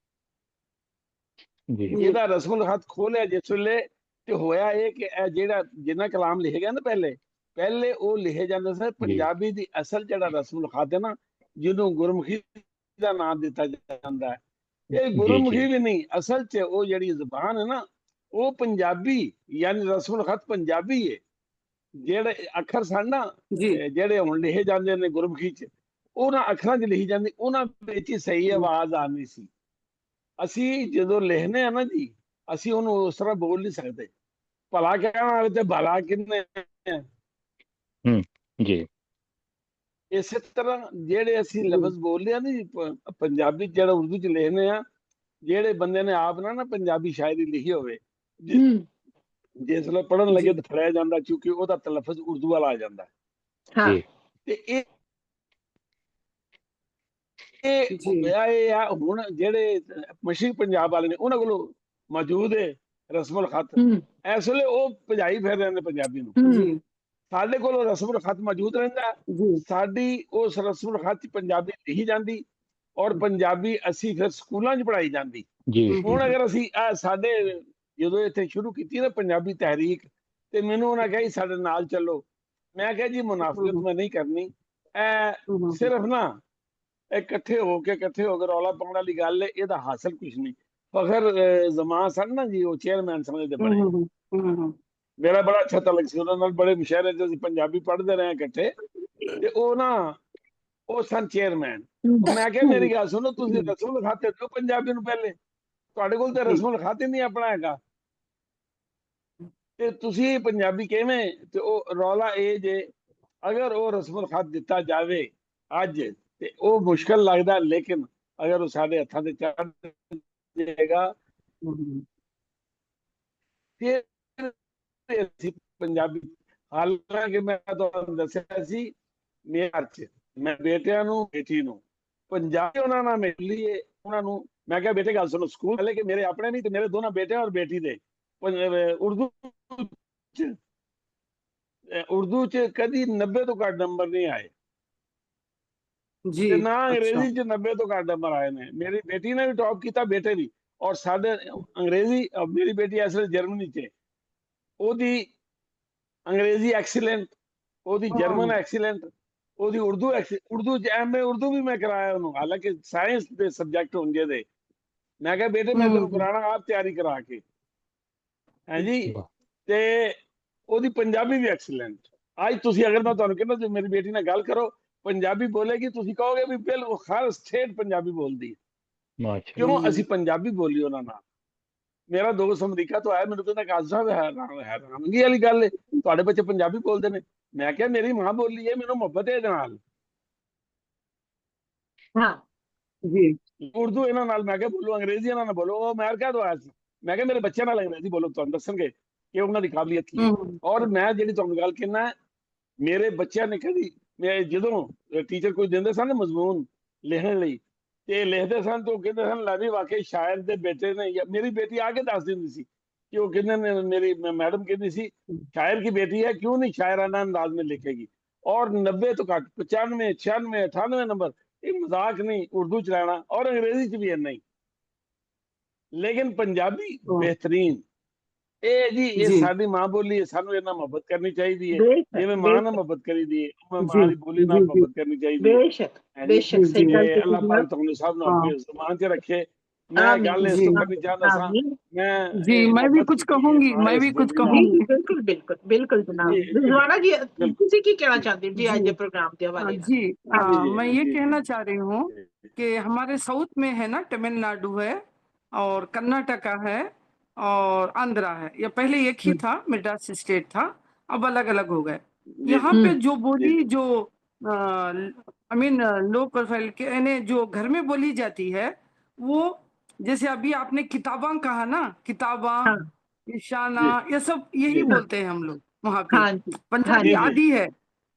ਇਹਦਾ ਰਸਮ ਖਤ ਖੋਹ ਲਿਆ ਜਿਸ ਵੇਲੇ ਤੇ ਹੋਇਆ ਇਹ ਕਿ ਇਹ ਜਿਹੜਾ ਜਿੰਨਾ ਕਲਾਮ ਲਿਖੇ ਗਿਆ ਨਾ ਪਹਿਲੇ ਉਹ ਲਿਖੇ ਜਾਂਦੇ ਸੀ ਪੰਜਾਬੀ ਦੀ ਅਸਲ ਜਿਹੜਾ ਰਸਮ ਖਤ ਹੈ ਨਾ, ਜਿਹਨੂੰ ਗੁਰਮੁਖੀ ਦਾ ਨਾਮ ਦਿੱਤਾ ਜਾਂਦਾ ਹੈ, ਇਹ ਗੁਰਮੁਖੀ ਵੀ ਨਹੀਂ, ਅਸਲ 'ਚ ਉਹ ਜਿਹੜੀ ਜ਼ੁਬਾਨ ਹੈ ਨਾ ਉਹ ਪੰਜਾਬੀ ਯਾਨੀ ਰਸਮ ਖਤ ਪੰਜਾਬੀ ਹੈ। ਜਿਹੜੇ ਅੱਖਰ ਸਨ ਨਾ ਜਿਹੜੇ ਹੁਣ ਲਿਖੇ ਜਾਂਦੇ ਨੇ ਗੁਰਮੁਖੀ 'ਚ, ਉਹਨਾਂ ਅੱਖਰਾਂ 'ਚ ਲਿਖੀ ਜਾਂਦੀ, ਉਹਨਾਂ ਵਿੱਚ ਹੀ ਸਹੀ ਆਵਾਜ਼ ਆਉਣੀ ਸੀ। ਅਸੀਂ ਜਦੋਂ ਲਿਖਦੇ ਆ ਨਾ ਜੀ, ਅਸੀਂ ਉਹਨੂੰ ਉਸ ਤਰ੍ਹਾਂ ਬੋਲ ਨਹੀਂ ਸਕਦੇ। ਭਲਾ ਕਹਿਣ ਵਾਲੇ ਤੇ ਭਲਾ ਕਿੰਨੇ ਜੀ। ਇਸੇ ਤਰ੍ਹਾਂ ਜਿਹੜੇ ਅਸੀਂ ਲਫ਼ਜ਼ ਬੋਲਦੇ ਆ ਨਾ ਪੰਜਾਬੀ ਜਿਹੜਾ ਉਰਦੂ ਚ ਲਿਖਦੇ ਆ, ਜਿਹੜੇ ਬੰਦੇ ਨੇ ਆਪ ਨਾ ਪੰਜਾਬੀ ਸ਼ਾਇਰੀ ਲਿਖੀ ਹੋਵੇ, ਜਿਸ ਵੇਲੇ ਪੜ੍ਹਨ ਲੱਗੇ ਤਾਂ ਫੜਿਆ ਜਾਂਦਾ, ਕਿਉਂਕਿ ਉਹਦਾ ਤਲਫਜ਼ ਉਰਦੂ ਵਾਲਾ ਆ ਜਾਂਦਾ ਤੇ ਇਹ ਹੋਇਆ ਇਹ ਆ। ਹੁਣ ਜਿਹੜੇ ਮਸ਼ਰਕ ਪੰਜਾਬ ਵਾਲੇ ਨੇ ਉਹਨਾਂ ਕੋਲੋਂ ਮੌਜੂਦ ਹੈ ਰਸਮੁਲ ਖਤ, ਇਸ ਵੇਲੇ ਉਹ ਭਜਾਈ ਫਿਰ ਰਹੇ ਨੇ ਪੰਜਾਬੀ ਨੂੰ। ਸਾਡੇ ਕੋਲ ਰਸਮੁਲ ਖਤ ਮੌਜੂਦ ਰਹਿੰਦਾ, ਸਾਡੀ ਉਸ ਰਸਮੁਲ ਖਤ ਪੰਜਾਬੀ ਲਿਖੀ ਜਾਂਦੀ ਔਰ ਪੰਜਾਬੀ ਅਸੀਂ ਫਿਰ ਸਕੂਲਾਂ 'ਚ ਪੜ੍ਹਾਈ ਜਾਂਦੀ। ਹੁਣ ਅਗਰ ਅਸੀਂ ਸਾਡੇ ਜਦੋਂ ਇੱਥੇ ਸ਼ੁਰੂ ਕੀਤੀ ਨਾ ਪੰਜਾਬੀ ਤਹਿਰੀਕ, ਤੇ ਮੈਨੂੰ ਉਹਨਾਂ ਕਿਹਾ ਸਾਡੇ ਨਾਲ ਚੱਲੋ। ਮੈਂ ਕਿਹਾ ਜੀ ਮੁਨਾਫਿਕਤ ਮੈਂ ਨਹੀਂ ਕਰਨੀ, ਸਿਰਫ ਨਾ ਇਕੱਠੇ ਹੋ ਕੇ ਰੌਲਾ ਪਾਉਣ ਵਾਲੀ ਗੱਲ ਹੈ, ਇਹਦਾ ਹਾਸਲ ਕੁਛ ਨਹੀਂ। ਫਖਰ ਜ਼ਮਾਨ ਸਨ ਨਾ ਜੀ, ਉਹ ਚੇਅਰਮੈਨ ਸਮਝਦੇ ਬਣੇ, ਮੇਰਾ ਬੜਾ ਅੱਛਾ ਤਲਕ ਸੀ ਉਹਨਾਂ ਨਾਲ, ਬੜੇ ਮੁਸ਼ਾਇਰੇ 'ਚ ਅਸੀਂ ਪੰਜਾਬੀ ਪੜ੍ਹਦੇ ਰਹੇ ਇਕੱਠੇ, ਤੇ ਉਹ ਸਨ ਚੇਅਰਮੈਨ। ਮੈਂ ਕਿਹਾ ਮੇਰੀ ਗੱਲ ਸੁਣੋ, ਤੁਸੀਂ ਰਸਮ ਲਿਖਾਤੇ ਦਿਓ ਪੰਜਾਬੀ ਨੂੰ ਪਹਿਲੇ, ਤੁਹਾਡੇ ਕੋਲ ਤਾਂ ਰਸਮ ਲਿਖਾਤੇ ਨਹੀਂ ਆਪਣਾ ਹੈਗਾ, ਤੇ ਤੁਸੀਂ ਪੰਜਾਬੀ ਕਿਵੇਂ? ਤੇ ਉਹ ਰੌਲਾ ਇਹ ਜੇ ਅਗਰ ਉਹ ਰਸਮ ਖਤ ਦਿੱਤਾ ਜਾਵੇ ਅੱਜ ਤੇ ਉਹ ਮੁਸ਼ਕਲ ਲੱਗਦਾ, ਲੇਕਿਨ ਅਗਰ ਉਹ ਸਾਡੇ ਹੱਥਾਂ ਤੇ ਚੜ੍ਹ ਜਾਏਗਾ ਫਿਰ ਅਸੀਂ ਪੰਜਾਬੀ। ਹਾਲਾਂਕਿ ਮੈਂ ਤੁਹਾਨੂੰ ਦੱਸਿਆ ਸੀ ਮੇਰੇ ਘਰ 'ਚ ਮੈਂ ਬੇਟਿਆਂ ਨੂੰ ਬੇਟੀ ਨੂੰ ਪੰਜਾਬੀ ਉਹਨਾਂ ਨਾਲ ਮਿਲ ਲਈਏ। ਉਹਨਾਂ ਨੂੰ ਮੈਂ ਕਿਹਾ ਬੇਟੇ ਗੱਲ ਸੁਣੋ, ਸਕੂਲ ਹਲੇ ਕਿ ਮੇਰੇ ਆਪਣੇ ਨਹੀਂ ਤੇ ਮੇਰੇ ਦੋਨਾਂ ਬੇਟਿਆਂ ਔਰ ਬੇਟੀ ਦੇ ਉਰਦੂ 'ਚ ਕਦੀ 90 ਤੋਂ ਘੱਟ ਨੰਬਰ ਨਹੀਂ ਆਏ ਤੇ ਨਾ ਅੰਗਰੇਜ਼ੀ 'ਚ 90 ਤੋਂ ਘੱਟ ਨੰਬਰ ਆਏ ਨੇ। ਮੇਰੀ ਬੇਟੀ ਨੇ ਵੀ ਟੌਪ ਕੀਤਾ, ਬੇਟੇ ਵੀ, ਔਰ ਸਾਡੇ ਅੰਗਰੇਜ਼ੀ, ਮੇਰੀ ਬੇਟੀ ਇਸ ਵੇਲੇ ਜਰਮਨੀ 'ਚ, ਉਹਦੀ ਅੰਗਰੇਜ਼ੀ ਐਕਸੀਲੈਂਟ, ਉਹਦੀ ਜਰਮਨ ਐਕਸੀਲੈਂਟ, ਉਹਦੀ ਉਰਦੂ 'ਚ MA ਉਰਦੂ ਵੀ ਮੈਂ ਕਰਾਇਆ ਉਹਨੂੰ, ਹਾਲਾਂਕਿ ਸਾਇੰਸ ਦੇ ਸਬਜੈਕਟ ਹੁੰਦੇ ਦੇ ਮੈਂ ਕਿਹਾ ਬੇਟੇ ਮੈਂ ਤੈਨੂੰ ਕਰਾਣਾ ਆਪ ਤਿਆਰੀ ਕਰਾ ਕੇ ਹੈ ਜੀ। ਤੇ ਉਹਦੀ ਪੰਜਾਬੀ ਵੀ ਐਕਸਲੈਂਟ। ਅੱਜ ਤੁਸੀਂ ਅਗਰ ਮੈਂ ਤੁਹਾਨੂੰ ਕਹਿੰਦਾ ਜੇ ਮੇਰੀ ਬੇਟੀ ਨਾਲ ਗੱਲ ਕਰੋ ਪੰਜਾਬੀ ਬੋਲੇਗੀ, ਤੁਸੀਂ ਕਹੋਗੇ ਵੀ ਬਿਲਕੁਲ ਹਰ ਸਟੇਟ ਪੰਜਾਬੀ ਬੋਲਦੀ ਹੈ। ਕਿਉਂ? ਅਸੀਂ ਪੰਜਾਬੀ ਬੋਲੀ ਉਹਨਾਂ ਨਾਲ। ਮੇਰਾ ਦੋਸਤ ਅਮਰੀਕਾ ਤੋਂ ਆਇਆ, ਮੈਨੂੰ ਕਹਿੰਦਾ ਕਾਜ਼ੀ ਸਾਹਿਬ ਹੈਰਾਨਗੀ ਵਾਲੀ ਗੱਲ ਹੈ ਤੁਹਾਡੇ ਬੱਚੇ ਪੰਜਾਬੀ ਬੋਲਦੇ ਨੇ। ਮੈਂ ਕਿਹਾ ਮੇਰੀ ਮਾਂ ਬੋਲੀ ਹੈ, ਮੈਨੂੰ ਮੁਹੱਬਤ ਹੈ ਇਹਦੇ ਨਾਲ। ਹਾਂ ਜੀ ਉਰਦੂ ਇਹਨਾਂ ਨਾਲ ਮੈਂ ਕਿਹਾ ਬੋਲੋ, ਅੰਗਰੇਜ਼ੀ ਇਹਨਾਂ ਨਾਲ ਬੋਲੋ। ਉਹ ਅਮਰੀਕਾ ਤੋਂ ਆਇਆ ਸੀ, ਮੈਂ ਕਿਹਾ ਮੇਰੇ ਬੱਚਿਆਂ ਨਾਲ ਅੰਗਰੇਜ਼ੀ ਬੋਲੋ, ਤੁਹਾਨੂੰ ਦੱਸਣਗੇ ਕਿ ਉਹਨਾਂ ਦੀ ਕਾਬਲੀਅਤ ਕੀ ਹੈ। ਔਰ ਮੈਂ ਜਿਹੜੀ ਤੁਹਾਨੂੰ ਗੱਲ ਕਹਿਣਾ, ਮੇਰੇ ਬੱਚਿਆਂ ਨੇ ਕਦੀ, ਮੈਂ ਜਦੋਂ ਟੀਚਰ ਕੋਈ ਦਿੰਦੇ ਸਨ ਮਜ਼ਮੂਨ ਲਿਖਣ ਲਈ ਤੇ ਲਿਖਦੇ ਸਨ ਤੇ ਉਹ ਕਹਿੰਦੇ ਸਨ ਲੈ ਵੀ ਵਾਕਈ ਸ਼ਾਇਰ ਦੇ ਬੇਟੇ ਨੇ। ਮੇਰੀ ਬੇਟੀ ਆ ਕੇ ਦੱਸ ਦਿੰਦੀ ਸੀ कि वो कहने मेरी मैडम कहती सी शायर की बेटी है, क्यों नहीं शायराना अंदाज में लिखेगी। और 90 तो घट 95 96 98 नंबर, ये मजाक नहीं उर्दू चलाना और अंग्रेजी च भी है नहीं, लेकिन पंजाबी बेहतरीन। ਇਹ ਜੀ ਇਹ ਸਾਡੀ ਮਾਂ ਬੋਲੀ ਹੈ, ਸਾਨੂੰ ਇਹਨਾਂ ਮੁਹੱਬਤ ਕਰਨੀ ਚਾਹੀਦੀ ਹੈ ਜਿਵੇਂ ਮਾਂ ਨਾਲ ਮੁਹੱਬਤ ਕਰੀਦੀ ਹੈ, ਮਾਂ ਦੀ ਬੋਲੀ ਨਾਲ ਮੁਹੱਬਤ ਕਰਨੀ ਚਾਹੀਦੀ ਹੈ। ਬੇਸ਼ੱਕ ਬੇਸ਼ੱਕ ਸਹੀ ਗੱਲ ਹੈ। ਅੱਲਾਹ ਪਾਕ ਤੁਹਾਨੂੰ ਸਭ ਨੂੰ ਆਪਣੀ ਜ਼ੁਬਾਨ 'ਚ ਰੱਖੇ। मैं गल इस तो करनी चाहता था, मैं जी मैं भी कुछ कहूंगी, मैं भी कुछ कहूंगी। बिल्कुल बिल्कुल बिल्कुल जनाब रिजवाना जी, किसी की कहना चाहती हैं जी आज के प्रोग्राम के हवाले जी मैं ये कहना चाह रही हूँ कि हमारे साउथ में है ना, तमिलनाडु है और कर्नाटका है और आंध्रा है। ये पहले एक ही था, मिडास स्टेट था, अब अलग अलग हो गए। यहाँ पे जो बोली जो आई मीन लो प्रोफाइल के यानी जो घर में बोली जाती है वो, जैसे अभी आपने किताबा कहा ना, किताबा ईशाना ये सब यही बोलते हैं हम लोग वहाँ पे। पंजाबी आदि है,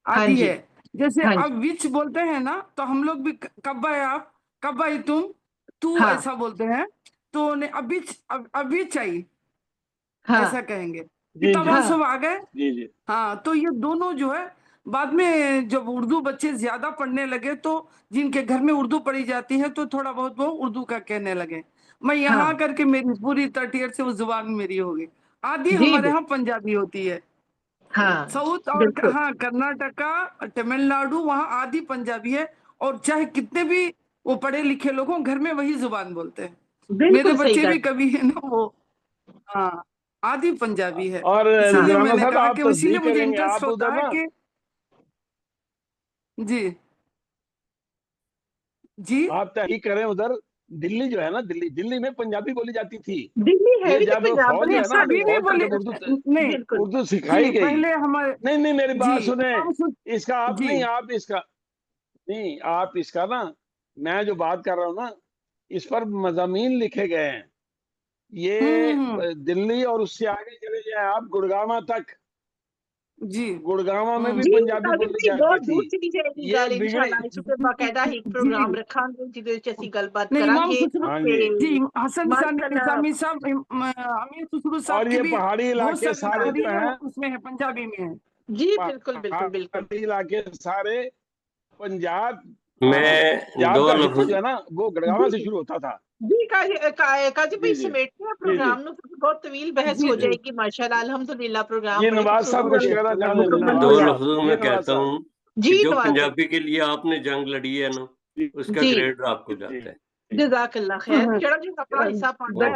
आदि है। जैसे अब विच बोलते हैं ना तो हम लोग भी कब आए आप, कब आई तुम, तू ऐसा बोलते हैं। तो अभी चाहिए ऐसा कहेंगे। किताबा सब आ गए। हाँ तो ये दोनों जो है बाद में जब उर्दू बच्चे ज्यादा पढ़ने लगे तो जिनके घर में उर्दू पढ़ी जाती है तो थोड़ा बहुत वो उर्दू का कहने लगे। मैं यहाँ करके मेरी पूरी 30 ईयर से वो जुबान मेरी हो गई। आदि हमारे यहाँ पंजाबी होती है, साउथ और कर्नाटका तमिलनाडु वहाँ आदि पंजाबी है। और चाहे कितने भी वो पढ़े लिखे लोग हों घर में वही जुबान बोलते हैं। मेरे बच्चे भी कभी है ना वो आदि पंजाबी है। और इसलिए मैंने कहा कि इसीलिए मुझे इंटरेस्ट होता है कि जी जी आप तहकीक करें। उधर दिल्ली जो है ना, दिल्ली में पंजाबी बोली जाती थी। दिल्ली है जब फौज है ना उर्दू सिखाई गई। पहले हमारे नहीं मेरी बात सुने, इसका आप नहीं, आप इसका नहीं, आप इसका ना, मैं जो बात कर रहा हूँ ना इस पर मज़ामीन लिखे गए हैं। ये दिल्ली और उससे आगे चले जाए आप गुड़गावा तक जी, गुड़गावा में भी पंजाबी बोली जाती थी। बाकायदा एक प्रोग्राम रखांगे जिहदे विच असीं गलबात करांगे। जी हसन निजामी साहब, अमीर खुसरो साहब और ये पहाड़ी इलाके सारे जो हैं उसमें है, पंजाबी में है जी। बिल्कुल बिल्कुल बिल्कुल पहाड़ी इलाके सारे पंजाब मैं दो लफ्ज जो है ना वो गुड़गावा से शुरू होता था जी। काजी भाई समेटते हैं प्रोग्राम में, बहुत तवील बहस हो जाएगी माशाल्लाह। अल्हम्दुलिल्लाह प्रोग्राम ये नवाज साहब को शिकायत दो लफ्जों में कहता हूँ कि जो पंजाबी के लिए आपने जंग लड़ी है ना उसका क्रेडिट आपको जाता है। जज़ाकल्लाह खैर। चलो जी अपना हिस्सा पांदा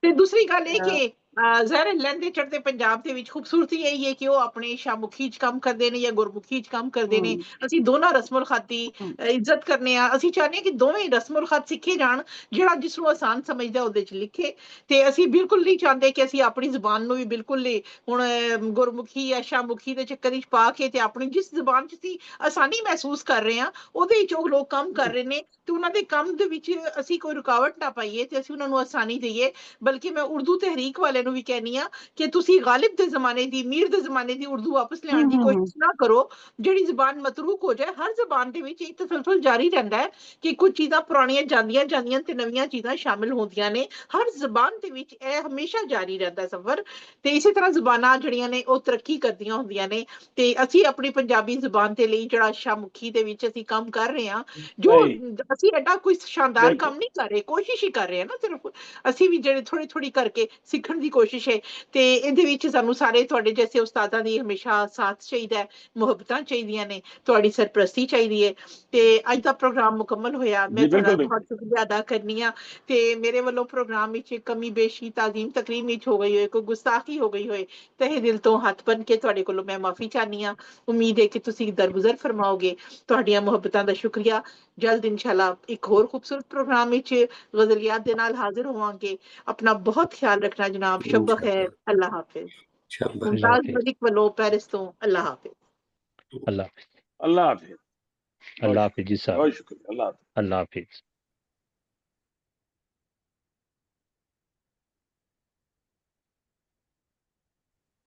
है। दूसरी गल है कि ज़ाहिर लैंदे चढ़ते पंजाब ਦੇ ਵਿੱਚ ਖੂਬਸੂਰਤੀ ਇਹੀ ਹੈ ਕਿ ਉਹ ਆਪਣੇ ਸ਼ਾਮੁਖੀ ਚ ਕੰਮ ਕਰਦੇ ਨੇ ਜਾਂ ਗੁਰਮੁਖੀ ਚ ਕੰਮ ਕਰਦੇ ਨੇ। ਅਸੀਂ ਦੋਨਾਂ ਰਸਮੁਲ ਖਤ ਦੀ ਇੱਜ਼ਤ ਕਰਨੇ ਆ। ਅਸੀਂ ਚਾਹੁੰਦੇ ਹਾਂ ਕਿ ਦੋਵੇਂ ਰਸਮੁਲ ਖਤ ਸਿੱਖੇ ਜਾਣ, ਜਿਹੜਾ ਜਿਸ ਨੂੰ ਆਸਾਨ ਸਮਝਦਾ ਉਹਦੇ ਚ ਲਿਖੇ। ਤੇ ਅਸੀਂ ਬਿਲਕੁਲ ਨਹੀਂ ਚਾਹੁੰਦੇ ਕਿ ਅਸੀਂ ਆਪਣੀ ਜ਼ੁਬਾਨ ਨੂੰ ਵੀ ਬਿਲਕੁਲ ਹੁਣ ਗੁਰਮੁਖੀ ਜਾਂ ਸ਼ਾਮੁਖੀ ਦੇ ਚੱਕਰ ਵਿੱਚ ਪਾ ਕੇ ਤੇ ਆਪਣੀ ਜਿਸ ਜ਼ੁਬਾਨ ਚ ਅਸੀਂ ਆਸਾਨੀ ਮਹਿਸੂਸ ਕਰ ਰਹੇ ਹਾਂ ਉਹਦੇ ਵਿੱਚ ਉਹ ਲੋਕ ਕੰਮ ਕਰ ਰਹੇ ਨੇ ਤੇ ਉਹਨਾਂ ਦੇ ਕੰਮ ਦੇ ਵਿੱਚ ਅਸੀਂ ਕੋਈ ਰੁਕਾਵਟ ਨਾ ਪਾਈਏ ਤੇ ਅਸੀਂ ਉਹਨਾਂ ਨੂੰ ਆਸਾਨੀ ਦਈਏ। ਬਲਕਿ ਮੈਂ ਉਰਦੂ ਤਹਿਰੀਕ ਵਾਲੇ ਨੂੰ ਵੀ कहनी कि तुसी गालिब दे जमाने दी, मीर दे जमाने दी उर्दू वापस लियाण दी कोशिश ना करो, जिहड़ी ज़बान मतरूक हो जाए। हर ज़बान दे विच एक तसलसल जारी रहिंदा है कि कुछ चीज़ां पुराणियां जांदियां ते नवीं चीज़ां शामिल होंदियां ने। हर ज़बान दे विच इह हमेशा जारी रहिंदा सफर। ते इसे तरह ज़बानां जिहड़ियां ने ओह तरक्की करदियां होंदियां ने। ते असीं अपनी पंजाबी ज़बान दे लई जिहड़ा शामुखी दे विच असीं काम कर रहे हां, जो असीं एडा कोई शानदार काम नहीं कर रहे, कोशिश ही कर रहे हैं ना। सिर्फ असीं भी जिहड़े थोड़ी थोड़ी करके सीखण दी ਕੋਸ਼ਿਸ਼ ਹੈ ਤੇ ਇਹਦੇ ਵਿੱਚ ਸਾਨੂੰ ਸਾਰੇ ਤੁਹਾਡੇ ਜੈਸੇ ਉਸਤਾਦਾਂ ਦੀ ਹਮੇਸ਼ਾ ਸਾਥ ਚਾਹੀਦਾ ਹੈ, ਮੁਹੱਬਤਾਂ ਚਾਹੀਦੀਆਂ ਨੇ, ਤੁਹਾਡੀ ਸਰਪ੍ਰਸਤੀ ਚਾਹੀਦੀ ਹੈ। ਤੇ ਅੱਜ ਦਾ ਪ੍ਰੋਗਰਾਮ ਮੁਕੰਮਲ ਹੋਇਆ, ਮੈਂ ਤੁਹਾਡਾ ਬਹੁਤ ਸ਼ੁਕਰੀਆ ਅਦਾ ਕਰਨੀ ਆ। ਤੇ ਮੇਰੇ ਵੱਲੋਂ ਪ੍ਰੋਗਰਾਮ ਵਿੱਚ ਕਮੀ ਬੇਸ਼ੀ ਤਾਜ਼ੀਮ ਤਕਰੀਮ ਵਿੱਚ ਹੋ ਗਈ ਹੋਏ, ਕੋਈ ਗੁਸਤਾਖੀ ਹੋ ਗਈ ਹੋਏ, ਤਹਿ ਦਿਲ ਤੋਂ ਹੱਥ ਬੰਨ ਕੇ ਤੁਹਾਡੇ ਕੋਲੋਂ ਮੈਂ ਮਾਫੀ ਚਾਹਨੀ ਆ। ਉਮੀਦ ਹੈ ਕਿ ਤੁਸੀਂ ਦਰਗੁਜ਼ਰ ਫਰਮਾਓਗੇ। ਤੁਹਾਡੀਆਂ ਮੁਹੱਬਤਾਂ ਦਾ ਸ਼ੁਕਰੀਆ। ਜਲਦ ਇਨਸ਼ਾਅੱਲਾ ਇੱਕ ਹੋਰ ਖੂਬਸੂਰਤ ਪ੍ਰੋਗਰਾਮ ਵਿੱਚ ਗਜ਼ਲਿਆਤ ਦੇ ਨਾਲ ਹਾਜ਼ਰ ਹੋਵਾਂਗੇ। ਆਪਣਾ ਬਹੁਤ ਖਿਆਲ ਰੱਖਣਾ ਜਨਾਬ। ਸ਼ਬ ਖੈਰ, ਅੱਲਾ ਹਾਫਿਜ਼। ਮੁਮਤਾਜ਼ ਮਲਿਕ ਵੱਲੋਂ ਪੈਰਿਸ ਤੋਂ ਅੱਲਾ ਹਾਫਿਜ਼। अल्लाह हाफिज। अल्लाह हाफिज। अल्लाह हाफिज जी साहब। बहुत शुक्रिया। अल्लाह हाफिज। अल्लाह हाफिज।